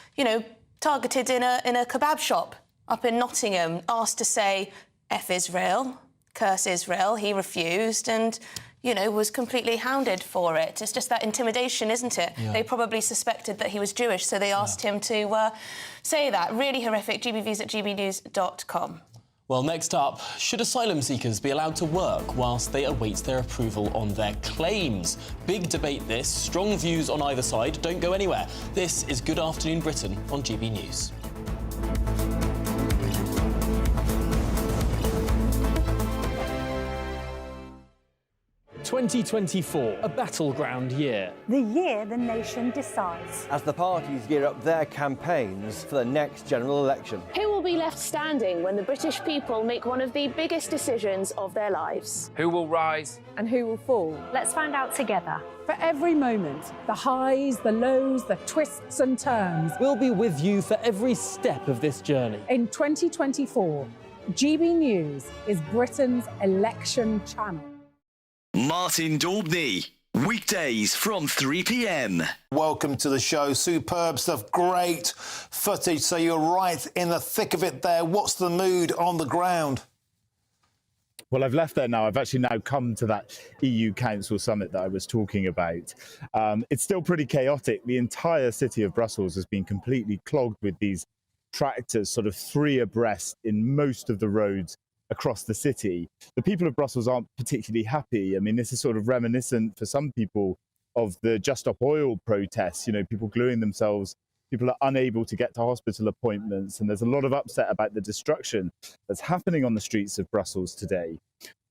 targeted in a kebab shop up in Nottingham, asked to say F Israel, curse Israel. He refused and was completely hounded for it. It's just that intimidation, isn't it? They probably suspected that he was Jewish, so they asked him to say that. Really horrific. GBViews at gbnews.com. Well, next up, should asylum seekers be allowed to work whilst they await their approval on their claims? Big debate this, strong views on either side. Don't go anywhere. This is Good Afternoon Britain on GB News. 2024, a battleground year. The year the nation decides. As the parties gear up their campaigns for the next general election. Who will be left standing when the British people make one of the biggest decisions of their lives? Who will rise? And who will fall? Let's find out together. For every moment, the highs, the lows, the twists and turns. We'll be with you for every step of this journey. In 2024, GB News is Britain's election channel. Martin Daubney, Weekdays from 3 p.m. Welcome to the show. Superb stuff, great footage. So you're right in the thick of it there. What's the mood on the ground? Well, I've left there now. I've actually now come to that EU Council summit that I was talking about. It's still pretty chaotic. The entire city of Brussels has been completely clogged with these tractors, sort of 3 abreast in most of the roads across the city. The people of Brussels aren't particularly happy. I mean, this is sort of reminiscent for some people of the Just Stop Oil protests, you know, people gluing themselves. People are unable to get to hospital appointments, and there's a lot of upset about the destruction that's happening on the streets of Brussels today.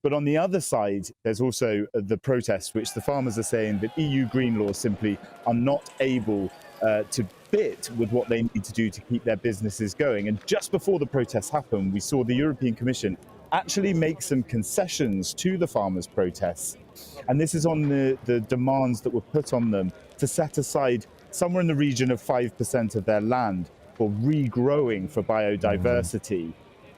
But on the other side, there's also the protests, which the farmers are saying that EU green laws simply are not able to fit with what they need to do to keep their businesses going. And just before the protests happened, we saw the European Commission actually make some concessions to the farmers' protests. And this is on the demands that were put on them to set aside somewhere in the region of 5% of their land for regrowing for biodiversity.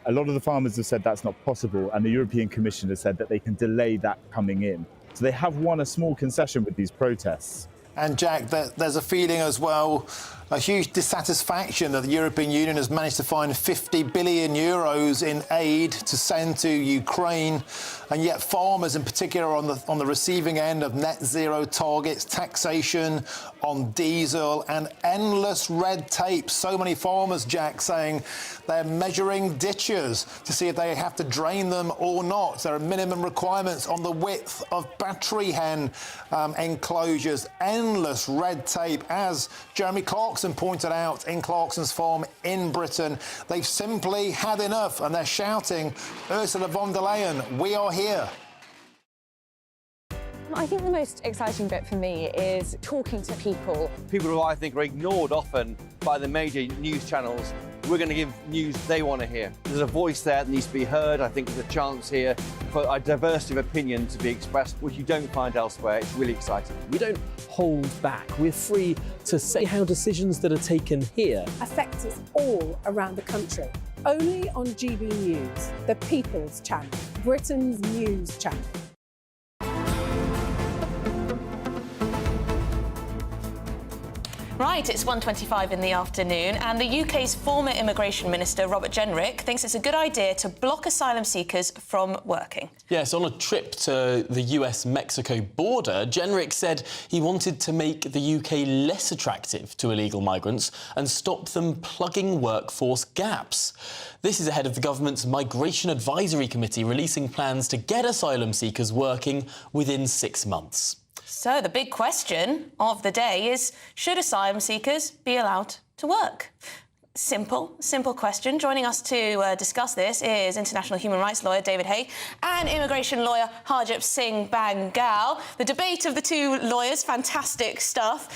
A lot of the farmers have said that's not possible, and the European Commission has said that they can delay that coming in. So they have won a small concession with these protests. And Jack, there's a feeling as well, a huge dissatisfaction that the European Union has managed to find 50 billion euros in aid to send to Ukraine, and yet farmers in particular are on the receiving end of net zero targets, taxation on diesel, and endless red tape. So many farmers, Jack, saying they're measuring ditches to see if they have to drain them or not. There are minimum requirements on the width of battery hen enclosures. Endless red tape, as Jeremy Clarkson pointed out in Clarkson's farm in Britain. They've simply had enough, and they're shouting, Ursula von der Leyen, we are here. I think the most exciting bit for me is talking to people. People who I think are ignored often by the major news channels. We're going to give news they want to hear. There's a voice there that needs to be heard. I think there's a chance here for a diversity of opinion to be expressed, which you don't find elsewhere. It's really exciting. We don't hold back. We're free to say how decisions that are taken here affect us all around the country. Only on GB News, the People's Channel, Britain's news channel. Right, it's 1:25 in the afternoon, and the UK's former Immigration Minister, Robert Jenrick, thinks it's a good idea to block asylum seekers from working. Yes, on a trip to the US-Mexico border, Jenrick said he wanted to make the UK less attractive to illegal migrants and stop them plugging workforce gaps. This is ahead of the government's Migration Advisory Committee releasing plans to get asylum seekers working within 6 months. So the big question of the day is, should asylum seekers be allowed to work? Simple question. Joining us to discuss this is international human rights lawyer David Hay and immigration lawyer Harjit Singh Bangal. The debate of the two lawyers, fantastic stuff.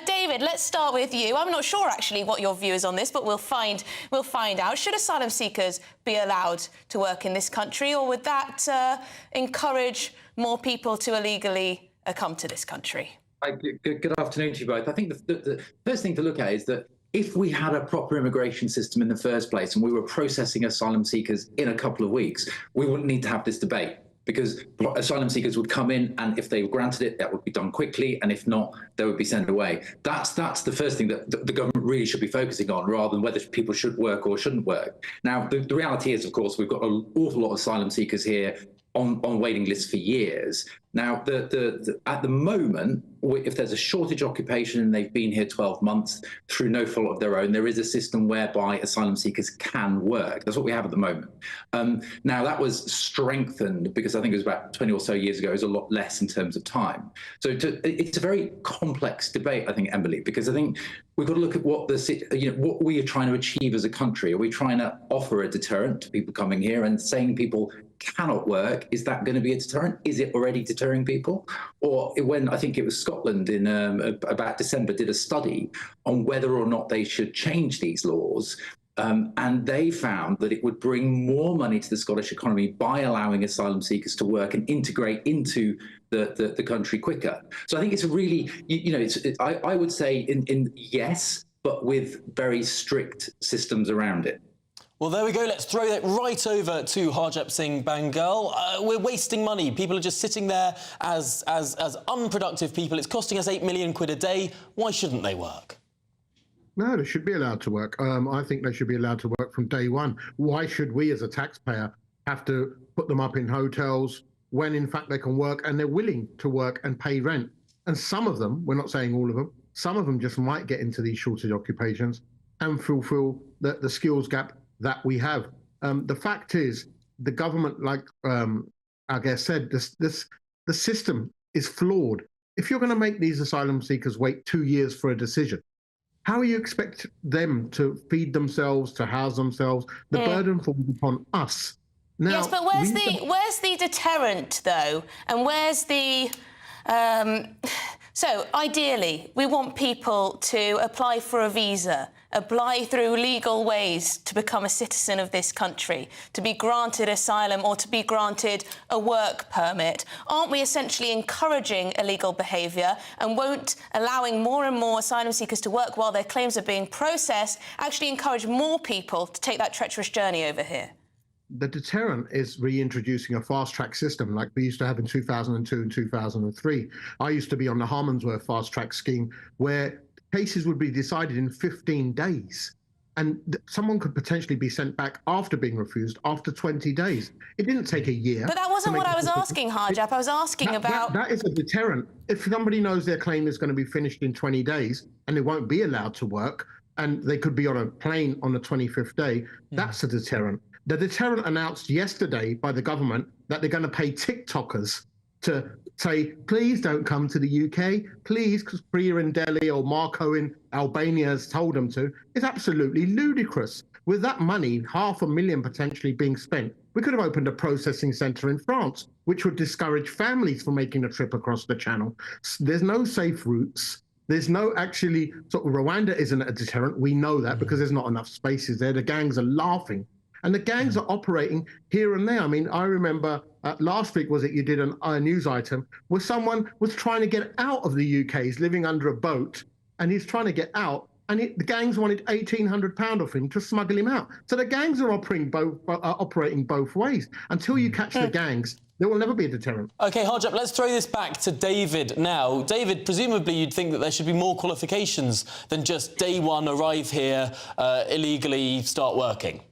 David, let's start with you. I'm not sure actually what your view is on this, but we'll find out. Should asylum seekers be allowed to work in this country, or would that encourage more people to illegally come to this country? Good afternoon to you both. I think the first thing to look at is that if we had a proper immigration system in the first place and we were processing asylum seekers in a couple of weeks, we wouldn't need to have this debate, because asylum seekers would come in, and if they were granted it, that would be done quickly, and if not, they would be sent away. That's the first thing that the government really should be focusing on, rather than whether people should work or shouldn't work. Now, the reality is, of course, we've got an awful lot of asylum seekers here on waiting lists for years. Now, at the moment, if there's a shortage occupation and they've been here 12 months through no fault of their own, there is a system whereby asylum seekers can work. That's what we have at the moment. Now, that was strengthened because I think it was about 20 or so years ago. It was a lot less in terms of time. So it's a very complex debate, I think, Emily, because I think we've got to look at what what we are trying to achieve as a country. Are we trying to offer a deterrent to people coming here, and saying people cannot work, is that going to be a deterrent? Is it already deterring people? Or when I think it was Scotland in about December did a study on whether or not they should change these laws, and they found that it would bring more money to the Scottish economy by allowing asylum seekers to work and integrate into the country quicker. So I think it's a really, I would say in yes, but with very strict systems around it. Well, there we go. Let's throw that right over to Harjap Singh Bangal. We're wasting money. People are just sitting there as unproductive people. It's costing us £8 million a day. Why shouldn't they work? No, they should be allowed to work. I think they should be allowed to work from day one. Why should we as a taxpayer have to put them up in hotels when in fact they can work and they're willing to work and pay rent? And some of them, we're not saying all of them, some of them just might get into these shortage occupations and fulfill the skills gap that we have. The fact is, the government, like I guess said, the system is flawed. If you're going to make these asylum seekers wait 2 years for a decision, how do you expect them to feed themselves, to house themselves? The burden falls upon us. Now, yes, but where's the deterrent, though? And where's the... So, ideally, we want people to apply for a visa, apply through legal ways to become a citizen of this country, to be granted asylum or to be granted a work permit. Aren't we essentially encouraging illegal behaviour, and won't allowing more and more asylum seekers to work while their claims are being processed actually encourage more people to take that treacherous journey over here? The deterrent is reintroducing a fast-track system like we used to have in 2002 and 2003. I used to be on the Harmondsworth fast-track scheme where cases would be decided in 15 days. And someone could potentially be sent back after being refused after 20 days. It didn't take a year. But that wasn't what I was asking, Harjap. I was asking about... That is a deterrent. If somebody knows their claim is going to be finished in 20 days and they won't be allowed to work, and they could be on a plane on the 25th day, that's a deterrent. The deterrent announced yesterday by the government that they're going to pay TikTokers to say, please don't come to the UK, please, because Priya in Delhi or Marco in Albania has told them to, is absolutely ludicrous. With that money, $500,000 potentially being spent, we could have opened a processing centre in France, which would discourage families from making a trip across the channel. There's no safe routes. There's no actually, sort of Rwanda isn't a deterrent. We know that because there's not enough spaces there. The gangs are laughing. And the gangs are operating here and there. I mean, I remember last week, was it, you did a news item where someone was trying to get out of the UK. He's living under a boat and he's trying to get out. And the gangs wanted £1,800 off him to smuggle him out. So the gangs are operating both ways. Until you catch the gangs, there will never be a deterrent. OK, Harjap, let's throw this back to David now. David, presumably you'd think that there should be more qualifications than just day one, arrive here, illegally start working.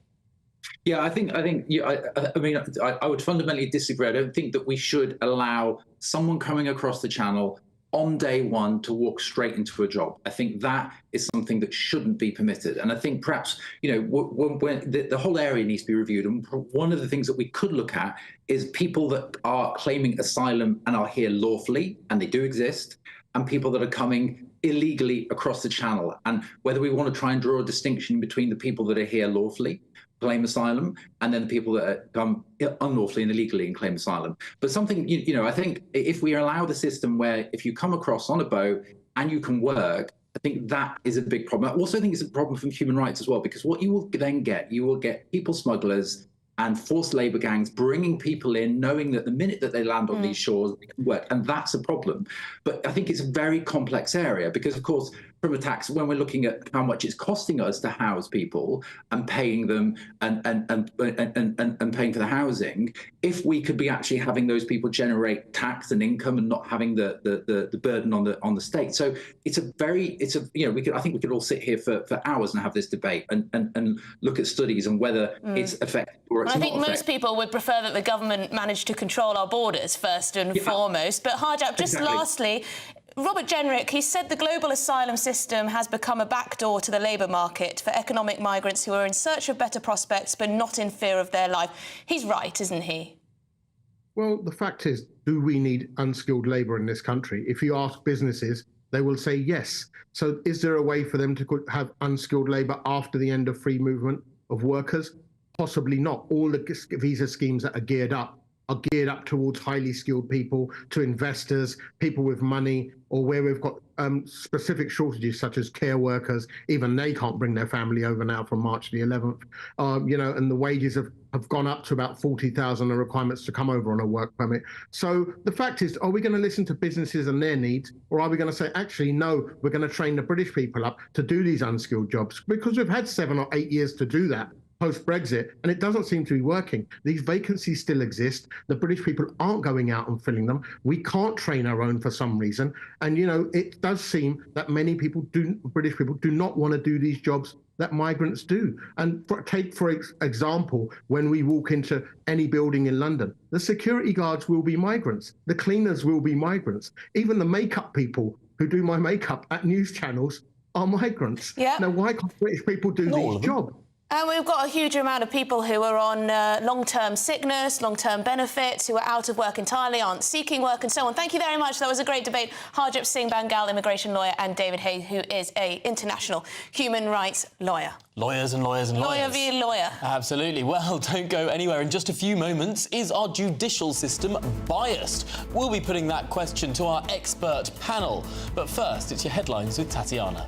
Yeah, I mean, I would fundamentally disagree. I don't think that we should allow someone coming across the channel on day one to walk straight into a job. I think that is something that shouldn't be permitted. And I think perhaps, you know, when the whole area needs to be reviewed. And one of the things that we could look at is people that are claiming asylum and are here lawfully, and they do exist, and people that are coming illegally across the channel. And whether we want to try and draw a distinction between the people that are here lawfully, claim asylum, and then the people that come unlawfully and illegally and claim asylum. But something, you know, I think if we allow the system where if you come across on a boat and you can work, I think that is a big problem. I also think it's a problem from human rights as well, because what you will then get, you will get people smugglers and forced labour gangs bringing people in, knowing that the minute that they land on these shores, they can work. And that's a problem. But I think it's a very complex area because, of course, from a tax, when we're looking at how much it's costing us to house people and paying them and paying for the housing, if we could be actually having those people generate tax and income and not having the burden on the state. So you know, I think we could all sit here for hours and have this debate and look at studies and whether it's effective or it's not. I think most people would prefer that the government manage to control our borders first and foremost. But Harjap, just lastly, Robert Jenrick, he said the global asylum system has become a backdoor to the labour market for economic migrants who are in search of better prospects but not in fear of their life. He's right, isn't he? Well, the fact is, do we need unskilled labour in this country? If you ask businesses, they will say yes. So is there a way for them to have unskilled labour after the end of free movement of workers? Possibly not. All the visa schemes that are geared up towards highly skilled people, to investors, people with money, or where we've got specific shortages such as care workers. Even they can't bring their family over now from March the 11th. You know, and the wages have gone up to about 40,000, the requirements to come over on a work permit. So the fact is, are we going to listen to businesses and their needs, or are we going to say, actually, no, we're going to train the British people up to do these unskilled jobs? Because we've had 7 or 8 years to do that post-Brexit, and it doesn't seem to be working. These vacancies still exist. The British people aren't going out and filling them. We can't train our own for some reason. And, you know, it does seem that many people British people do not want to do these jobs that migrants do. And take, for example, when we walk into any building in London, the security guards will be migrants. The cleaners will be migrants. Even the makeup people who do my makeup at news channels are migrants. Yeah. Now, why can't British people do these jobs? And we've got a huge amount of people who are on long-term sickness, long-term benefits, who are out of work entirely, aren't seeking work and so on. Thank you very much. That was a great debate. Harjit Singh Bangal, immigration lawyer, and David Hay, who is an international human rights lawyer. Lawyers and lawyers and lawyers. Lawyer v lawyer. Absolutely. Well, don't go anywhere. In just a few moments, is our judicial system biased? We'll be putting that question to our expert panel. But first, it's your headlines with Tatiana.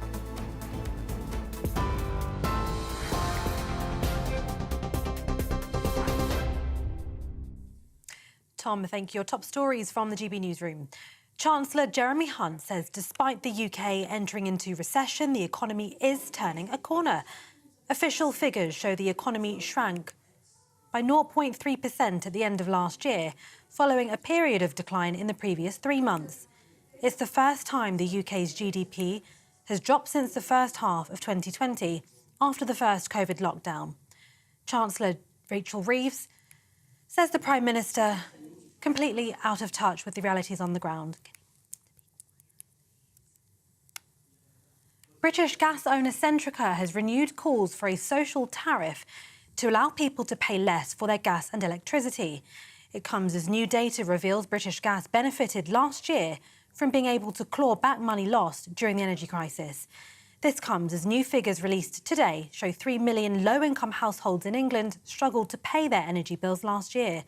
Tom, thank you. Your top stories from the GB Newsroom. Chancellor Jeremy Hunt says despite the UK entering into recession, the economy is turning a corner. Official figures show the economy shrank by 0.3% at the end of last year, following a period of decline in the previous 3 months. It's the first time the UK's GDP has dropped since the first half of 2020, after the first COVID lockdown. Chancellor Rachel Reeves says the Prime Minister completely out of touch with the realities on the ground. British gas owner Centrica has renewed calls for a social tariff to allow people to pay less for their gas and electricity. It comes as new data reveals British Gas benefited last year from being able to claw back money lost during the energy crisis. This comes as new figures released today show 3 million low-income households in England struggled to pay their energy bills last year.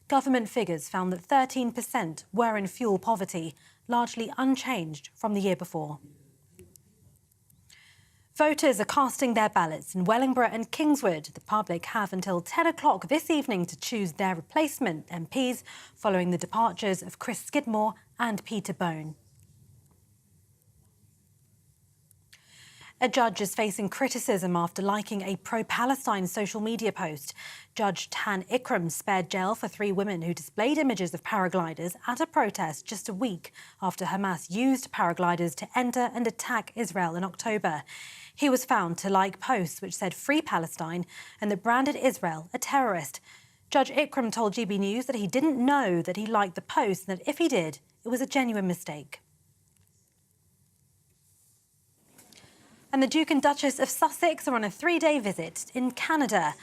Government figures found that 13% were in fuel poverty, largely unchanged from the year before. Voters are casting their ballots in Wellingborough and Kingswood. The public have until 10 o'clock this evening to choose their replacement MPs following the departures of Chris Skidmore and Peter Bone. A judge is facing criticism after liking a pro-Palestine social media post. Judge Tan Ikram spared jail for 3 women who displayed images of paragliders at a protest just a week after Hamas used paragliders to enter and attack Israel in October. He was found to like posts which said "Free Palestine" and that branded Israel a terrorist. Judge Ikram told GB News that he didn't know that he liked the post and that if he did, it was a genuine mistake. And the Duke and Duchess of Sussex are on a 3-day visit in Canada.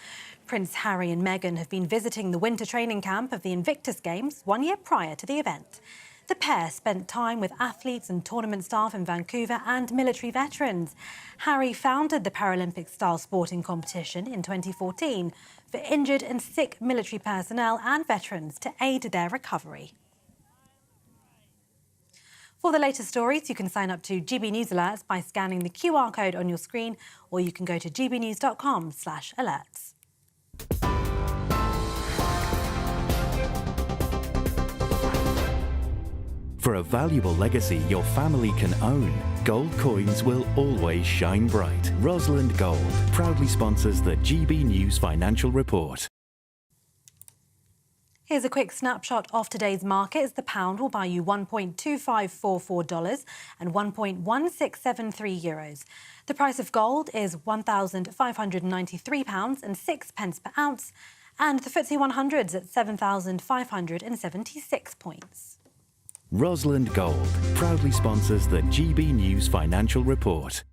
Prince Harry and Meghan have been visiting the winter training camp of the Invictus Games 1 year prior to the event. The pair spent time with athletes and tournament staff in Vancouver and military veterans. Harry founded the Paralympic-style sporting competition in 2014 for injured and sick military personnel and veterans to aid their recovery. For the latest stories, you can sign up to GB News Alerts by scanning the QR code on your screen, or you can go to gbnews.com/alerts. For a valuable legacy your family can own, gold coins will always shine bright. Rosalind Gold proudly sponsors the GB News Financial Report. Here's a quick snapshot of today's markets. The pound will buy you $1.2544 and 1.1673 euros. The price of gold is £1,593 and 6 pence per ounce, and the FTSE 100's at 7,576 points. Rosalind Gold proudly sponsors the GB News Financial Report.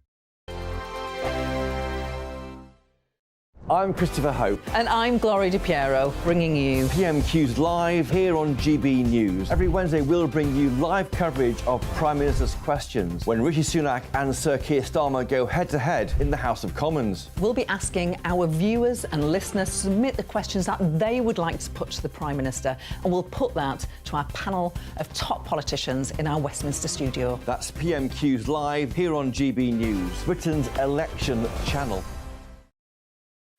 I'm Christopher Hope. And I'm Gloria Di Piero, bringing you PMQ's Live here on GB News. Every Wednesday, we'll bring you live coverage of Prime Minister's questions when Rishi Sunak and Sir Keir Starmer go head-to-head in the House of Commons. We'll be asking our viewers and listeners to submit the questions that they would like to put to the Prime Minister, and we'll put that to our panel of top politicians in our Westminster studio. That's PMQ's Live here on GB News, Britain's election channel.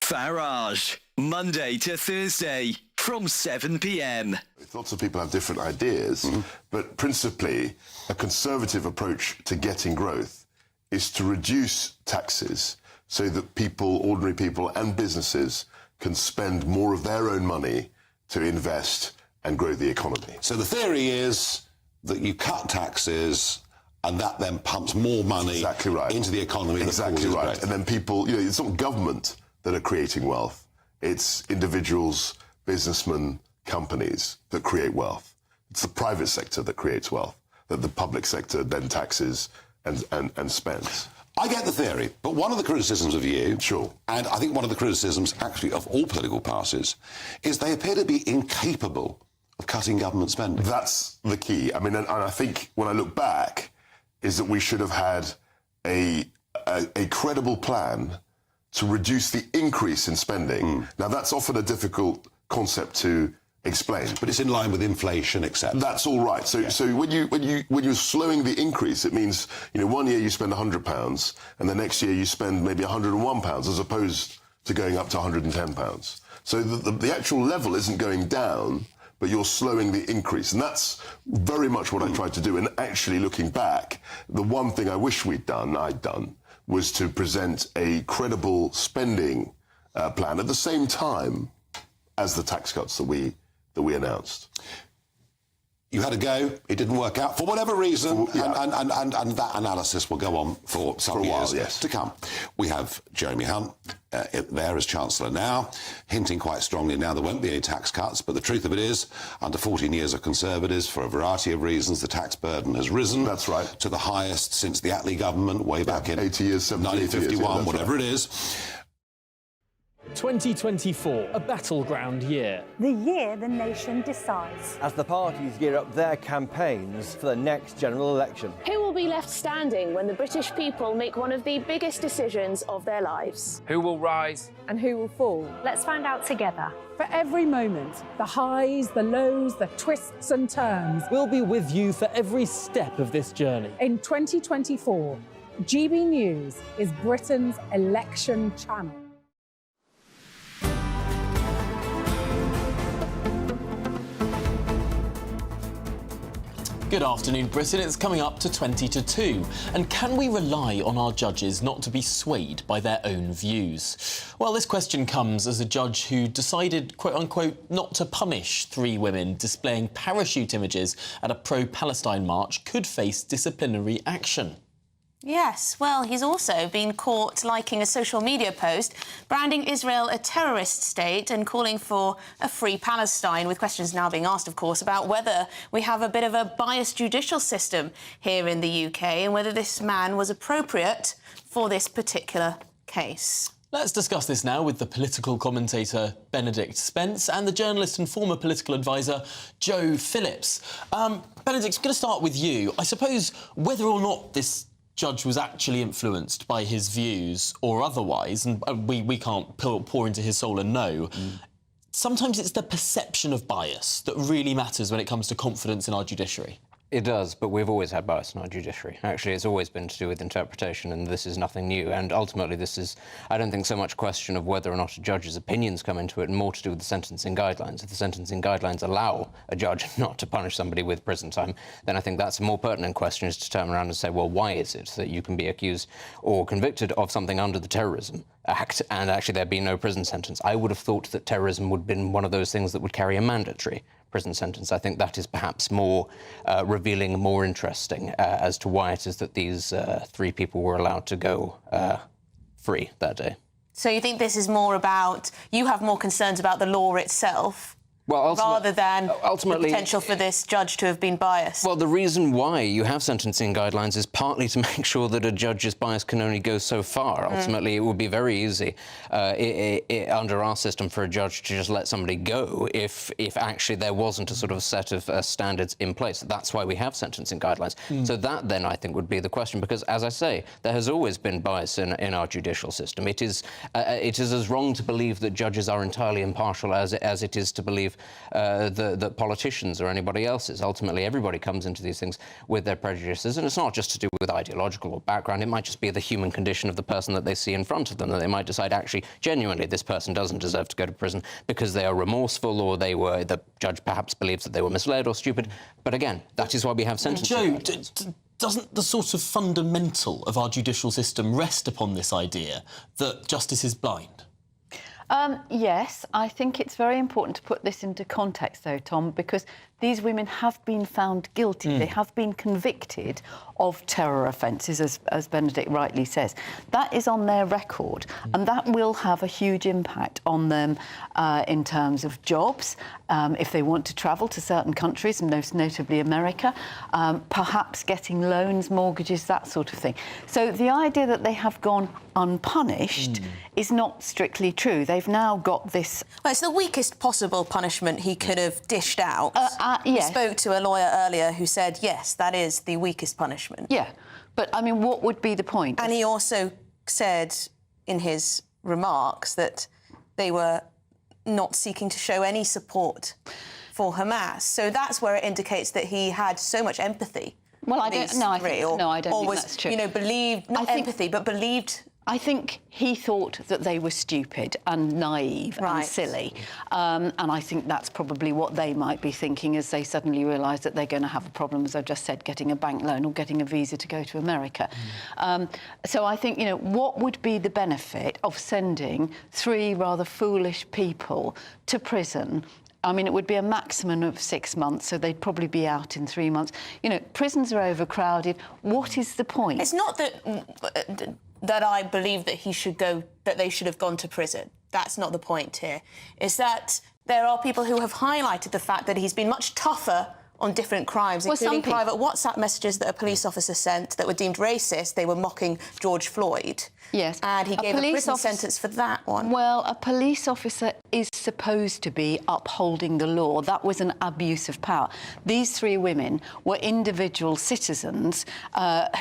Farage, Monday to Thursday from 7 p.m. Lots of people have different ideas, but principally a conservative approach to getting growth is to reduce taxes, so that people, ordinary people and businesses can spend more of their own money to invest and grow the economy. So the theory is that you cut taxes and that then pumps more money into the economy. Exactly right. And then people, it's not government that are creating wealth. It's individuals, businessmen, companies that create wealth. It's the private sector that creates wealth, that the public sector then taxes and spends. I get the theory, but one of the criticisms of you, sure, and I think one of the criticisms actually of all political parties, is they appear to be incapable of cutting government spending. That's the key. I mean, and I think when I look back, is that we should have had a credible plan to reduce the increase in spending. Now, that's often a difficult concept to explain, but it's in line with inflation, etc. That's all right. So when you're slowing the increase, it means 1 year you spend £100, and the next year you spend maybe £101, as opposed to going up to £110. So the actual level isn't going down, but you're slowing the increase, and that's very much what I tried to do. And actually, looking back, the one thing I wish I'd done, was to present a credible spending plan at the same time as the tax cuts that we announced. You had a go, it didn't work out for whatever reason, and that analysis will go on for some years to come. We have Jeremy Hunt there as Chancellor now, hinting quite strongly now there won't be any tax cuts, but the truth of it is, under 14 years of Conservatives, for a variety of reasons, the tax burden has risen. That's right. To the highest since the Attlee government, way back in 80 years, 1951, years, whatever right. it is. 2024, a battleground year. The year the nation decides. As the parties gear up their campaigns for the next general election. Who will be left standing when the British people make one of the biggest decisions of their lives? Who will rise? And who will fall? Let's find out together. For every moment, the highs, the lows, the twists and turns. We'll be with you for every step of this journey. In 2024, GB News is Britain's election channel. Good afternoon, Britain. It's coming up to 20-2. And can we rely on our judges not to be swayed by their own views? Well, this question comes as a judge who decided, quote-unquote, not to punish 3 women displaying parachute images at a pro-Palestine march could face disciplinary action. Yes, well, he's also been caught liking a social media post branding Israel a terrorist state and calling for a free Palestine, with questions now being asked, of course, about whether we have a bit of a biased judicial system here in the UK and whether this man was appropriate for this particular case. Let's discuss this now with the political commentator Benedict Spence and the journalist and former political advisor Joe Phillips. Benedict, I'm going to start with you. I suppose whether or not this judge was actually influenced by his views or otherwise, and we can't pour into his soul and know, sometimes it's the perception of bias that really matters when it comes to confidence in our judiciary. It does, but we've always had bias in our judiciary. Actually, it's always been to do with interpretation, and this is nothing new. And ultimately, this is, I don't think, so much a question of whether or not a judge's opinions come into it, and more to do with the sentencing guidelines. If the sentencing guidelines allow a judge not to punish somebody with prison time, then I think that's a more pertinent question, is to turn around and say, well, why is it that you can be accused or convicted of something under the Terrorism Act and actually there be no prison sentence? I would have thought that terrorism would have been one of those things that would carry a mandatory prison sentence. I think that is perhaps more revealing, more interesting as to why it is that these 3 people were allowed to go free that day. So you think this is more about, you have more concerns about the law itself, rather than the potential for this judge to have been biased? Well, the reason why you have sentencing guidelines is partly to make sure that a judge's bias can only go so far. Ultimately, it would be very easy under our system for a judge to just let somebody go if actually there wasn't a sort of set of standards in place. That's why we have sentencing guidelines. So that then, I think, would be the question, because, as I say, there has always been bias in our judicial system. It is as wrong to believe that judges are entirely impartial as it is to believe that politicians or anybody else is. Ultimately, everybody comes into these things with their prejudices, and it's not just to do with ideological or background. It might just be the human condition of the person that they see in front of them, that they might decide, actually, genuinely, this person doesn't deserve to go to prison because they are remorseful, or the judge perhaps believes that they were misled or stupid. But again, that is why we have sentencing. Joe, doesn't the sort of fundamental of our judicial system rest upon this idea that justice is blind? Yes, I think it's very important to put this into context, though, Tom, because these women have been found guilty. They have been convicted of terror offences, as Benedict rightly says. That is on their record, and that will have a huge impact on them in terms of jobs, if they want to travel to certain countries, most notably America, perhaps getting loans, mortgages, that sort of thing. So the idea that they have gone unpunished is not strictly true. They've now got this... Well, it's the weakest possible punishment he could have dished out. Yes. We spoke to a lawyer earlier who said, yes, that is the weakest punishment. Yeah, but, I mean, what would be the point? And he also said in his remarks that they were not seeking to show any support for Hamas. So that's where it indicates that he had so much empathy. Well, I don't think that's true. You know, believed, not empathy, but believed... I think he thought that they were stupid and naive and silly. And I think that's probably what they might be thinking as they suddenly realise that they're going to have a problem, as I've just said, getting a bank loan or getting a visa to go to America. So I think, you know, what would be the benefit of sending 3 rather foolish people to prison? I mean, it would be a maximum of 6 months, so they'd probably be out in 3 months. You know, prisons are overcrowded. What is the point? It's not that I believe that they should have gone to prison. That's not the point here. It's that there are people who have highlighted the fact that he's been much tougher on different crimes, including private WhatsApp messages that a police officer sent that were deemed racist. They were mocking George Floyd. Yes. And he gave a prison sentence for that one. Well, a police officer is supposed to be upholding the law. That was an abuse of power. These 3 women were individual citizens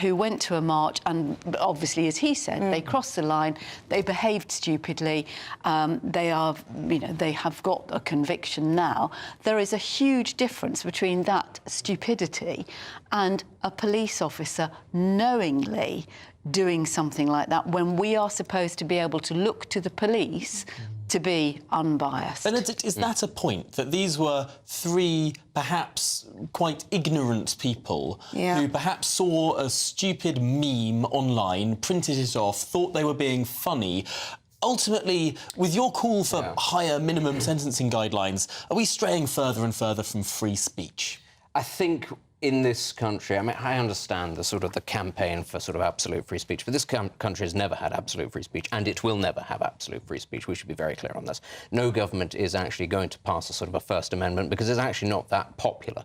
who went to a march and, obviously, as he said, they crossed the line, they behaved stupidly, they have got a conviction now. There is a huge difference between that stupidity and a police officer knowingly doing something like that when we are supposed to be able to look to the police to be unbiased. Benedict, is that a point, that these were 3 perhaps quite ignorant people who perhaps saw a stupid meme online, printed it off, thought they were being funny? Ultimately, with your call for higher minimum sentencing guidelines, are we straying further and further from free speech? I think in this country, I mean, I understand the campaign for sort of absolute free speech, but this country has never had absolute free speech, and it will never have absolute free speech. We should be very clear on this. No government is actually going to pass a sort of a First Amendment because it's actually not that popular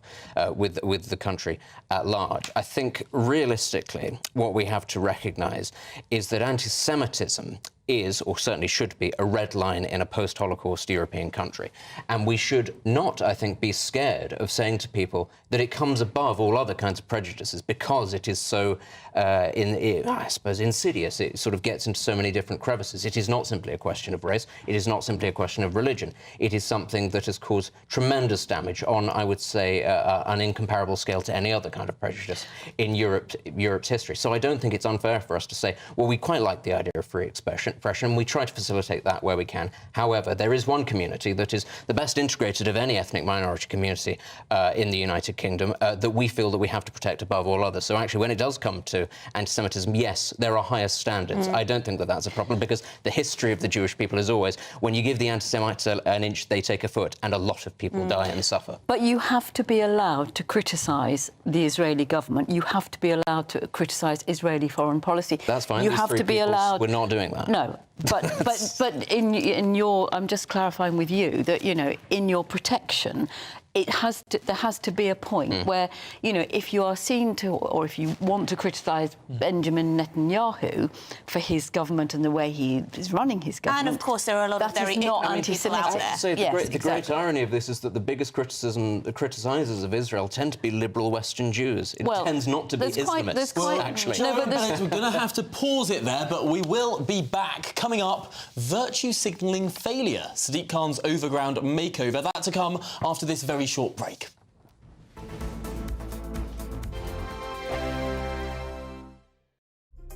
with the country at large. I think, realistically, what we have to recognise is that anti-Semitism is, or certainly should be, a red line in a post-Holocaust European country. And we should not, I think, be scared of saying to people that it comes above all other kinds of prejudices because it is so, I suppose, insidious. It sort of gets into so many different crevices. It is not simply a question of race. It is not simply a question of religion. It is something that has caused tremendous damage on, I would say, an incomparable scale to any other kind of prejudice in Europe's history. So I don't think it's unfair for us to say, well, we quite like the idea of free expression, and we try to facilitate that where we can. However, there is one community that is the best integrated of any ethnic minority community in the United Kingdom that we feel that we have to protect above all others. So actually, when it does come to anti-Semitism, yes, there are higher standards. I don't think that that's a problem because the history of the Jewish people is always, when you give the anti-Semites an inch, they take a foot, and a lot of people die and suffer. But you have to be allowed to criticise the Israeli government. You have to be allowed to criticise Israeli foreign policy. That's fine. You have to be allowed. We're not doing that. No. But in your, I'm just clarifying with you that, you know, in your protection, there has to be a point where, you know, if you are seen to, or if you want to criticise Benjamin Netanyahu for his government and the way he is running his government, and of course there are a lot of very ignorant people out there. So the great irony of this is that the biggest criticisers of Israel tend to be liberal Western Jews. It tends not to be Islamists, actually. We're going to have to pause it there, but we will be back. Coming up, virtue signalling failure. Sadiq Khan's overground makeover. That to come after this very short break.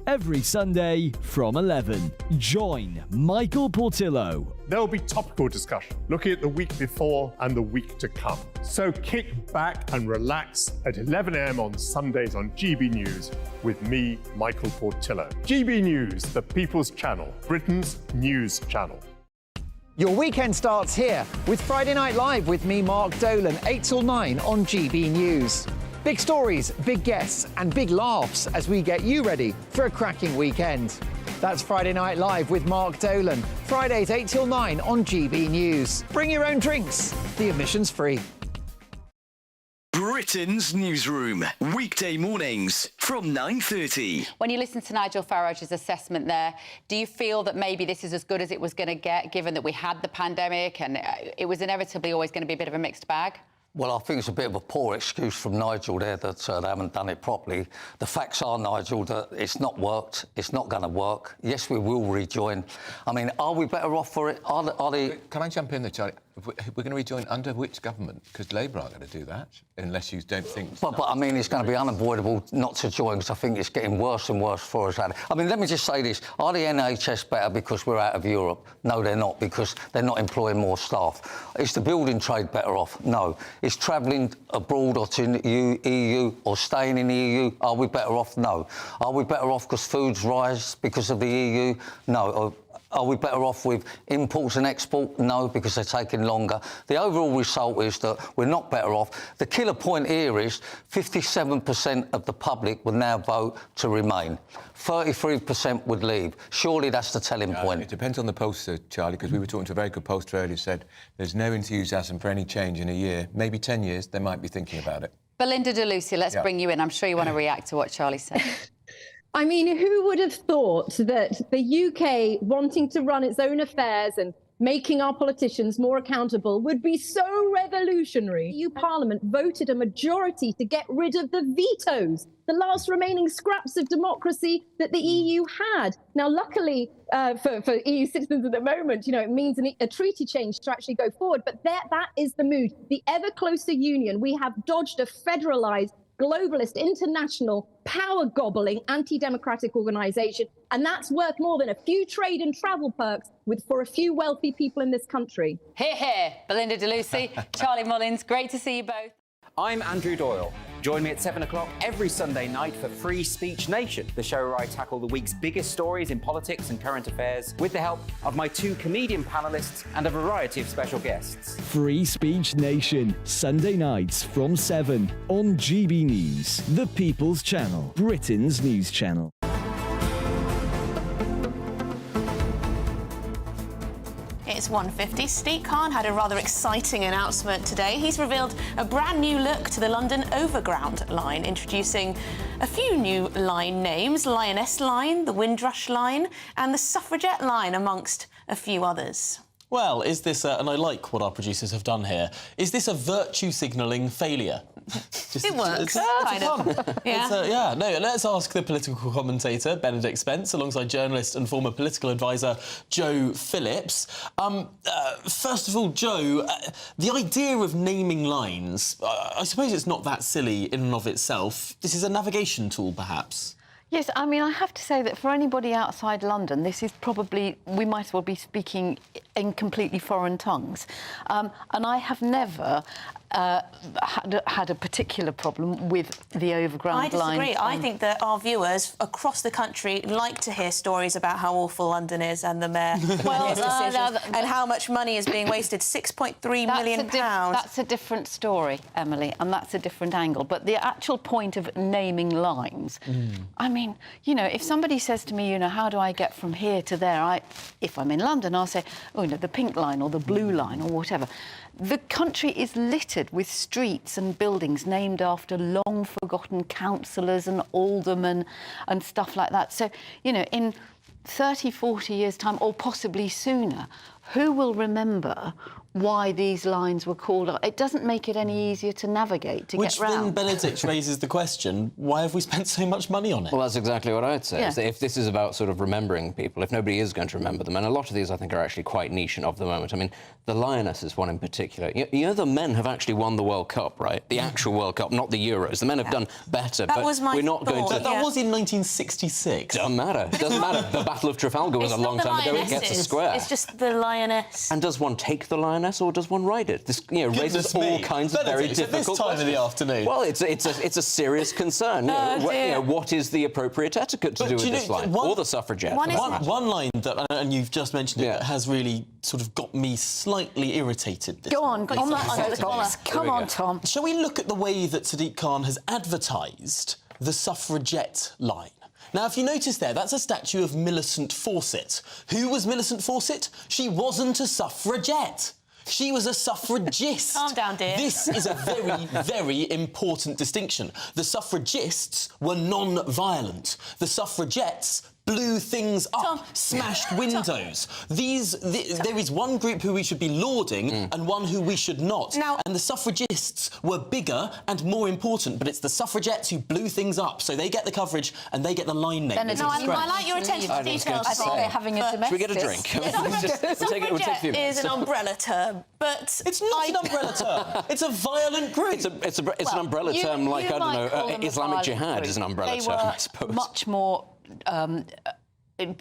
every Sunday from 11. Join Michael Portillo. There'll be topical discussion, looking at the week before and the week to come. So kick back and relax at 11 a.m. on Sundays on GB News with me, Michael Portillo. GB News, the People's Channel, Britain's news channel. Your weekend starts here with Friday Night Live with me, Mark Dolan, 8 till 9 on GB News. Big stories, big guests and big laughs as we get you ready for a cracking weekend. That's Friday Night Live with Mark Dolan. Fridays 8 till 9 on GB News. Bring your own drinks. The admission's free. Britain's newsroom, weekday mornings from 9:30. When you listen to Nigel Farage's assessment there, do you feel that maybe this is as good as it was going to get, given that we had the pandemic and it was inevitably always going to be a bit of a mixed bag? Well, I think it's a bit of a poor excuse from Nigel there that they haven't done it properly. The facts are, Nigel, that it's not worked. It's not going to work. Yes, we will rejoin. I mean, are we better off for it? Are they... Can I jump in there, Charlie? We're going to rejoin under which government? Because Labour aren't going to do that, unless you don't think... But I mean, it's going to be unavoidable not to join, because I think it's getting worse and worse for us. I mean, let me just say this. Are the NHS better because we're out of Europe? No, they're not, because they're not employing more staff. Is the building trade better off? No. Is travelling abroad or to the EU or staying in the EU, are we better off? No. Are we better off because foods rise because of the EU? No. Are we better off with imports and export? No, because they're taking longer. The overall result is that we're not better off. The killer point here is 57% of the public would now vote to remain. 33% would leave. Surely that's the telling point. It depends on the pollster, Charlie, because we were talking to a very good pollster earlier who said there's no enthusiasm for any change in a year. Maybe 10 years, they might be thinking about it. Belinda de Lucia, let's bring you in. I'm sure you want to react to what Charlie said. I mean, who would have thought that the UK wanting to run its own affairs and making our politicians more accountable would be so revolutionary? EU Parliament voted a majority to get rid of the vetoes, the last remaining scraps of democracy that the EU had. Now, luckily for EU citizens at the moment, you know, it means a treaty change to actually go forward. But that is the mood. The ever closer union. We have dodged a federalised, globalist, international, power-gobbling, anti-democratic organisation, and that's worth more than a few trade and travel perks for a few wealthy people in this country. Hear, hear. Belinda de Lucia, Charlie Mullins, great to see you both. I'm Andrew Doyle. Join me at 7 o'clock every Sunday night for Free Speech Nation, the show where I tackle the week's biggest stories in politics and current affairs with the help of my 2 comedian panellists and a variety of special guests. Free Speech Nation, Sunday nights from 7 on GB News, the People's Channel, Britain's news channel. It's 1:50. Steve Khan had a rather exciting announcement today. He's revealed a brand new look to the London Overground line, introducing a few new line names: Lioness Line, the Windrush Line and the Suffragette Line, amongst a few others. Well, is this, and I like what our producers have done here, is this a virtue signalling failure? It works, kind of. Yeah. No, let's ask the political commentator, Benedict Spence, alongside journalist and former political advisor, Joe Phillips. First of all, Joe, the idea of naming lines, I suppose it's not that silly in and of itself. This is a navigation tool, perhaps. Yes, I mean, I have to say that for anybody outside London, this is probably, we might as well be speaking in completely foreign tongues. And I have never had a particular problem with the overground line. I disagree. I think that our viewers across the country like to hear stories about how awful London is and the mayor and how much money is being wasted. £6.3 million. That's a different story, Emily, and that's a different angle. But the actual point of naming lines, I mean, you know, if somebody says to me, you know, how do I get from here to there? If I'm in London, I'll say, oh, you know, the pink line or the blue line or whatever. The country is littered with streets and buildings named after long-forgotten councillors and aldermen and stuff like that. So, you know, in 30, 40 years' time, or possibly sooner, who will remember why these lines were called up. It doesn't make it any easier to navigate, to Which get round. then, Benedict, raises the question, why have we spent so much money on it? Well, that's exactly what I'd say. Yeah. Is that if this is about sort of remembering people, if nobody is going to remember them, and a lot of these I think are actually quite niche and of the moment. I mean, the Lioness is one in particular. You know, the men have actually won the World Cup, right? The actual World Cup, not the Euros. The men have done better, That but was my we're not going to... That was in 1966. Doesn't matter. It doesn't matter. The Battle of Trafalgar was a long time ago. It gets a square. It's just the Lioness. And does one take the Lioness or does one ride it? This, you know, raises all kinds of very difficult at this time of the afternoon. Well, it's a serious concern. What is the appropriate etiquette to do with this line? Or the suffragette? One line that, and you've just mentioned it, has really sort of got me slightly irritated. Go on, come on, Tom. Shall we look at the way that Sadiq Khan has advertised the suffragette line? Now, if you notice there, that's a statue of Millicent Fawcett. Who was Millicent Fawcett? She wasn't a suffragette. She was a suffragist. Calm down, dear. This is a very, very important distinction. The suffragists were non-violent. The suffragettes blew things up, smashed windows. There is one group who we should be lauding and one who we should not. And the suffragists were bigger and more important, but it's the suffragettes who blew things up, so they get the coverage and they get the line name. I like your attention to details. I think they're having a domestic. Should we get a drink? Suffragette is an umbrella term, but it's not an umbrella term. It's a violent group. It's an umbrella term, like, I don't know, Islamic Jihad is an umbrella term, I suppose. They were much more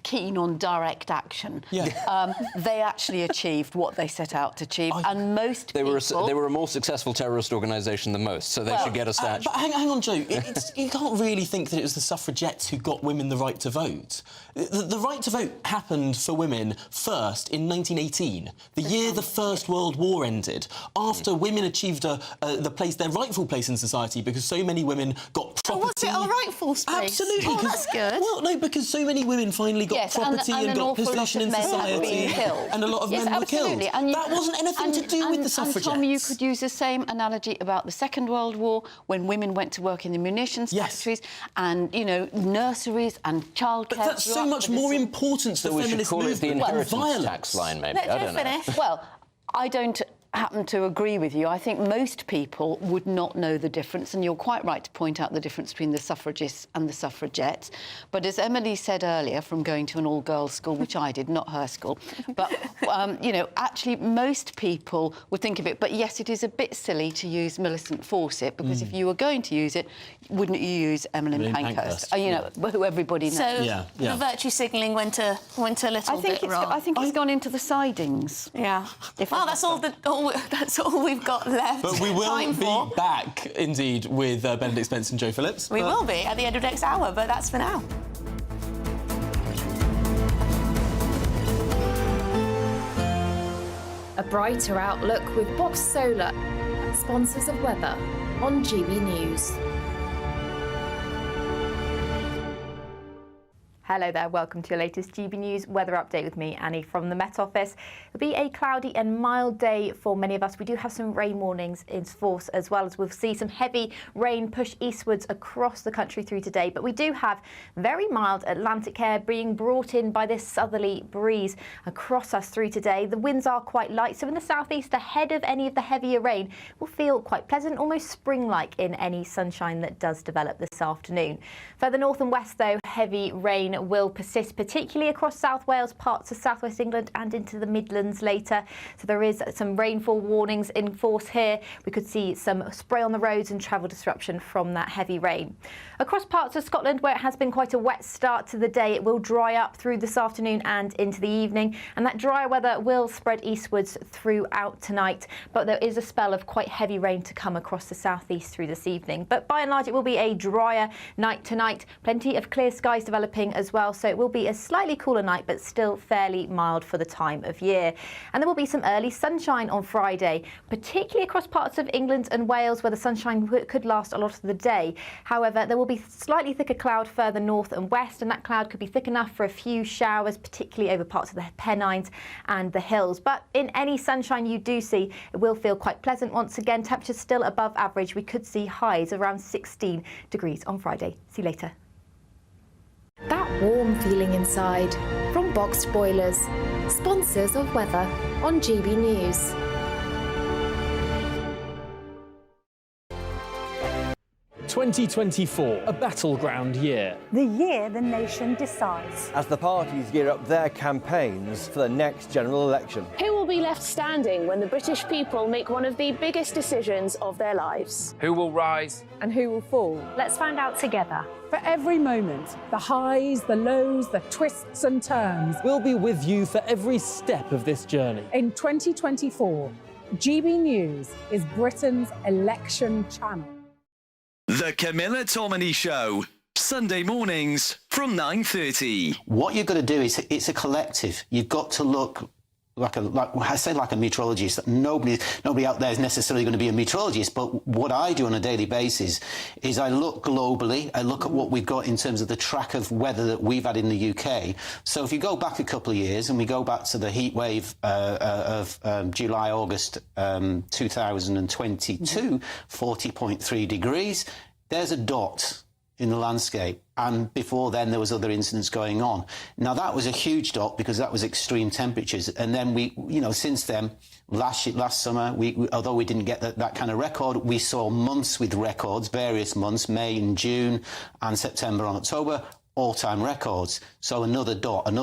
keen on direct action. They actually achieved what they set out to achieve, and most people... They were a more successful terrorist organisation than most, so they should get a statue. But hang on, Joe. You can't really think that it was the suffragettes who got women the right to vote. The right to vote happened for women first in 1918, the year the First World War ended, after women achieved their rightful place in society, because so many women got property. Oh, was it our rightful space? Absolutely. Oh, that's good. Well, no, because so many women finally got property and got position in society, and a lot of men were killed. That wasn't anything to do with the suffragettes. And Tom, you could use the same analogy about the Second World War, when women went to work in the munitions factories and, you know, nurseries and childcare. But that's so much more important to the feminist movement than violence. The inheritance tax line, maybe. I don't know. Well, I don't happen to agree with you. I think most people would not know the difference, and you're quite right to point out the difference between the suffragists and the suffragettes. But as Emily said earlier, from going to an all-girls school, which I did, not her school, but, you know, actually most people would think of it. But yes, it is a bit silly to use Millicent Fawcett, because if you were going to use it, wouldn't you use Emmeline Pankhurst? You know, who everybody knows. So the virtue signalling went a little bit wrong. I think it's gone into the sidings. Yeah. Well, that's all we've got left. But we will be back, indeed, with Benedict Spence and Joe Phillips. We will be at the end of next hour, but that's for now. A brighter outlook with Box Solar, sponsors of weather on GB News. Hello there, welcome to your latest GB News weather update with me, Annie, from the Met Office. It'll be a cloudy and mild day for many of us. We do have some rain warnings in force, as well as we'll see some heavy rain push eastwards across the country through today. But we do have very mild Atlantic air being brought in by this southerly breeze across us through today. The winds are quite light, so in the southeast, ahead of any of the heavier rain, will feel quite pleasant, almost spring-like in any sunshine that does develop this afternoon. Further north and west, though, heavy rain will persist, particularly across South Wales, parts of southwest England and into the Midlands later. So there is some rainfall warnings in force here. We could see some spray on the roads and travel disruption from that heavy rain. Across parts of Scotland, where it has been quite a wet start to the day, it will dry up through this afternoon and into the evening, and that drier weather will spread eastwards throughout tonight. But there is a spell of quite heavy rain to come across the southeast through this evening. But by and large, it will be a drier night tonight. Plenty of clear skies developing as well, so it will be a slightly cooler night, but still fairly mild for the time of year. And there will be some early sunshine on Friday, particularly across parts of England and Wales, where the sunshine could last a lot of the day. However, there will be slightly thicker cloud further north and west, and that cloud could be thick enough for a few showers, particularly over parts of the Pennines and the hills. But in any sunshine you do see, it will feel quite pleasant once again. Temperatures still above average. We could see highs around 16 degrees on Friday. See you later. That warm feeling inside from Boxed Boilers, sponsors of weather on GB News. 2024, a battleground year. The year the nation decides. As the parties gear up their campaigns for the next general election. Who will be left standing when the British people make one of the biggest decisions of their lives? Who will rise? And who will fall? Let's find out together. For every moment, the highs, the lows, the twists and turns. We'll be with you for every step of this journey. In 2024, GB News is Britain's election channel. The Camilla Tominey Show. Sunday mornings from 9:30. What you've got to do is, it's a collective. You've got to look like a meteorologist. Nobody out there is necessarily going to be a meteorologist, but what I do on a daily basis is I look globally. I look at what we've got in terms of the track of weather that we've had in the UK. So if you go back a couple of years and we go back to the heat wave of July, August 2022, 40.3 degrees, there's a dot in the landscape, and before then there was other incidents going on. Now that was a huge dot because that was extreme temperatures, and then we, since then, last summer, although we didn't get that kind of record, we saw months with records, various months, May and June and September and October, all-time records. So another dot, and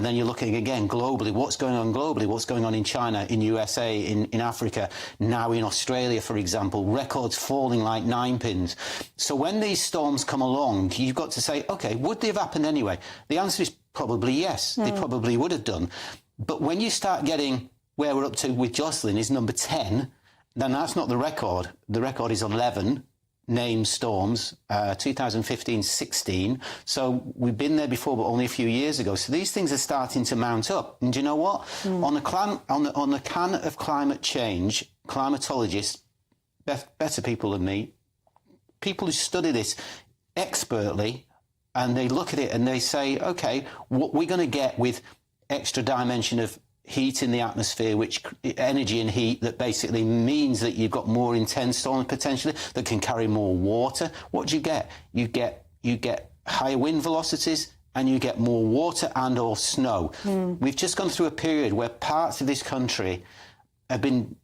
then you're looking again globally. What's going on globally? What's going on in China, in USA, in Africa, now in Australia, for example? Records falling like 9 pins. So when these storms come along, you've got to say, OK, would they have happened anyway? The answer is probably yes. They probably would have done. But when you start getting where we're up to with Jocelyn is number 10, then that's not the record. The record is 11. Named storms, 2015-16. So we've been there before, but only a few years ago. So these things are starting to mount up. And do you know what? On the can of climate change, climatologists, better people than me, people who study this expertly, and they look at it and they say, OK, what we're going to get with extra dimension of heat in the atmosphere, which energy and heat that basically means that you've got more intense storms potentially that can carry more water. What do you get? You get higher wind velocities and you get more water and or snow. We've just gone through a period where parts of this country have been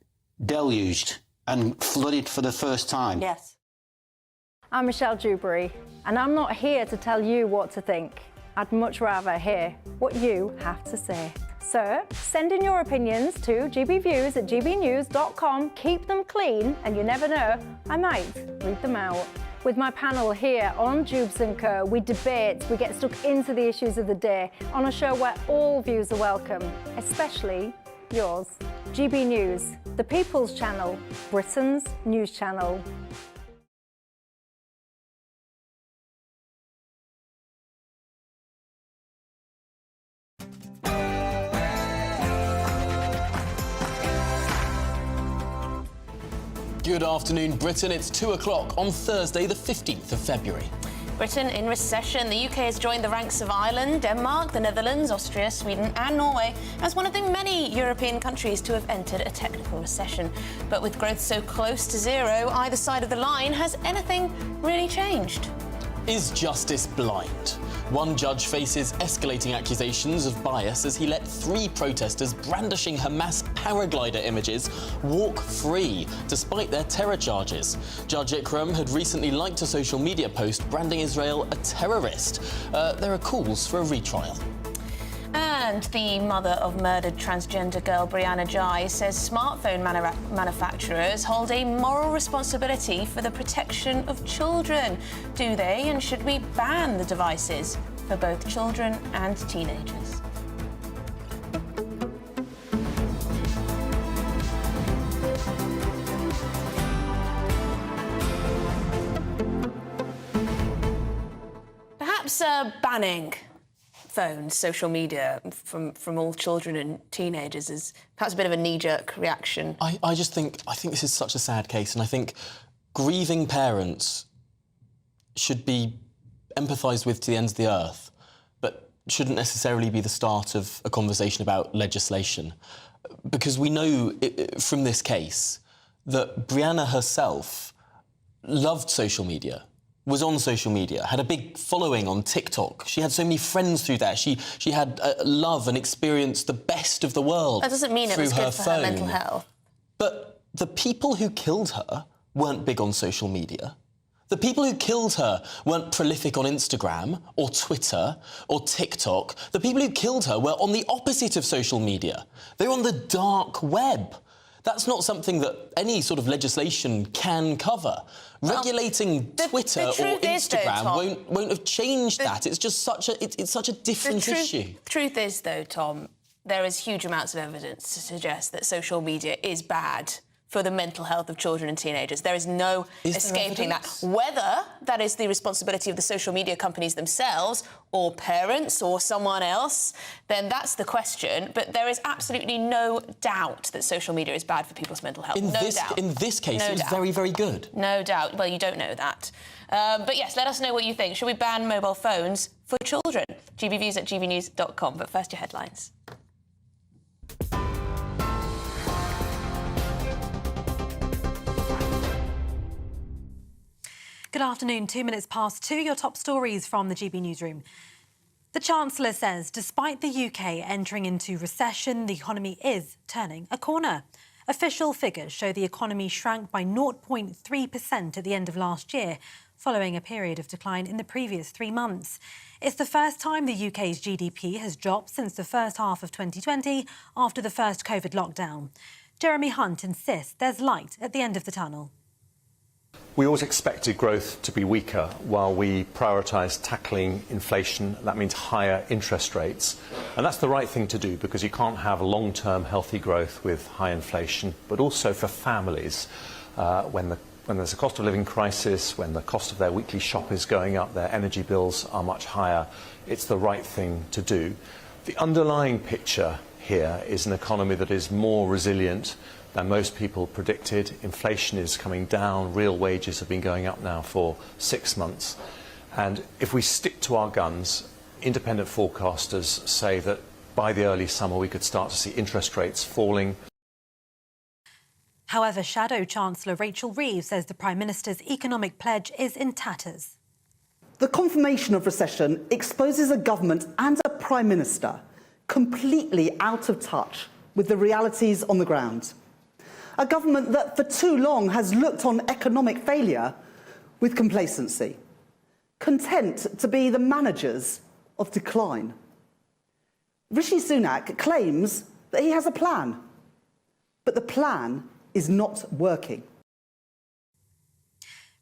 deluged and flooded for the first time. Yes. I'm Michelle Dewberry, and I'm not here to tell you what to think. I'd much rather hear what you have to say. So send in your opinions to gbviews@gbnews.com. Keep them clean, and you never know, I might read them out. With my panel here on Jubes & Co, we debate, we get stuck into the issues of the day on a show where all views are welcome, especially yours. GB News, the People's Channel, Britain's news channel. Good afternoon, Britain. It's 2 o'clock on Thursday, the 15th of February. Britain in recession. The UK has joined the ranks of Ireland, Denmark, the Netherlands, Austria, Sweden and Norway as one of the many European countries to have entered a technical recession. But with growth so close to zero either side of the line, has anything really changed? Is justice blind? One judge faces escalating accusations of bias as he let 3 protesters brandishing Hamas paraglider images walk free, despite their terror charges. Judge Ikram had recently liked a social media post branding Israel a terrorist. There are calls for a retrial. And the mother of murdered transgender girl Brianna Ghey says smartphone manufacturers hold a moral responsibility for the protection of children. Do they, and should we ban the devices for both children and teenagers? Perhaps banning phones, social media from all children and teenagers is perhaps a bit of a knee-jerk reaction. I think this is such a sad case, and I think grieving parents should be empathised with to the ends of the earth, but shouldn't necessarily be the start of a conversation about legislation. Because we know from this case that Brianna herself loved social media, was on social media, had a big following on TikTok. She had so many friends through that. She had love and experienced the best of the world. That doesn't mean it was good for her mental health. But the people who killed her weren't big on social media. The people who killed her weren't prolific on Instagram or Twitter or TikTok. The people who killed her were on the opposite of social media. They were on the dark web. That's not something that any sort of legislation can cover. Regulating Twitter or Instagram won't have changed that. It's just such a different issue. The truth is, though, Tom, there is huge amounts of evidence to suggest that social media is bad for the mental health of children and teenagers. There is no escaping that. Whether that is the responsibility of the social media companies themselves or parents or someone else, then that's the question. But there is absolutely no doubt that social media is bad for people's mental health. In this case, it was very, very good. No doubt. Well, you don't know that. But yes, let us know what you think. Should we ban mobile phones for children? gbviews@gbnews.com. But first, your headlines. Good afternoon, 2 minutes past 2, your top stories from the GB Newsroom. The Chancellor says despite the UK entering into recession, the economy is turning a corner. Official figures show the economy shrank by 0.3% at the end of last year, following a period of decline in the previous 3 months. It's the first time the UK's GDP has dropped since the first half of 2020 after the first COVID lockdown. Jeremy Hunt insists there's light at the end of the tunnel. We always expected growth to be weaker while we prioritised tackling inflation. That means higher interest rates. And that's the right thing to do because you can't have long-term healthy growth with high inflation, but also for families. When there's a cost of living crisis, when the cost of their weekly shop is going up, their energy bills are much higher, it's the right thing to do. The underlying picture here is an economy that is more resilient than most people predicted. Inflation is coming down, real wages have been going up now for 6 months. And if we stick to our guns, independent forecasters say that by the early summer we could start to see interest rates falling. However, Shadow Chancellor Rachel Reeves says the Prime Minister's economic pledge is in tatters. The confirmation of recession exposes a government and a Prime Minister completely out of touch with the realities on the ground. A government that for too long has looked on economic failure with complacency, content to be the managers of decline. Rishi Sunak claims that he has a plan, but the plan is not working.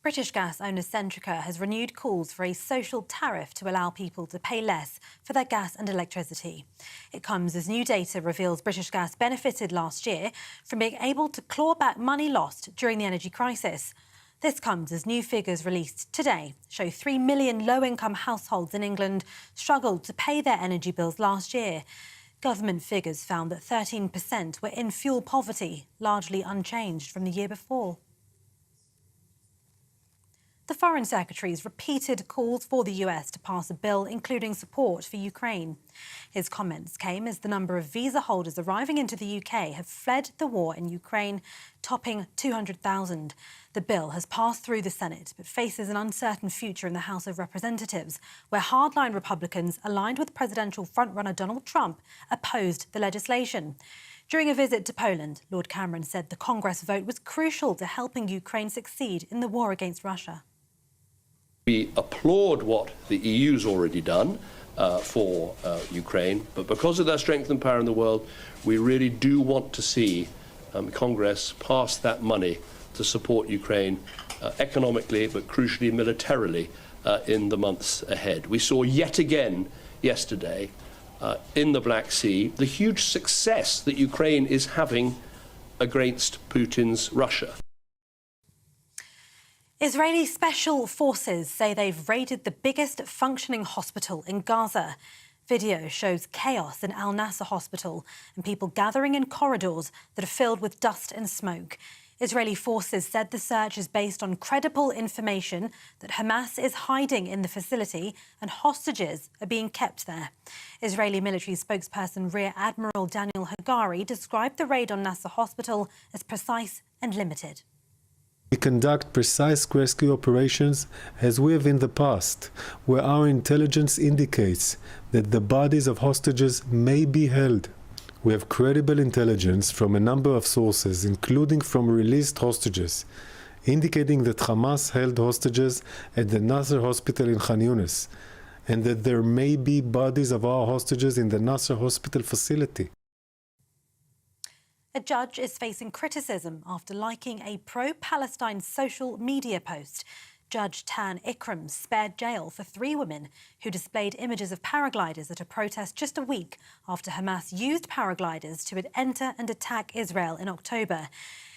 British gas owner Centrica has renewed calls for a social tariff to allow people to pay less for their gas and electricity. It comes as new data reveals British Gas benefited last year from being able to claw back money lost during the energy crisis. This comes as new figures released today show 3 million low-income households in England struggled to pay their energy bills last year. Government figures found that 13% were in fuel poverty, largely unchanged from the year before. The Foreign Secretary's repeated calls for the US to pass a bill including support for Ukraine. His comments came as the number of visa holders arriving into the UK have fled the war in Ukraine, topping 200,000. The bill has passed through the Senate but faces an uncertain future in the House of Representatives, where hardline Republicans aligned with presidential frontrunner Donald Trump opposed the legislation. During a visit to Poland, Lord Cameron said the Congress vote was crucial to helping Ukraine succeed in the war against Russia. We applaud what the EU's already done for Ukraine, but because of their strength and power in the world, we really do want to see Congress pass that money to support Ukraine economically, but crucially militarily in the months ahead. We saw yet again yesterday in the Black Sea the huge success that Ukraine is having against Putin's Russia. Israeli special forces say they've raided the biggest functioning hospital in Gaza. Video shows chaos in Al Nasser Hospital and people gathering in corridors that are filled with dust and smoke. Israeli forces said the search is based on credible information that Hamas is hiding in the facility and hostages are being kept there. Israeli military spokesperson Rear Admiral Daniel Hagari described the raid on Nasser Hospital as precise and limited. We conduct precise rescue operations as we have in the past, where our intelligence indicates that the bodies of hostages may be held. We have credible intelligence from a number of sources, including from released hostages. indicating that Hamas held hostages at the Nasser hospital in Khan Yunis, and that there may be bodies of our hostages in the Nasser hospital facility. A judge is facing criticism after liking a pro-Palestine social media post. Judge Tan Ikram spared jail for 3 women who displayed images of paragliders at a protest just a week after Hamas used paragliders to enter and attack Israel in October.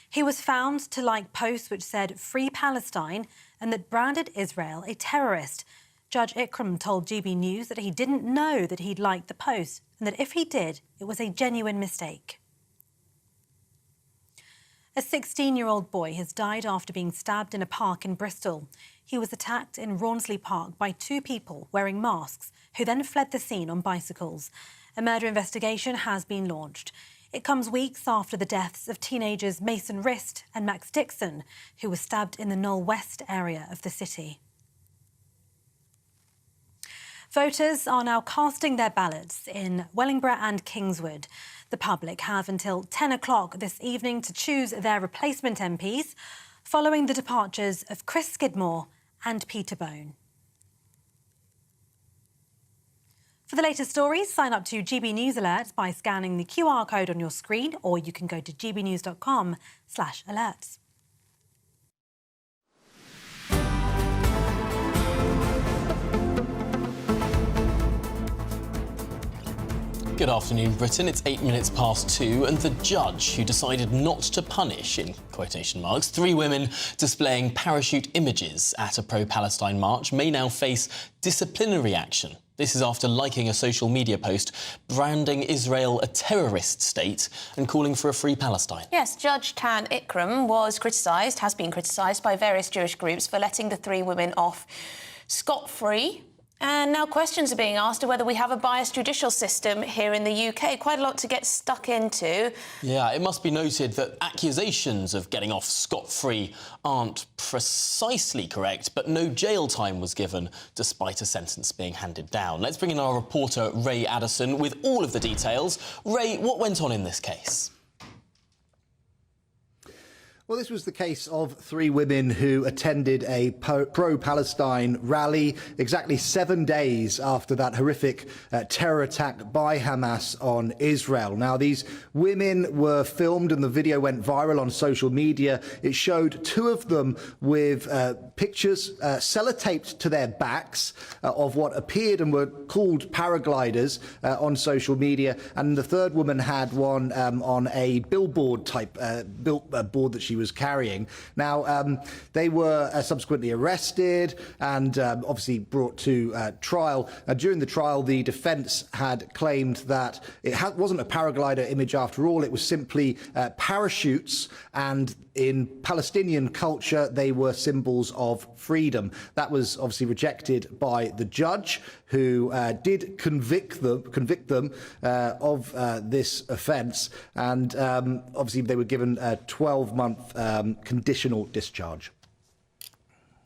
He was found to like posts which said "Free Palestine" and that branded Israel a terrorist. Judge Ikram told GB News that he didn't know that he'd liked the post and that if he did, it was a genuine mistake. A 16-year-old boy has died after being stabbed in a park in Bristol. He was attacked in Rawnsley Park by 2 people wearing masks who then fled the scene on bicycles. A murder investigation has been launched. It comes weeks after the deaths of teenagers Mason Rist and Max Dixon, who were stabbed in the Knoll West area of the city. Voters are now casting their ballots in Wellingborough and Kingswood. The public have until 10 o'clock this evening to choose their replacement MPs, following the departures of Chris Skidmore and Peter Bone. For the latest stories, sign up to GB News Alerts by scanning the QR code on your screen, or you can go to gbnews.com/alerts. Good afternoon, Britain. It's 8 minutes past 2, and the judge who decided not to punish, in quotation marks, 3 women displaying parachute images at a pro-Palestine march may now face disciplinary action. This is after liking a social media post branding Israel a terrorist state and calling for a free Palestine. Yes, Judge Tan Ikram has been criticised by various Jewish groups for letting the 3 women off scot-free. And now questions are being asked of whether we have a biased judicial system here in the UK. Quite a lot to get stuck into. Yeah, it must be noted that accusations of getting off scot-free aren't precisely correct, but no jail time was given despite a sentence being handed down. Let's bring in our reporter, Ray Addison, with all of the details. Ray, what went on in this case? Well, this was the case of 3 women who attended a pro-Palestine rally exactly 7 days after that horrific terror attack by Hamas on Israel. Now, these women were filmed and the video went viral on social media. It showed 2 of them with pictures sellotaped to their backs of what appeared and were called paragliders on social media. And the 3rd woman had one on a billboard type board that she was carrying. Now, they were subsequently arrested and obviously brought to trial. During the trial, the defence had claimed that it wasn't a paraglider image after all. It was simply parachutes, and in Palestinian culture, they were symbols of freedom. That was obviously rejected by the judge, who did convict them of this offence, and obviously they were given a 12-month conditional discharge.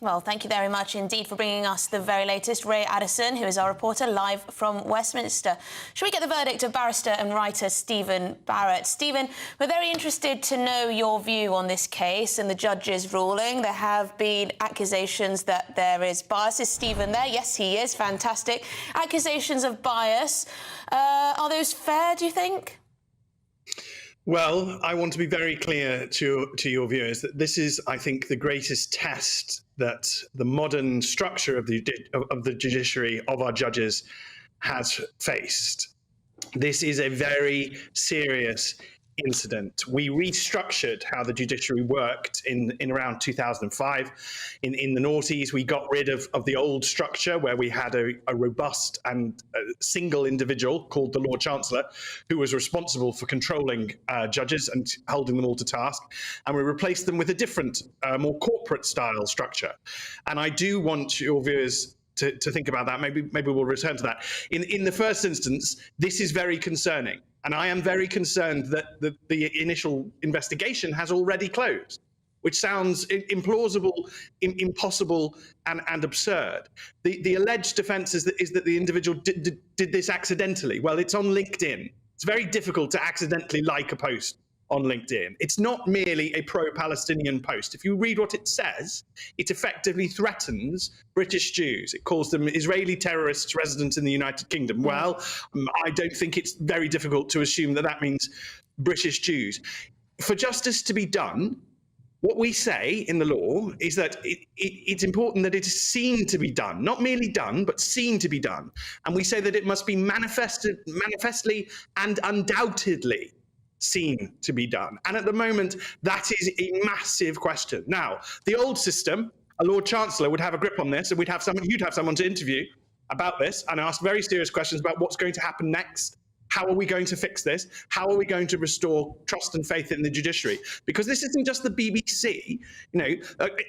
Well, thank you very much indeed for bringing us the very latest. Ray Addison, who is our reporter live from Westminster. Shall we get the verdict of barrister and writer Stephen Barrett? Stephen, we're very interested to know your view on this case and the judge's ruling. There have been accusations that there is bias. Is Stephen there? Yes, he is. Fantastic. Accusations of bias. Are those fair, do you think? Well, I want to be very clear to your viewers that this is, I think, the greatest test that the modern structure of the judiciary, of our judges, has faced. This is a very serious incident. We restructured how the judiciary worked in around 2005. In the noughties, we got rid of the old structure where we had a robust and single individual called the Lord Chancellor, who was responsible for controlling judges and holding them all to task. And we replaced them with a different, more corporate style structure. And I do want your viewers to think about that. Maybe we'll return to that. In the first instance, this is very concerning. And I am very concerned that the initial investigation has already closed, which sounds implausible, impossible, and absurd. The alleged defence is that the individual did this accidentally. Well, it's on LinkedIn. It's very difficult to accidentally like a post on LinkedIn. It's not merely a pro-Palestinian post. If you read what it says, it effectively threatens British Jews. It calls them Israeli terrorists resident in the United Kingdom. Well, I don't think it's very difficult to assume that that means British Jews. For justice to be done, what we say in the law is that it's important that it is seen to be done, not merely done, but seen to be done. And we say that it must be manifestly and undoubtedly seen to be done. And at the moment, that is a massive question. Now, the old system, a Lord Chancellor would have a grip on this, and you'd have someone to interview about this and ask very serious questions about what's going to happen next. How are we going to fix this? How are we going to restore trust and faith in the judiciary? Because this isn't just the BBC.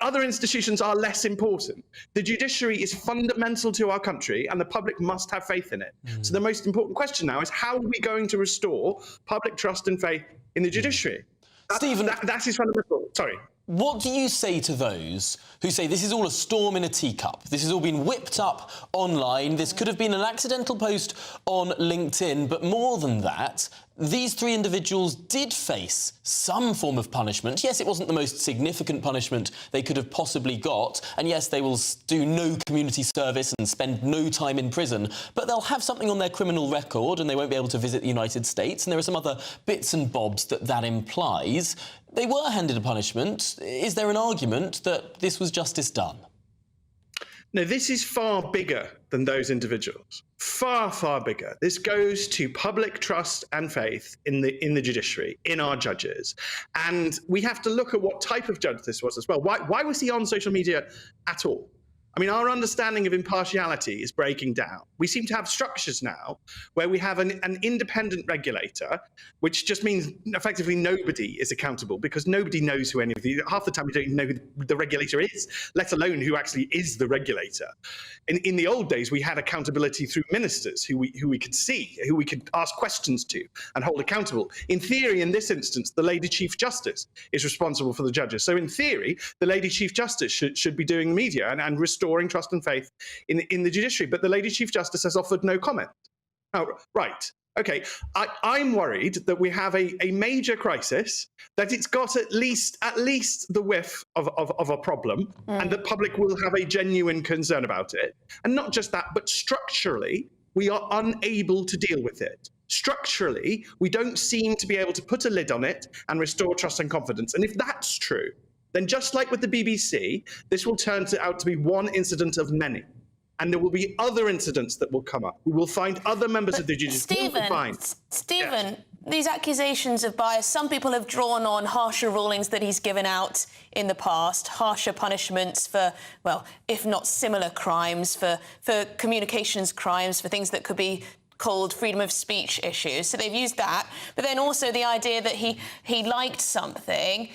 Other institutions are less important. The judiciary is fundamental to our country, and the public must have faith in it. So the most important question now is, how are we going to restore public trust and faith in the judiciary? Stephen, that is fundamental. Sorry. What do you say to those who say this is all a storm in a teacup? This has all been whipped up online. This could have been an accidental post on LinkedIn, but more than that, these three individuals did face some form of punishment. Yes, it wasn't the most significant punishment they could have possibly got, and yes, they will do no community service and spend no time in prison, but they'll have something on their criminal record and they won't be able to visit the United States, and there are some other bits and bobs that implies. They were handed a punishment. Is there an argument that this was justice done? No, this is far bigger than those individuals. Far, far bigger. This goes to public trust and faith in the judiciary, in our judges. And we have to look at what type of judge this was as well. Why was he on social media at all? I mean, our understanding of impartiality is breaking down. We seem to have structures now where we have an independent regulator, which just means effectively nobody is accountable because nobody knows who any of the, half the time we don't even know who the regulator is, let alone who actually is the regulator. In the old days, we had accountability through ministers who we could see, who we could ask questions to and hold accountable. In theory, in this instance, the Lady Chief Justice is responsible for the judges. So in theory, the Lady Chief Justice should be doing media and restoring trust and faith in the judiciary. But the Lady Chief Justice has offered no comment. Oh, right. Okay, I'm worried that we have a major crisis, that it's got at least the whiff of a problem, and the public will have a genuine concern about it. And not just that, but structurally, we are unable to deal with it. Structurally, we don't seem to be able to put a lid on it and restore trust and confidence. And if that's true, then just like with the BBC, this will turn out to be one incident of many. And there will be other incidents that will come up. We will find other members of the judiciary. Stephen, these accusations of bias, some people have drawn on harsher rulings that he's given out in the past, harsher punishments for, well, if not similar crimes, for communications crimes, for things that could be called freedom of speech issues. So they've used that. But then also the idea that he liked something.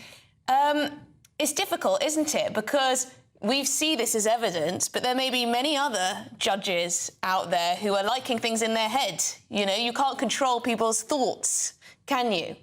It's difficult, isn't it? Because we see this as evidence, but there may be many other judges out there who are liking things in their head. You know, you can't control people's thoughts, can you?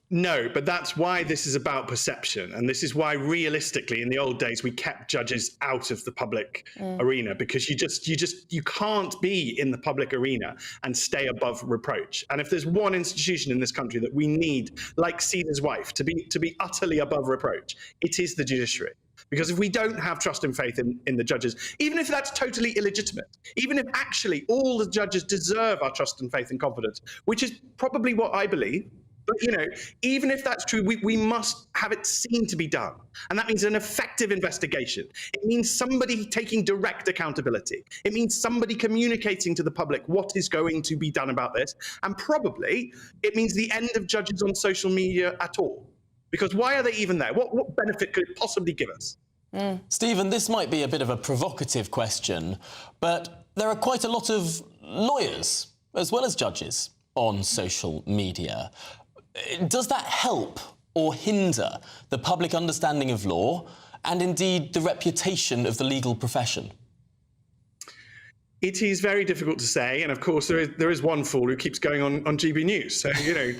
No, but that's why this is about perception. And this is why, realistically, in the old days, we kept judges out of the public arena, because you can't be in the public arena and stay above reproach. And if there's one institution in this country that we need, like Caesar's wife, to be utterly above reproach, it is the judiciary. Because if we don't have trust and faith in the judges, even if that's totally illegitimate, even if actually all the judges deserve our trust and faith and confidence, which is probably what I believe, but, you know, even if that's true, we must have it seen to be done. And that means an effective investigation. It means somebody taking direct accountability. It means somebody communicating to the public what is going to be done about this. And probably it means the end of judges on social media at all. Because why are they even there? What benefit could it possibly give us? Stephen, this might be a bit of a provocative question, but there are quite a lot of lawyers as well as judges on social media. Does that help or hinder the public understanding of law and indeed the reputation of the legal profession? It is very difficult to say, and of course there is one fool who keeps going on GB News. So you know,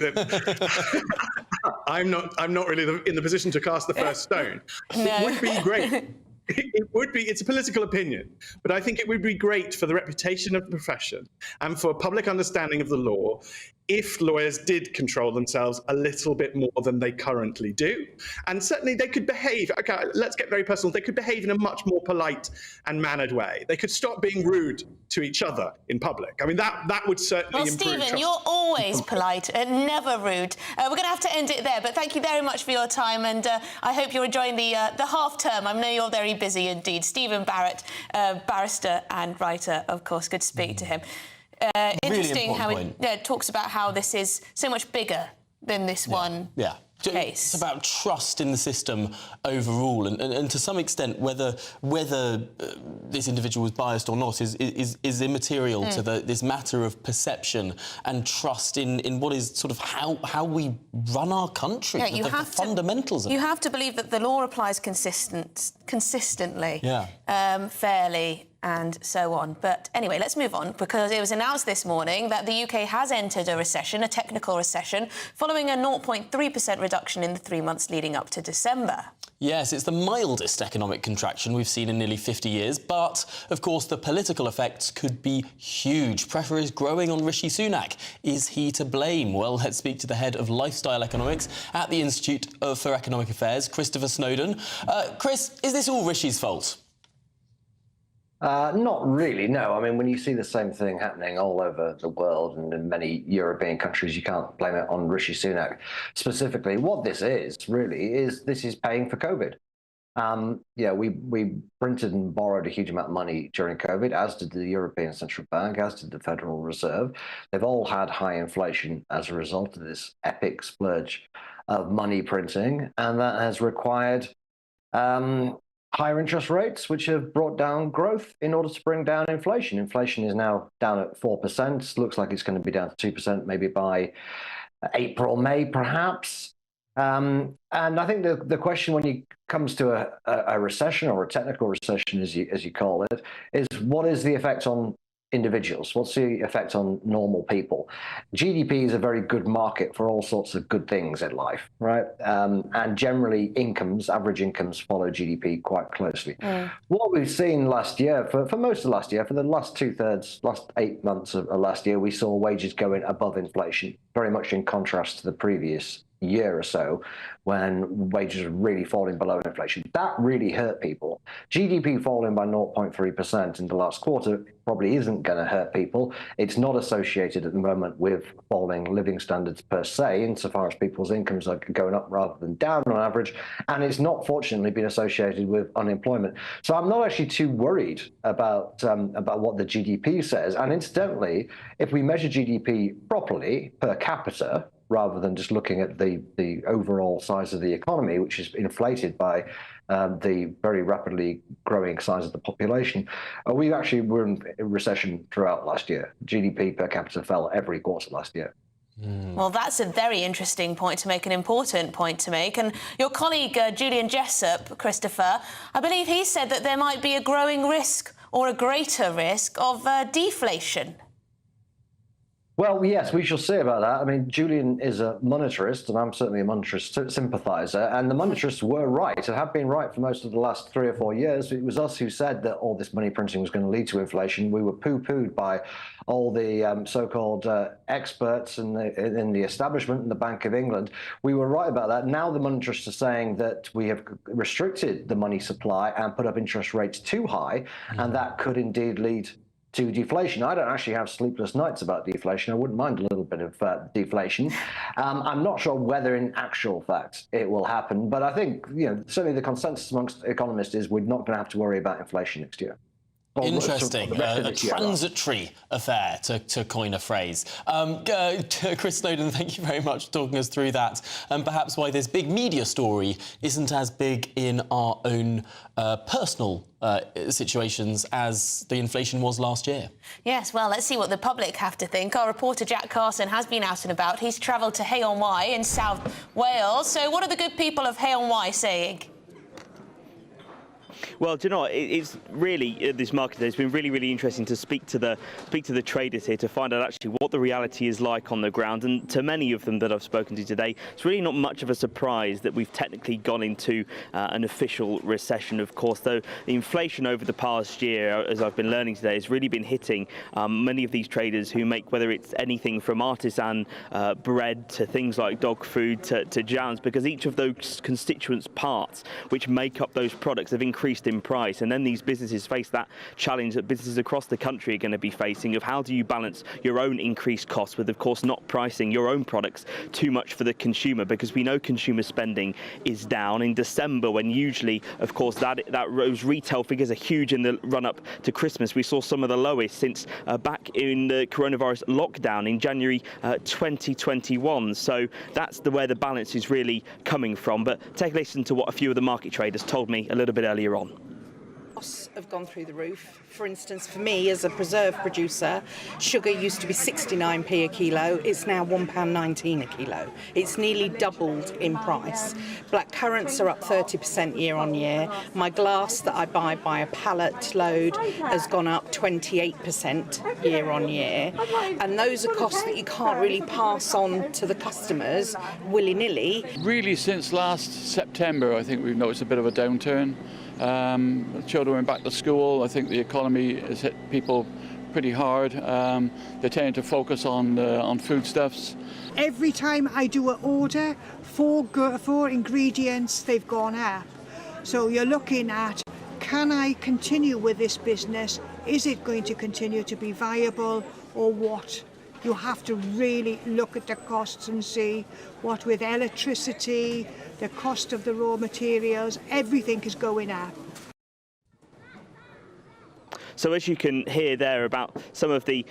I'm not really in the position to cast the first stone. No. It would be great. it would be, it's a political opinion, but I think it would be great for the reputation of the profession and for public understanding of the law if lawyers did control themselves a little bit more than they currently do. And certainly they could behave, okay, let's get very personal, they could behave in a much more polite and mannered way. They could stop being rude to each other in public. I mean, that would certainly improve Stephen, trust. you're always polite and never rude. We're going to have to end it there, but thank you very much for your time, and I hope you're enjoying the half term. I know you're very busy indeed. Stephen Barrett, barrister and writer, of course. Good to speak to him. Interesting how he talks about how this is so much bigger than this one case. It's about trust in the system overall, and to some extent, whether this individual was biased or not is immaterial to this matter of perception and trust in what is sort of how we run our country. Yeah, you have the fundamentals. You have to believe that the law applies consistently, fairly, and so on. But anyway, let's move on, because it was announced this morning that the UK has entered a recession, a technical recession, following a 0.3% reduction in the 3 months leading up to December. Yes, it's the mildest economic contraction we've seen in nearly 50 years, but, of course, the political effects could be huge. Pressure is growing on Rishi Sunak. Is he to blame? Well, let's speak to the head of lifestyle economics at the Institute for Economic Affairs, Christopher Snowdon. Chris, is this all Rishi's fault? Not really, no. I mean, when you see the same thing happening all over the world and in many European countries, you can't blame it on Rishi Sunak specifically. What this is, really, is this is paying for COVID. We printed and borrowed a huge amount of money during COVID, as did the European Central Bank, as did the Federal Reserve. They've all had high inflation as a result of this epic splurge of money printing, and that has required higher interest rates, which have brought down growth in order to bring down inflation. Inflation is now down at 4%. Looks like it's going to be down to 2% maybe by April, May, perhaps. And I think the question when it comes to a recession, or a technical recession, as you call it, is what is the effect on individuals? What's the effect on normal people? GDP is a very good market for all sorts of good things in life, right? And generally average incomes follow GDP quite closely. What we've seen last year, for most of last year, for the last last 8 months of last year, we saw wages going above inflation, very much in contrast to the previous year or so, when wages were really falling below inflation. That really hurt people. GDP falling by 0.3% in the last quarter probably isn't going to hurt people. It's not associated at the moment with falling living standards per se, insofar as people's incomes are going up rather than down on average, and it's not, fortunately, been associated with unemployment. So I'm not actually too worried about what the GDP says. And incidentally, if we measure GDP properly per capita, rather than just looking at the overall size of the economy, which is inflated by the very rapidly growing size of the population, we actually were in recession throughout last year. GDP per capita fell every quarter last year. Well, that's a very interesting point to make, an important point to make. And your colleague, Julian Jessup, Christopher, I believe he said that there might be a growing risk, or a greater risk, of deflation. Well, yes, we shall see about that. I mean, Julian is a monetarist, and I'm certainly a monetarist sympathiser, and the monetarists were right, and have been right for most of the last 3 or 4 years. It was us who said that all this money printing was going to lead to inflation. We were poo-pooed by all the so-called experts in the establishment and the Bank of England. We were right about that. Now the monetarists are saying that we have restricted the money supply and put up interest rates too high, and that could indeed lead to deflation. I don't actually have sleepless nights about deflation. I wouldn't mind a little bit of deflation. I'm not sure whether in actual fact it will happen, but I think certainly the consensus amongst economists is we're not going to have to worry about inflation next year. Interesting. A transitory affair, to coin a phrase. Chris Snowdon, thank you very much for talking us through that, and perhaps why this big media story isn't as big in our own personal situations as the inflation was last year. Yes, well, let's see what the public have to think. Our reporter Jack Carson has been out and about. He's travelled to Hay-on-Wye in South Wales. So what are the good people of Hay-on-Wye saying? Well, do you know what? It's really this market today. It's been really interesting to speak to the traders here to find out actually what the reality is like on the ground. And to many of them that I've spoken to today, it's really not much of a surprise that we've technically gone into an official recession. Of course, though, the inflation over the past year, as I've been learning today, has really been hitting many of these traders who make, whether it's anything from artisan bread to things like dog food to jams, because each of those constituents parts which make up those products have increased in price. And then these businesses face that challenge that businesses across the country are going to be facing of how do you balance your own increased costs with, of course, not pricing your own products too much for the consumer, because we know consumer spending is down in December, when usually, of course, those retail figures are huge in the run-up to Christmas. We saw some of the lowest since back in the coronavirus lockdown in January 2021. So that's where the balance is really coming from. But take a listen to what a few of the market traders told me a little bit earlier on. Costs have gone through the roof. For instance, for me as a preserve producer, sugar used to be 69p a kilo. It's now £1.19 a kilo. It's nearly doubled in price. Black currants are up 30% year on year. My glass that I buy by a pallet load has gone up 28% year on year. And those are costs that you can't really pass on to the customers willy-nilly. Really, since last September, I think we've noticed a bit of a downturn. Children went back to school. I think the economy has hit people pretty hard. They tend to focus on foodstuffs. Every time I do an order, four ingredients, they've gone up. So you're looking at, can I continue with this business? Is it going to continue to be viable, or what? You have to really look at the costs and see what with electricity, the cost of the raw materials, everything is going up. So as you can hear there about some of the,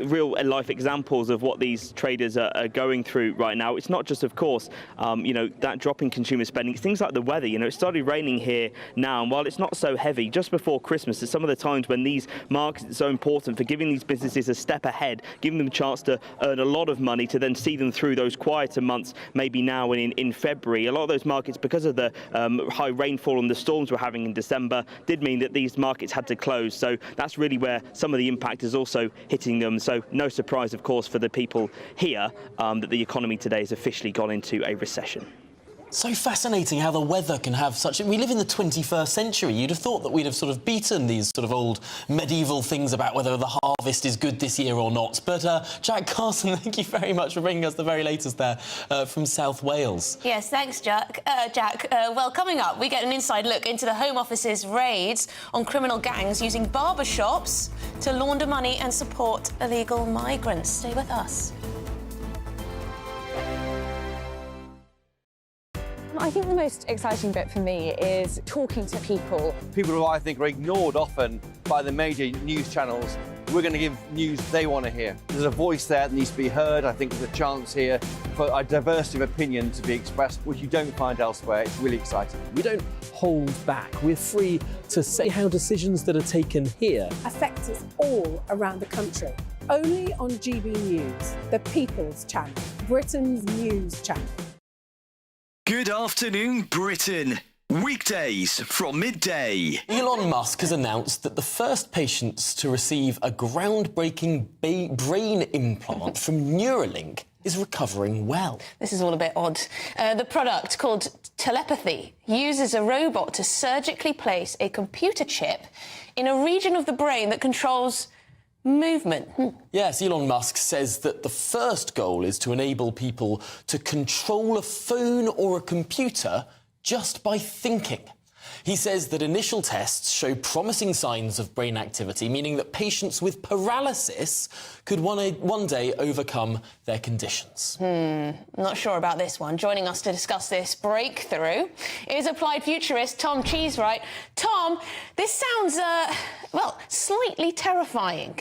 real life examples of what these traders are going through right now, it's not just, of course, that drop in consumer spending. It's things like the weather. It started raining here now, and while it's not so heavy, just before Christmas, at some of the times when these markets are so important for giving these businesses a step ahead, giving them a chance to earn a lot of money to then see them through those quieter months, maybe now and in February. A lot of those markets, because of the high rainfall and the storms we're having in December, did mean that these markets had to close. So that's really where some of the impact is also hitting them. So no surprise, of course, for the people here that the economy today has officially gone into a recession. So fascinating how the weather can have such... We live in the 21st century. You'd have thought that we'd have sort of beaten these sort of old medieval things about whether the harvest is good this year or not. But Jack Carson, thank you very much for bringing us the very latest there from South Wales. Yes, thanks, Jack. Well, coming up, we get an inside look into the Home Office's raids on criminal gangs using barber shops to launder money and support illegal migrants. Stay with us. I think the most exciting bit for me is talking to people. People who I think are ignored often by the major news channels. We're going to give news they want to hear. There's a voice there that needs to be heard. I think there's a chance here for a diversity of opinion to be expressed, which you don't find elsewhere. It's really exciting. We don't hold back. We're free to say how decisions that are taken here affect us all around the country. Only on GBNews, the People's Channel, Britain's news channel. Good afternoon, Britain. Weekdays from midday. Elon Musk has announced that the first patients to receive a groundbreaking brain implant from Neuralink is recovering well. This is all a bit odd. The product, called telepathy, uses a robot to surgically place a computer chip in a region of the brain that controls movement. Yes, Elon Musk says that the first goal is to enable people to control a phone or a computer just by thinking. He says that initial tests show promising signs of brain activity, meaning that patients with paralysis could one day overcome their conditions. Not sure about this one. Joining us to discuss this breakthrough is applied futurist Tom Cheesewright. Tom, this sounds, slightly terrifying.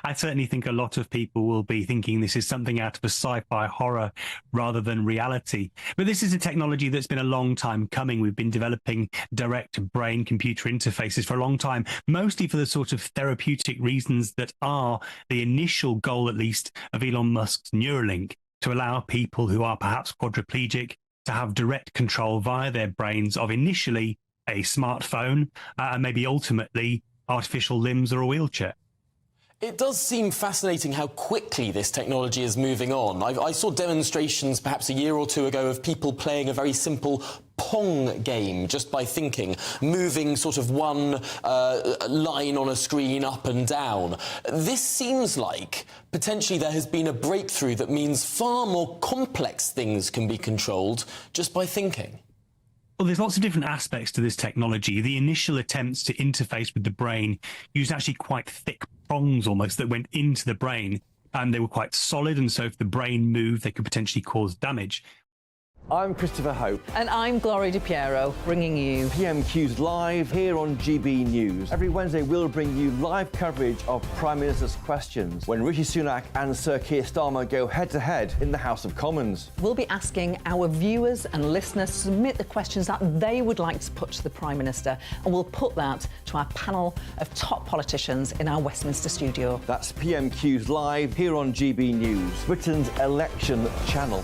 I certainly think a lot of people will be thinking this is something out of a sci-fi horror rather than reality. But this is a technology that's been a long time coming. We've been developing direct brain-computer interfaces for a long time, mostly for the sort of therapeutic reasons that are the initial goal, at least, of Elon Musk's Neuralink, to allow people who are perhaps quadriplegic to have direct control via their brains of initially a smartphone, and maybe ultimately artificial limbs or a wheelchair. It does seem fascinating how quickly this technology is moving on. I saw demonstrations perhaps a year or two ago of people playing a very simple Pong game just by thinking, moving sort of one line on a screen up and down. This seems like potentially there has been a breakthrough that means far more complex things can be controlled just by thinking. Well, there's lots of different aspects to this technology. The initial attempts to interface with the brain used actually quite thick prongs almost that went into the brain, and they were quite solid, and so if the brain moved, they could potentially cause damage. I'm Christopher Hope. And I'm Gloria Di Piero, bringing you PMQ's Live here on GB News. Every Wednesday, we'll bring you live coverage of Prime Minister's questions when Rishi Sunak and Sir Keir Starmer go head-to-head in the House of Commons. We'll be asking our viewers and listeners to submit the questions that they would like to put to the Prime Minister, and we'll put that to our panel of top politicians in our Westminster studio. That's PMQ's Live here on GB News, Britain's election channel.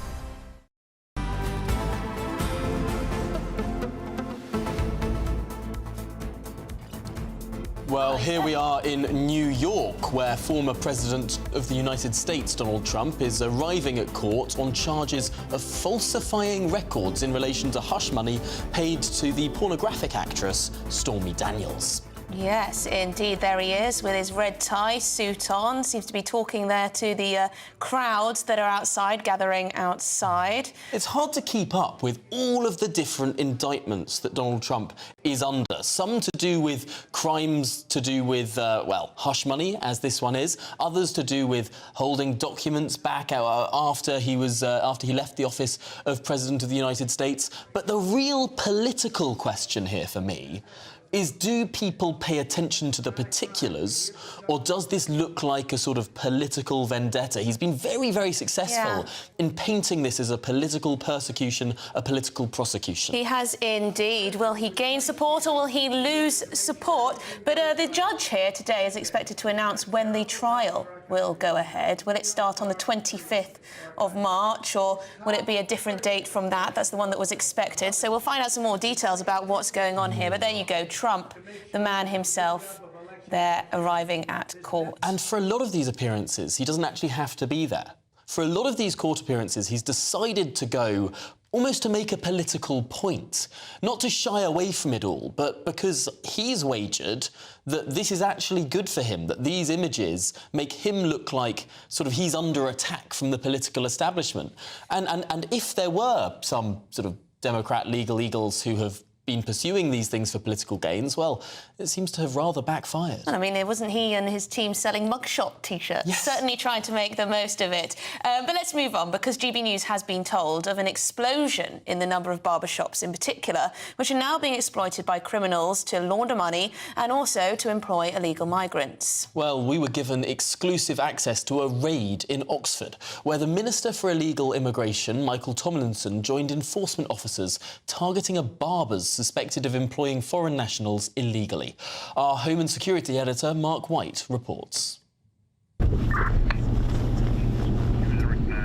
Well, here we are in New York, where former President of the United States, Donald Trump, is arriving at court on charges of falsifying records in relation to hush money paid to the pornographic actress Stormy Daniels. Yes, indeed, there he is with his red tie, suit on. Seems to be talking there to the crowds that are outside, gathering outside. It's hard to keep up with all of the different indictments that Donald Trump is under. Some to do with crimes to do with, well, hush money, as this one is. Others to do with holding documents back after he left the office of President of the United States. But the real political question here for me is, do people pay attention to the particulars, or does this look like a sort of political vendetta? He's been very, very successful in painting this as a political persecution, a political prosecution. He has indeed. Will he gain support or will he lose support? But the judge here today is expected to announce when the trial will go ahead. Will it start on the 25th of March, or will it be a different date from that? That's the one that was expected. So we'll find out some more details about what's going on here. But there you go, Trump, the man himself, there arriving at court. And for a lot of these appearances, he doesn't actually have to be there. For a lot of these court appearances, he's decided to go almost to make a political point, not to shy away from it all, but because he's wagered that this is actually good for him, that these images make him look like sort of he's under attack from the political establishment. And if there were some sort of Democrat legal eagles who have been pursuing these things for political gains, well, it seems to have rather backfired. I mean, wasn't he and his team selling mugshot T-shirts? Yes. Certainly trying to make the most of it. But let's move on, because GB News has been told of an explosion in the number of barbershops in particular, which are now being exploited by criminals to launder money and also to employ illegal migrants. Well, we were given exclusive access to a raid in Oxford, where the Minister for Illegal Immigration, Michael Tomlinson, joined enforcement officers targeting a barber's suspected of employing foreign nationals illegally. Our Home and Security editor, Mark White, reports.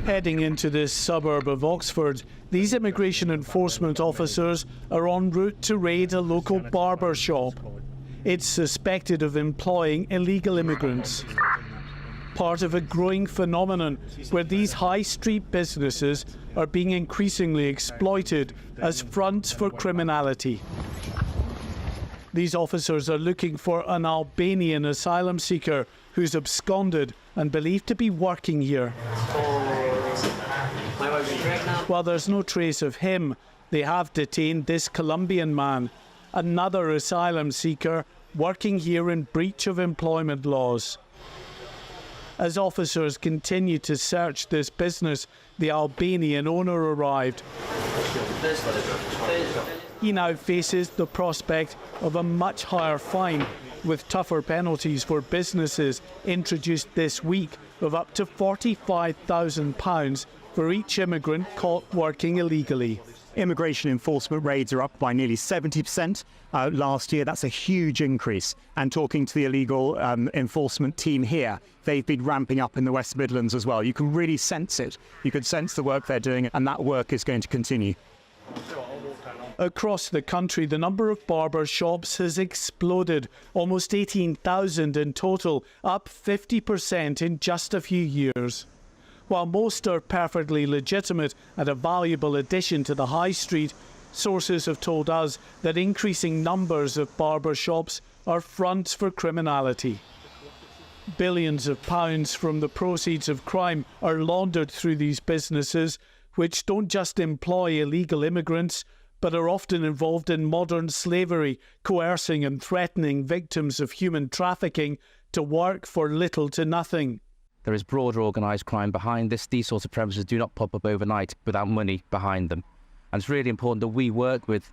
Heading into this suburb of Oxford, these immigration enforcement officers are en route to raid a local barber shop. It's suspected of employing illegal immigrants. Part of a growing phenomenon where these high street businesses are being increasingly exploited as fronts for criminality. These officers are looking for an Albanian asylum seeker who's absconded and believed to be working here. While there's no trace of him, they have detained this Colombian man, another asylum seeker working here in breach of employment laws. As officers continue to search this business, the Albanian owner arrived. He now faces the prospect of a much higher fine, with tougher penalties for businesses introduced this week of up to £45,000 for each immigrant caught working illegally. Immigration enforcement raids are up by nearly 70% last year. That's a huge increase. And talking to the illegal enforcement team here, they've been ramping up in the West Midlands as well. You can really sense it. You can sense the work they're doing, and that work is going to continue. Across the country, the number of barber shops has exploded, almost 18,000 in total, up 50% in just a few years. While most are perfectly legitimate and a valuable addition to the high street, sources have told us that increasing numbers of barber shops are fronts for criminality. Billions of pounds from the proceeds of crime are laundered through these businesses, which don't just employ illegal immigrants, but are often involved in modern slavery, coercing and threatening victims of human trafficking to work for little to nothing. There is broader organised crime behind this. These sorts of premises do not pop up overnight without money behind them. And it's really important that we work with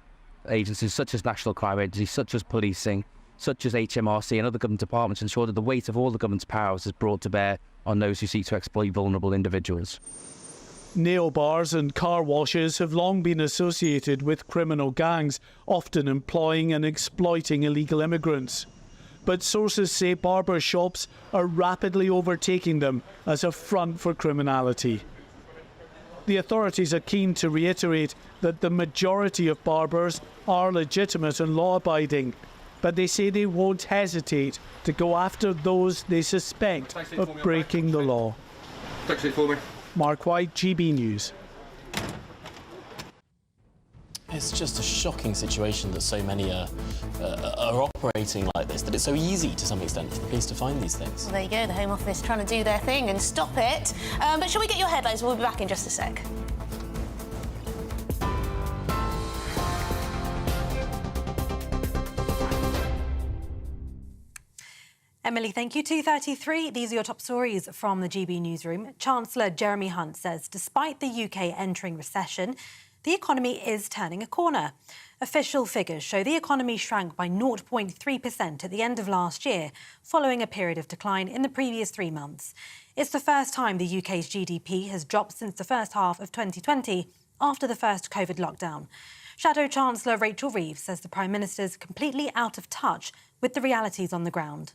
agencies such as National Crime Agency, such as policing, such as HMRC and other government departments, ensure that the weight of all the government's powers is brought to bear on those who seek to exploit vulnerable individuals. Nail bars and car washes have long been associated with criminal gangs, often employing and exploiting illegal immigrants. But sources say barber shops are rapidly overtaking them as a front for criminality. The authorities are keen to reiterate that the majority of barbers are legitimate and law-abiding, but they say they won't hesitate to go after those they suspect of breaking the law. Mark White, GB News. It's just a shocking situation that so many are operating like this, that it's so easy to some extent for the police to find these things. Well, there you go, the Home Office trying to do their thing and stop it. But shall we get your headlines? We'll be back in just a sec. Emily, thank you. 2:33. These are your top stories from the GB newsroom. Chancellor Jeremy Hunt says despite the UK entering recession, the economy is turning a corner. Official figures show the economy shrank by 0.3% at the end of last year, following a period of decline in the previous 3 months. It's the first time the UK's GDP has dropped since the first half of 2020, after the first COVID lockdown. Shadow Chancellor Rachel Reeves says the Prime Minister's completely out of touch with the realities on the ground.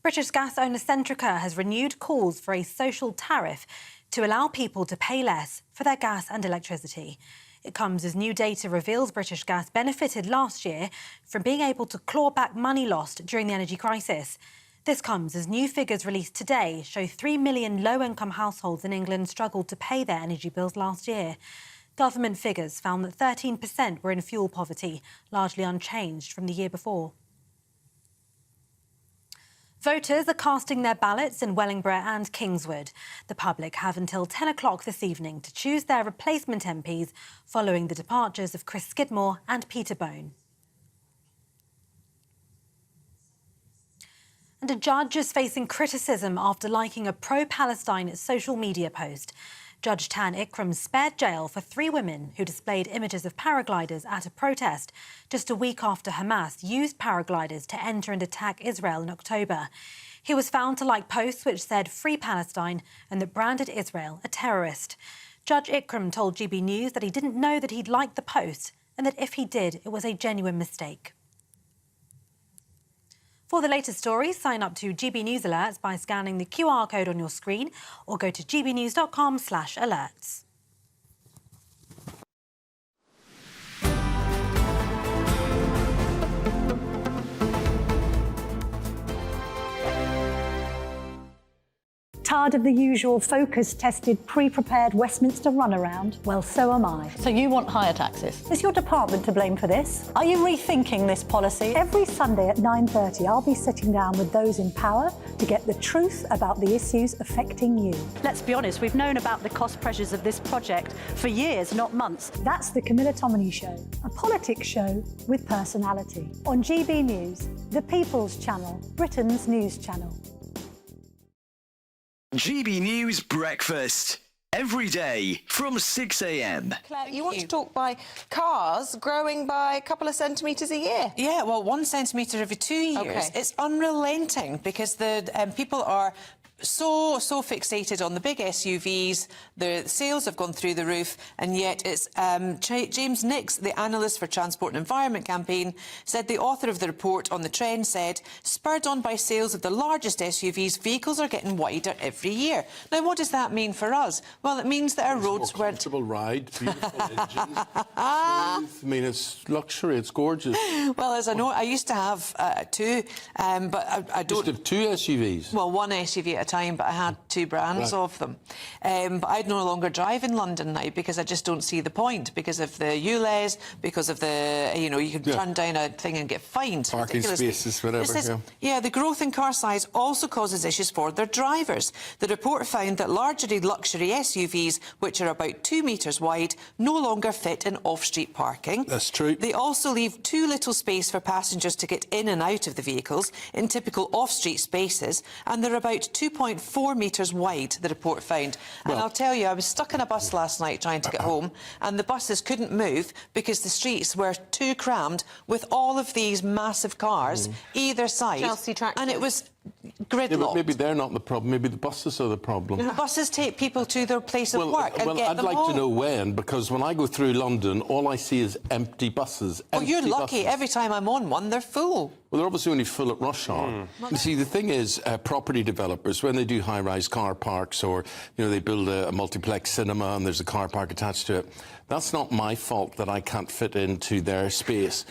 British gas owner Centrica has renewed calls for a social tariff to allow people to pay less for their gas and electricity. It comes as new data reveals British Gas benefited last year from being able to claw back money lost during the energy crisis. This comes as new figures released today show 3 million low-income households in England struggled to pay their energy bills last year. Government figures found that 13% were in fuel poverty, largely unchanged from the year before. Voters are casting their ballots in Wellingborough and Kingswood. The public have until 10 o'clock this evening to choose their replacement MPs following the departures of Chris Skidmore and Peter Bone. And a judge is facing criticism after liking a pro-Palestine social media post. Judge Tan Ikram spared jail for 3 women who displayed images of paragliders at a protest just a week after Hamas used paragliders to enter and attack Israel in October. He was found to like posts which said "Free Palestine" and that branded Israel a terrorist. Judge Ikram told GB News that he didn't know that he'd liked the post and that if he did, it was a genuine mistake. For the latest stories, sign up to GB News Alerts by scanning the QR code on your screen or go to gbnews.com/alerts. Tired of the usual focus-tested, pre-prepared Westminster runaround? Well, so am I. So you want higher taxes? Is your department to blame for this? Are you rethinking this policy? Every Sunday at 9:30, I'll be sitting down with those in power to get the truth about the issues affecting you. Let's be honest, we've known about the cost pressures of this project for years, not months. That's the Camilla Tominey Show, a politics show with personality. On GB News, the People's Channel, Britain's news channel. GB News Breakfast. Every day from 6 a.m. Claire, you want to talk by cars growing by a couple of centimetres a year? Yeah, well, 1 centimetre every 2 years. Okay. It's unrelenting because the people are so fixated on the big SUVs. The sales have gone through the roof, and yet it's James Nix, the analyst for Transport and Environment Campaign, said the author of the report on the trend said, spurred on by sales of the largest SUVs, vehicles are getting wider every year. Now, what does that mean for us? Well, it means that our roads weren't... Comfortable ride, beautiful engines, smooth. I mean, it's luxury, it's gorgeous. Well, as I know, I used to have two, but I don't... You used to have two SUVs? Well, one SUV at a time, but I had two brands of them. But I'd no longer drive in London now because I just don't see the point, because of the ULEZ, because of the, you know, you can turn down a thing and get fined. Parking spaces, whatever. Yeah, the growth in car size also causes issues for their drivers. The report found that largely luxury SUVs, which are about 2 metres wide, no longer fit in off-street parking. That's true. They also leave too little space for passengers to get in and out of the vehicles in typical off-street spaces, and they're about 2.4 metres wide, the report found. And I'll tell you, I was stuck in a bus last night trying to get home, and the buses couldn't move because the streets were too crammed with all of these massive cars either side. Chelsea tractors. And it was gridlocked. Yeah, but maybe they're not the problem, maybe the buses are the problem. The buses take people to their place of work and get them I'd like home. to know when, because when I go through London, all I see is empty buses. Oh, you're lucky. Every time I'm on one, they're full. Well, they're obviously only full at rush hour. You see, the thing is, property developers, when they do high-rise car parks, or, you know, they build a multiplex cinema and there's a car park attached to it, that's not my fault that I can't fit into their space.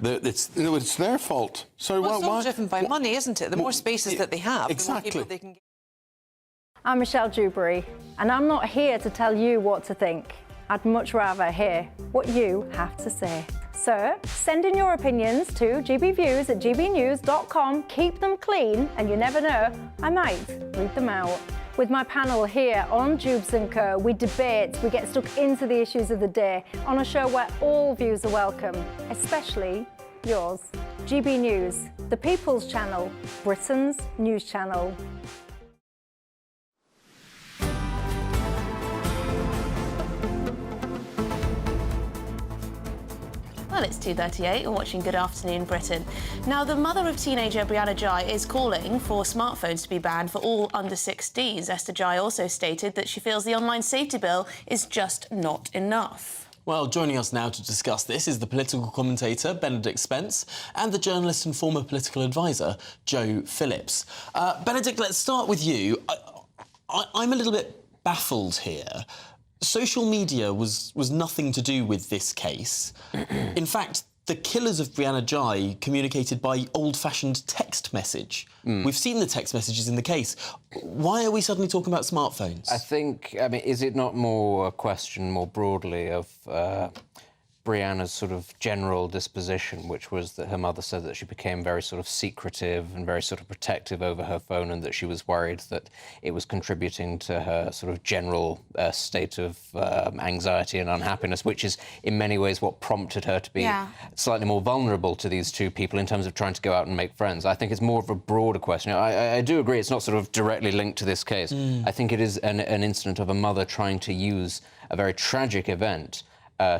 It's their fault. So well, it's all driven by money, isn't it? The more spaces that they have, the more people they can get. I'm Michelle Dewberry, and I'm not here to tell you what to think. I'd much rather hear what you have to say. So, send in your opinions to gbviews@gbnews.com. Keep them clean, and you never know, I might read them out. With my panel here on Jubes & Co, we debate, we get stuck into the issues of the day on a show where all views are welcome, especially yours. GB News, the People's Channel, Britain's news channel. Well, it's 2:38. You're watching Good Afternoon Britain. Now, the mother of teenager Brianna Jai is calling for smartphones to be banned for all under 16s. Esther Jai also stated that she feels the online safety bill is just not enough. Well, joining us now to discuss this is the political commentator Benedict Spence and the journalist and former political advisor Joe Phillips. Benedict, let's start with you. I'm a little bit baffled here. Social media was nothing to do with this case. In fact, the killers of Brianna Jai communicated by old-fashioned text message. We've seen the text messages in the case. Why are we suddenly talking about smartphones? I think, I mean, is it not more a question, more broadly, of Brianna's sort of general disposition, which was that her mother said that she became very sort of secretive and very sort of protective over her phone, and that she was worried that it was contributing to her sort of general state of anxiety and unhappiness, which is in many ways what prompted her to be slightly more vulnerable to these two people in terms of trying to go out and make friends. I think it's more of a broader question. I do agree it's not sort of directly linked to this case. I think it is an incident of a mother trying to use a very tragic event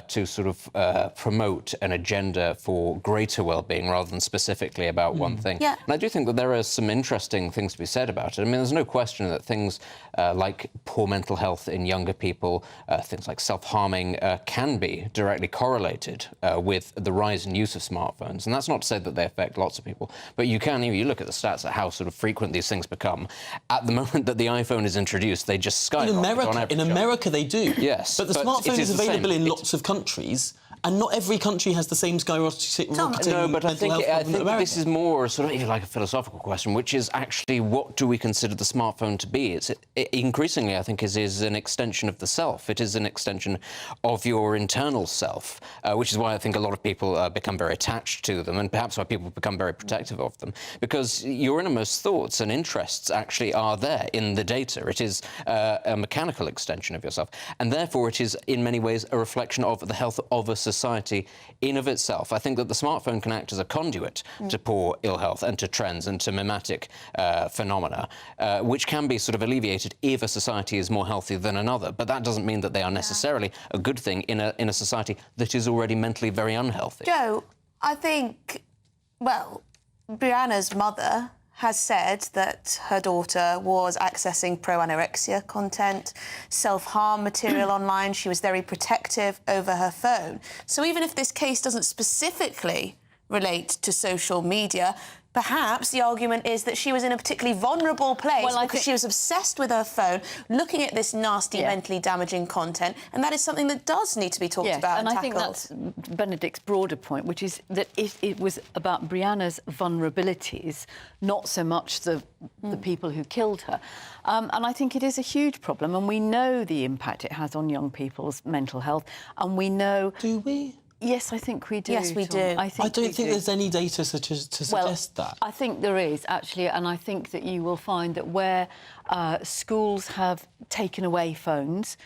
to sort of promote an agenda for greater well-being rather than specifically about one thing. And I do think that there are some interesting things to be said about it. I mean, there's no question that things like poor mental health in younger people, things like self-harming, can be directly correlated with the rise in use of smartphones. And that's not to say that they affect lots of people, but you can, you look at the stats at how sort of frequent these things become. At the moment that the iPhone is introduced, they just skyrocket on average. In America, they do. Yes. But the smartphone is available in lots of countries, and not every country has the same skyrocketing No, but I think America. this is more sort of, if you like, a philosophical question, which is actually what do we consider the smartphone to be? It's increasingly, I think, is an extension of the self. It is an extension of your internal self, which is why I think a lot of people become very attached to them, and perhaps why people become very protective of them, because your innermost thoughts and interests actually are there in the data. It is a mechanical extension of yourself, and therefore it is in many ways a reflection of the health of a society in of itself. I think that the smartphone can act as a conduit to poor ill health and to trends and to mimetic phenomena, which can be sort of alleviated if a society is more healthy than another. But that doesn't mean that they are necessarily a good thing in a society that is already mentally very unhealthy. Joe, I think, well, Brianna's mother has said that her daughter was accessing pro-anorexia content, self-harm material online. She was very protective over her phone. So even if this case doesn't specifically relate to social media, perhaps the argument is that she was in a particularly vulnerable place because she was obsessed with her phone, looking at this nasty, mentally damaging content, and that is something that does need to be talked about and I tackled. think that's Benedict's broader point, which is that it was about Brianna's vulnerabilities, not so much the people who killed her. And I think it is a huge problem, and we know the impact it has on young people's mental health, and we know... Do we? Yes, I think we do. Yes, we do. I don't think there's any data to suggest that. I think there is, actually, and I think that you will find that where schools have taken away phones,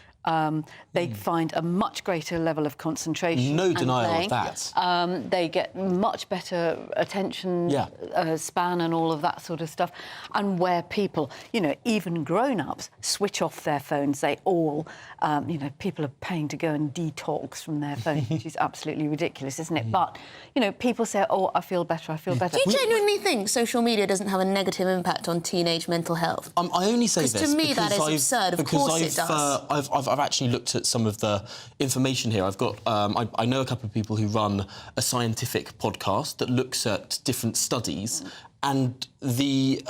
they find a much greater level of concentration. No and denial playing. of that. They get much better attention span and all of that sort of stuff. And where people, you know, even grown-ups switch off their phones, they all, you know, people are paying to go and detox from their phones, which is absolutely ridiculous, isn't it? But, you know, people say, oh, I feel better, I feel better. Do you genuinely think social media doesn't have a negative impact on teenage mental health? I only say this because to me that is absurd. Of course it does. I've actually looked at some of the information here. I've got I know a couple of people who run a scientific podcast that looks at different studies. And the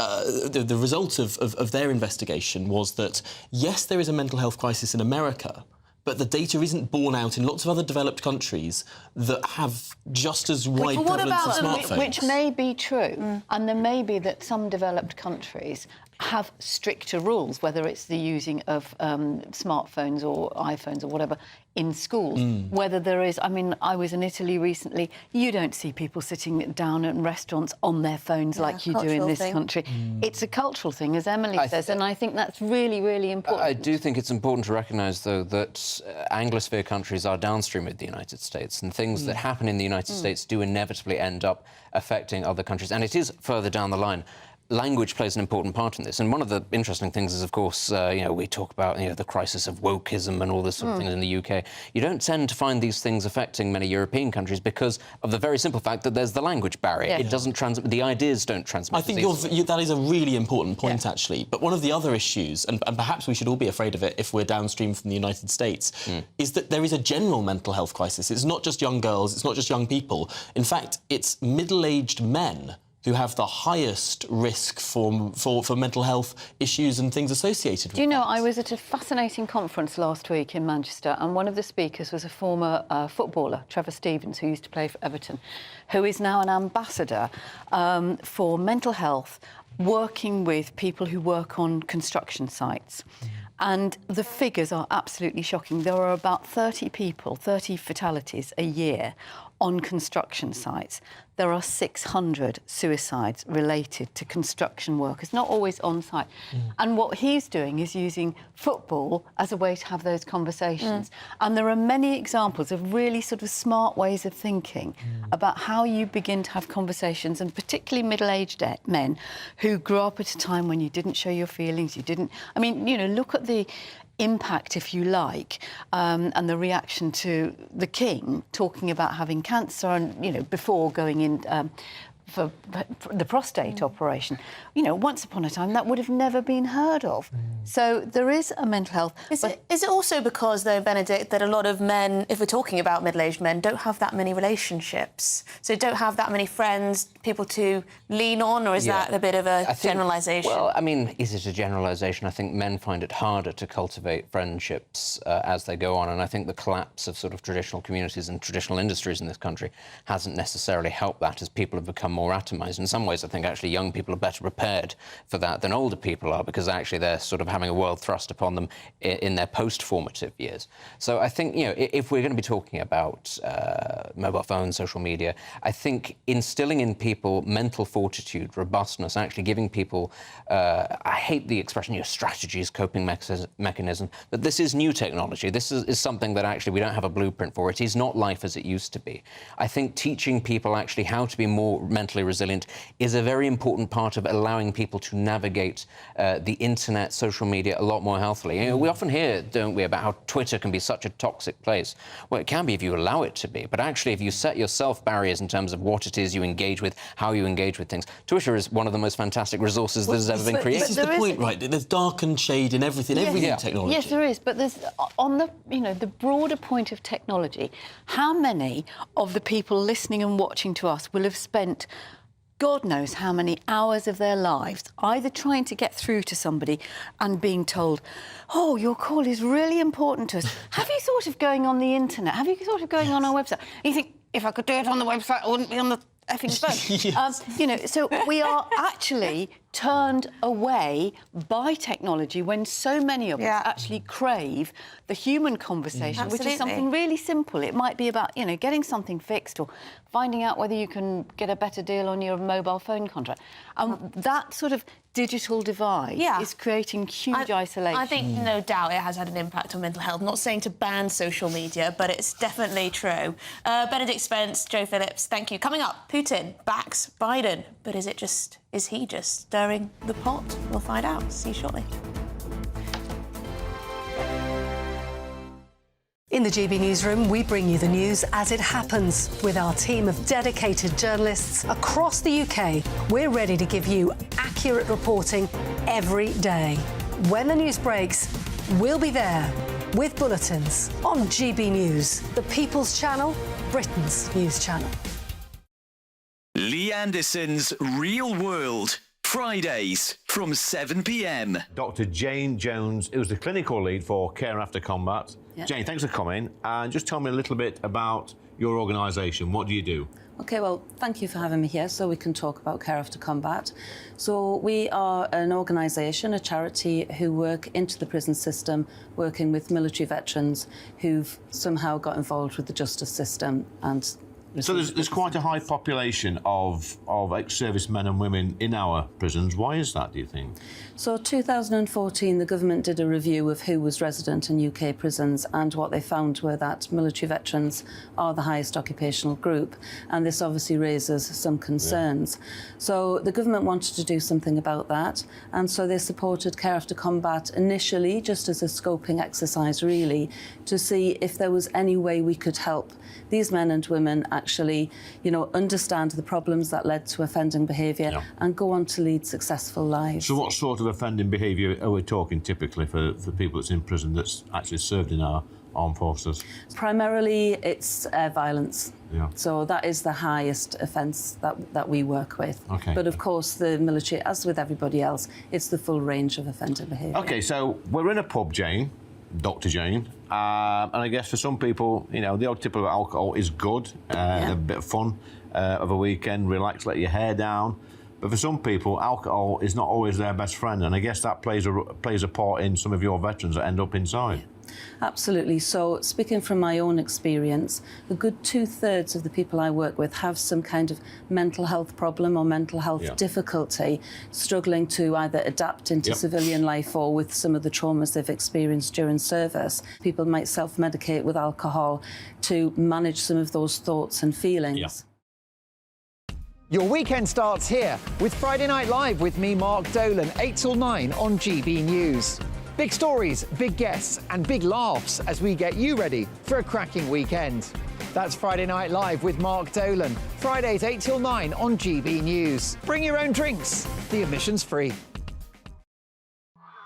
result of their investigation was that, yes, there is a mental health crisis in America, but the data isn't borne out in lots of other developed countries that have just as wide prevalence of smartphones. Which may be true, and there may be that some developed countries have stricter rules, whether it's the using of smartphones or iPhones or whatever in schools. Whether there is, I mean, I was in Italy recently. You don't see people sitting down in restaurants on their phones like you do in this country. It's a cultural thing, as Emily says, and I think that's really, really important. I do think it's important to recognise, though, that Anglosphere countries are downstream of the United States, and things that happen in the United States do inevitably end up affecting other countries, and it is further down the line. Language plays an important part in this, and one of the interesting things is, of course, you know, we talk about, you know, the crisis of wokeism and all this sort of thing in the UK. You don't tend to find these things affecting many European countries because of the very simple fact that there's the language barrier. It doesn't the ideas don't transmit. I think that is a really important point, actually. But one of the other issues, and perhaps we should all be afraid of it if we're downstream from the United States, is that there is a general mental health crisis. It's not just young girls, it's not just young people. In fact, it's middle-aged men who have the highest risk for mental health issues and things associated with Do you know, I was at a fascinating conference last week in Manchester, and one of the speakers was a former footballer, Trevor Stevens, who used to play for Everton, who is now an ambassador for mental health, working with people who work on construction sites. And the figures are absolutely shocking. There are about 30 fatalities a year on construction sites. There are 600 suicides related to construction workers, not always on site. And what he's doing is using football as a way to have those conversations. And there are many examples of really sort of smart ways of thinking about how you begin to have conversations, and particularly middle-aged men who grew up at a time when you didn't show your feelings, you didn't... I mean, you know, look at the impact, if you like, and the reaction to the King talking about having cancer and, you know, before going in for the prostate operation. You know, once upon a time, that would have never been heard of. So there is a mental health... Is it also because, though, Benedict, that a lot of men, if we're talking about middle-aged men, don't have that many relationships? So don't have that many friends, people to lean on, or is that a bit of a generalisation? Well, I mean, is it a generalisation? I think men find it harder to cultivate friendships as they go on, and I think the collapse of sort of traditional communities and traditional industries in this country hasn't necessarily helped that, as people have become more atomised. In some ways, I think actually young people are better prepared for that than older people are, because actually they're sort of having a world thrust upon them in their post-formative years. So I think, you know, if we're going to be talking about mobile phones, social media, I think instilling in people mental fortitude, robustness, actually giving people, I hate the expression, you know, strategies, coping mechanism, but this is new technology. This is something that actually we don't have a blueprint for. It is not life as it used to be. I think teaching people actually how to be more mentally resilient is a very important part of allowing people to navigate the internet, social media a lot more healthily. You know, we often hear, don't we, about how Twitter can be such a toxic place. Well, it can be if you allow it to be, but actually if you set yourself barriers in terms of what it is you engage with, how you engage with things, Twitter is one of the most fantastic resources that has ever been created. This is the point, right? There's dark and shade in everything, everything technology. Yes, there is, but there's, on the, the broader point of technology, how many of the people listening and watching to us will have spent God knows how many hours of their lives either trying to get through to somebody and being told, oh, your call is really important to us. Have you thought of going on the internet? Have you thought of going on our website? And you think, if I could do it on the website, I wouldn't be on the effing phone. So we are actually turned away by technology when so many of us actually crave the human conversation, which is something really simple. It might be about, getting something fixed or finding out whether you can get a better deal on your mobile phone contract. That sort of digital divide is creating huge isolation. I think, no doubt, it has had an impact on mental health. I'm not saying to ban social media, but it's definitely true. Benedict Spence, Joe Phillips, thank you. Coming up, Putin backs Biden, but is he just stirring the pot? We'll find out. See you shortly. In the GB Newsroom, we bring you the news as it happens. With our team of dedicated journalists across the UK, we're ready to give you accurate reporting every day. When the news breaks, we'll be there with bulletins on GB News, the People's Channel, Britain's news channel. Lee Anderson's Real World, Fridays from 7 p.m. Dr. Jane Jones, who's the clinical lead for Care After Combat. Yep. Jane, thanks for coming. And just tell me a little bit about your organisation. What do you do? OK, well, thank you for having me here so we can talk about Care After Combat. So we are an organisation, a charity, who work into the prison system, working with military veterans who've somehow got involved with the justice system and... So there's quite a high population of ex-servicemen and women in our prisons. Why is that, do you think? So 2014, the government did a review of who was resident in UK prisons, and what they found were that military veterans are the highest occupational group, and this obviously raises some concerns. So the government wanted to do something about that, and so they supported Care After Combat initially, just as a scoping exercise, really, to see if there was any way we could help these men and women actually, understand the problems that led to offending behaviour and go on to lead successful lives. So what sort of offending behaviour are we talking typically for people that's in prison that's actually served in our armed forces? Primarily, it's violence. Yeah. So that is the highest offence that we work with. Okay. But of course, the military, as with everybody else, it's the full range of offending behaviour. OK, so we're in a pub, Jane, Dr. Jane, and I guess for some people, the odd tip of alcohol is good, a bit of fun of a weekend, relax, let your hair down. But for some people, alcohol is not always their best friend, and I guess that plays a part in some of your veterans that end up inside. Absolutely. So, speaking from my own experience, a good 2/3 of the people I work with have some kind of mental health problem or mental health difficulty, struggling to either adapt into civilian life or with some of the traumas they've experienced during service. People might self-medicate with alcohol to manage some of those thoughts and feelings. Your weekend starts here with Friday Night Live with me, Mark Dolan, 8 till 9 on GB News. Big stories, big guests and big laughs as we get you ready for a cracking weekend. That's Friday Night Live with Mark Dolan. Fridays 8 till 9 on GB News. Bring your own drinks. The admission's free.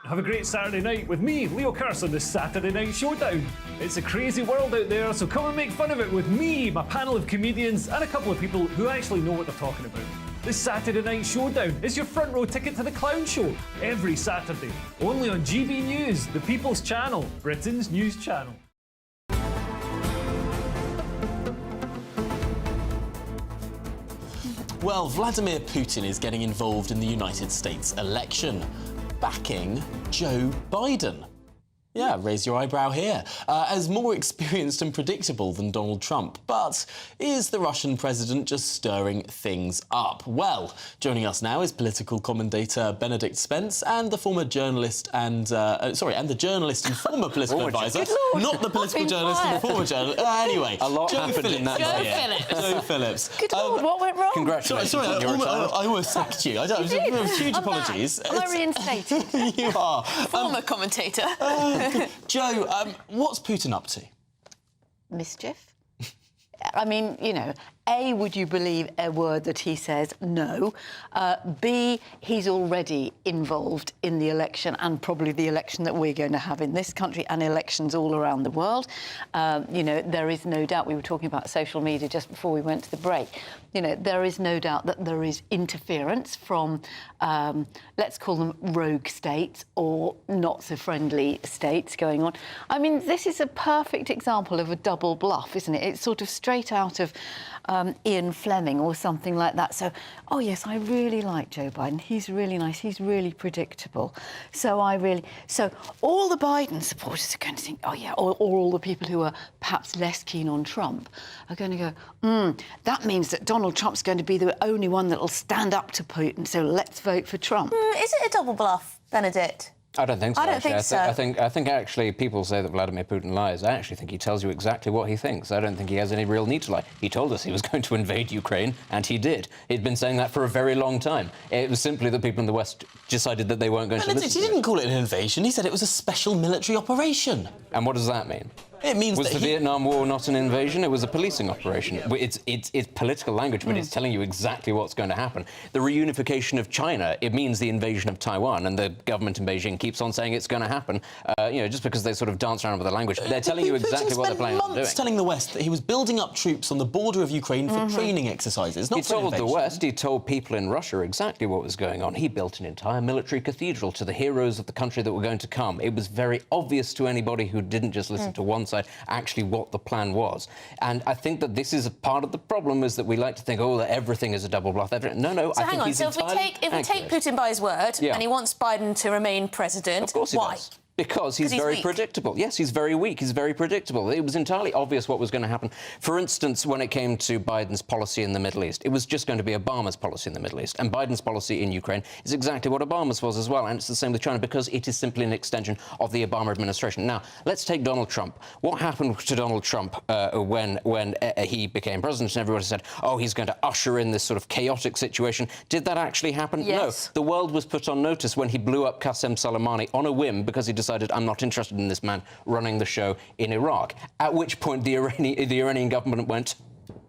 Have a great Saturday night with me, Leo Carson, this Saturday Night Showdown. It's a crazy world out there, so come and make fun of it with me, my panel of comedians, and a couple of people who actually know what they're talking about. This Saturday Night Showdown is your front row ticket to the clown show every Saturday, only on GB News, the People's Channel, Britain's news channel. Well, Vladimir Putin is getting involved in the United States election, backing Joe Biden. Yeah, raise your eyebrow here. As more experienced and predictable than Donald Trump. But is the Russian president just stirring things up? Well, joining us now is political commentator Benedict Spence and the former journalist and the journalist and former political advisor, not the political journalist and the former journalist. Anyway, a lot happened in that day. Joe Phillips. Good Lord, what went wrong? Congratulations. Sorry, I almost sacked you. Huge apologies. Am I reinstated? You are. Former commentator. Joe, what's Putin up to? Mischief? I mean, you know, A, would you believe a word that he says? No. B, he's already involved in the election and probably the election that we're going to have in this country and elections all around the world. You know, there is no doubt, we were talking about social media just before we went to the break, you know, there is no doubt that there is interference from, let's call them rogue states or not so friendly states going on. I mean, this is a perfect example of a double bluff, isn't it? It's sort of straight out of Ian Fleming or something like that. So, oh yes, I really like Joe Biden. He's really nice. He's really predictable. So all the Biden supporters are going to think, oh yeah, or all the people who are perhaps less keen on Trump are going to go, that means that Donald Trump's going to be the only one that will stand up to Putin. So let's vote for Trump. Is it a double bluff, Benedict? I don't think so. I don't think so. I think actually people say that Vladimir Putin lies. I actually think he tells you exactly what he thinks. I don't think he has any real need to lie. He told us he was going to invade Ukraine, and he did. He'd been saying that for a very long time. It was simply that people in the West decided that they weren't going to listen to He didn't call it an invasion. He said it was a special military operation. And what does that mean? It means was the Vietnam War not an invasion? It was a policing operation. It's political language, but it's telling you exactly what's going to happen. The reunification of China, it means the invasion of Taiwan, and the government in Beijing keeps on saying it's going to happen. You know, just because they sort of dance around with the language, they're telling you exactly what they're planning on doing. Months telling the West that he was building up troops on the border of Ukraine for training exercises. Not he told the West, he told people in Russia exactly what was going on. He built an entire military cathedral to the heroes of the country that were going to come. It was very obvious to anybody who didn't just listen to one side actually what the plan was. And I think that this is a part of the problem, is that we like to think, oh, that everything is a double bluff. No, so I hang think on, he's so if we take Putin by his word and he wants Biden to remain president, of course he why? Does. Because he's very predictable. Yes, he's very weak. He's very predictable. It was entirely obvious what was going to happen. For instance, when it came to Biden's policy in the Middle East, it was just going to be Obama's policy in the Middle East. And Biden's policy in Ukraine is exactly what Obama's was as well. And it's the same with China, because it is simply an extension of the Obama administration. Now, let's take Donald Trump. What happened to Donald Trump when he became president and everybody said, oh, he's going to usher in this sort of chaotic situation? Did that actually happen? Yes. No. The world was put on notice when he blew up Qasem Soleimani on a whim because he decided, I'm not interested in this man running the show in Iraq. At which point the Iranian government went,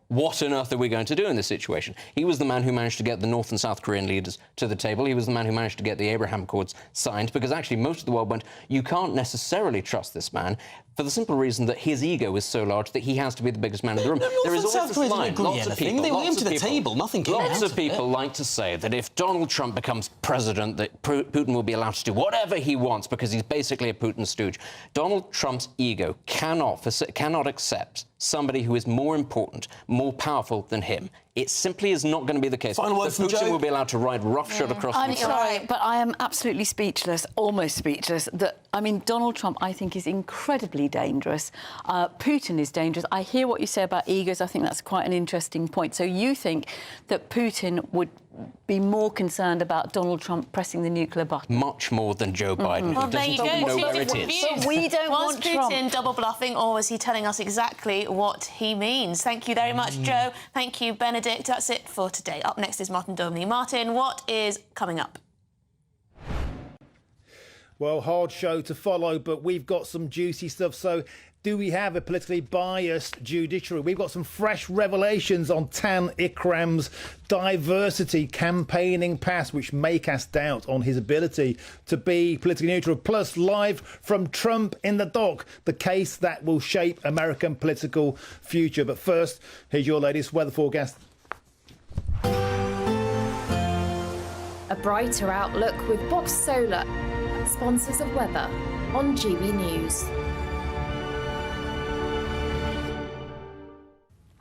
what on earth are we going to do in this situation? He was the man who managed to get the North and South Korean leaders to the table. He was the man who managed to get the Abraham Accords signed, because actually most of the world went, you can't necessarily trust this man, for the simple reason that his ego is so large that he has to be the biggest man in the room. There is always this line. Lots of people, they went him to the table. Nothing came Lots of people like to say that if Donald Trump becomes president, that Putin will be allowed to do whatever he wants because he's basically a Putin stooge. Donald Trump's ego cannot accept somebody who is more important, more powerful than him. It simply is not going to be the case. Final word from Putin Joe. will be allowed to ride roughshod across the I'm sorry, but I am absolutely speechless, almost speechless, that, I mean, Donald Trump, I think, is incredibly dangerous. Putin is dangerous. I hear what you say about egos. I think that's quite an interesting point. So you think that Putin would be more concerned about Donald Trump pressing the nuclear button? Much more than Joe Biden, Well, who there you doesn't go. know Two where it different is. views. But we don't Was want Putin Trump. double bluffing, or was he telling us exactly what he means? Thank you very much, Joe. Thank you, Benedict. That's it for today. Up next is Martin Domney. Martin, what is coming up? Well, hard show to follow, but we've got some juicy stuff. So do we have a politically biased judiciary? We've got some fresh revelations on Tan Ikram's diversity campaigning past, which may cast doubt on his ability to be politically neutral. Plus, live from Trump in the dock, the case that will shape American political future. But first, here's your latest weather forecast. A brighter outlook with Box Solar, sponsors of weather on GB News.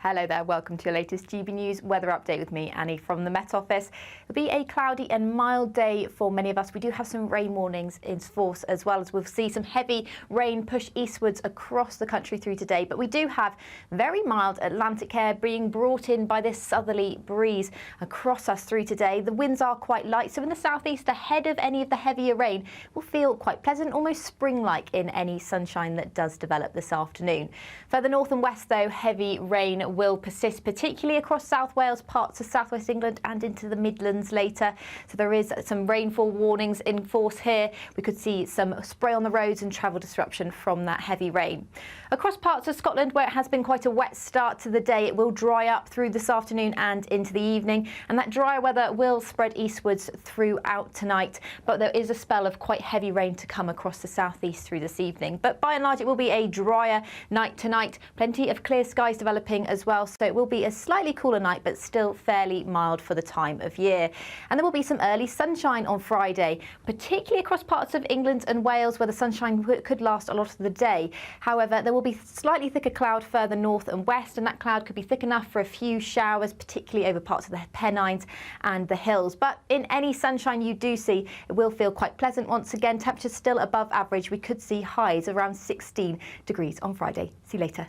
Hello there, welcome to your latest GB News weather update with me, Annie, from the Met Office. It'll be a cloudy and mild day for many of us. We do have some rain warnings in force, as well as we'll see some heavy rain push eastwards across the country through today. But we do have very mild Atlantic air being brought in by this southerly breeze across us through today. The winds are quite light, so in the southeast, ahead of any of the heavier rain, will feel quite pleasant, almost spring-like in any sunshine that does develop this afternoon. Further north and west, though, heavy rain will persist, particularly across South Wales, parts of southwest England and into the Midlands later. So there is some rainfall warnings in force here. We could see some spray on the roads and travel disruption from that heavy rain. Across parts of Scotland, where it has been quite a wet start to the day, it will dry up through this afternoon and into the evening, and that drier weather will spread eastwards throughout tonight. But there is a spell of quite heavy rain to come across the southeast through this evening. But by and large, it will be a drier night tonight. Plenty of clear skies developing as well, so it will be a slightly cooler night, but still fairly mild for the time of year. And there will be some early sunshine on Friday, particularly across parts of England and Wales, where the sunshine could last a lot of the day. However, there will be slightly thicker cloud further north and west, and that cloud could be thick enough for a few showers, particularly over parts of the Pennines and the hills. But in any sunshine you do see, it will feel quite pleasant once again. Temperatures still above average. We could see highs around 16 degrees on Friday. See you later.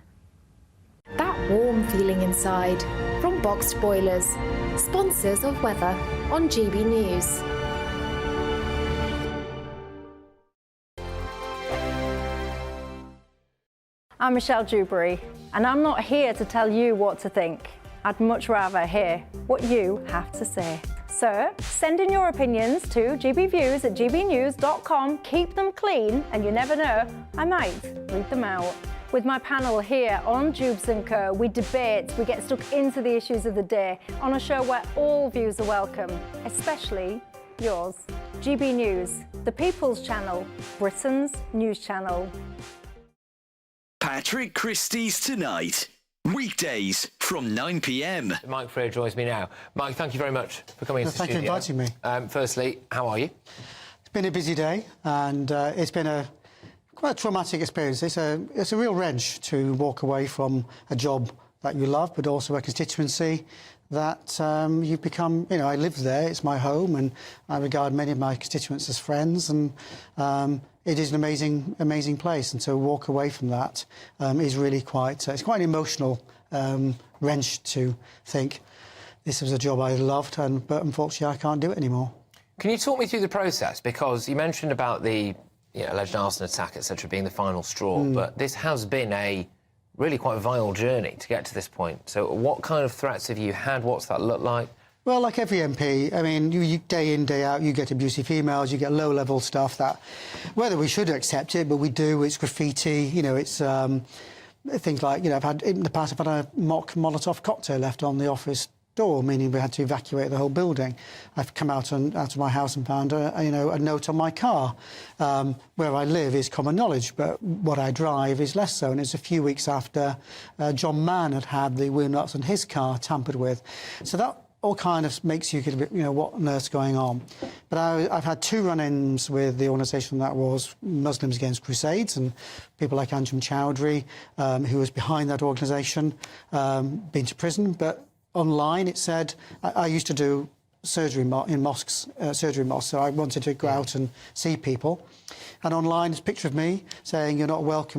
That warm feeling inside from Boxed Boilers, sponsors of weather on GB News. I'm Michelle Dewberry, and I'm not here to tell you what to think. I'd much rather hear what you have to say. So send in your opinions to gbviews@gbnews.com. Keep them clean, and you never know, I might read them out. With my panel here on Jubes & Co, we debate, we get stuck into the issues of the day on a show where all views are welcome, especially yours. GB News, the People's Channel, Britain's news channel. Patrick Christie's Tonight. Weekdays from 9 p.m. Mike Freer joins me now. Mike, thank you very much for coming into the studio. Thank you for inviting me. Firstly, how are you? It's been a busy day, and it's been quite a traumatic experience. It's a real wrench to walk away from a job that you love, but also a constituency that you've become. You know, I live there; it's my home, and I regard many of my constituents as friends, and it is an amazing place. And to walk away from that is really quite. It's quite an emotional wrench to think this was a job I loved, but unfortunately I can't do it anymore. Can you talk me through the process? Because you mentioned about the alleged arson attack, etc., being the final straw, but this has been a really quite vile journey to get to this point. So what kind of threats have you had? What's that look like? Well, like every MP, I mean, you day in, day out, you get abusive emails, you get low-level stuff that, whether we should accept it, but we do, it's graffiti, it's things like, in the past I've had a mock Molotov cocktail left on the office door, meaning we had to evacuate the whole building. I've come out of my house and found a note on my car. Where I live is common knowledge, but what I drive is less so. And it's a few weeks after John Mann had the wheel nuts on his car tampered with. So that all kind of makes you get a bit, what on earth's going on. But I've had two run-ins with the organisation that was Muslims Against Crusades, and people like Anjem Chowdhury, who was behind that organisation, been to prison. But online, it said, I used to do surgery in mosques, so I wanted to go out and see people. And online, it's a picture of me saying, "You're not welcome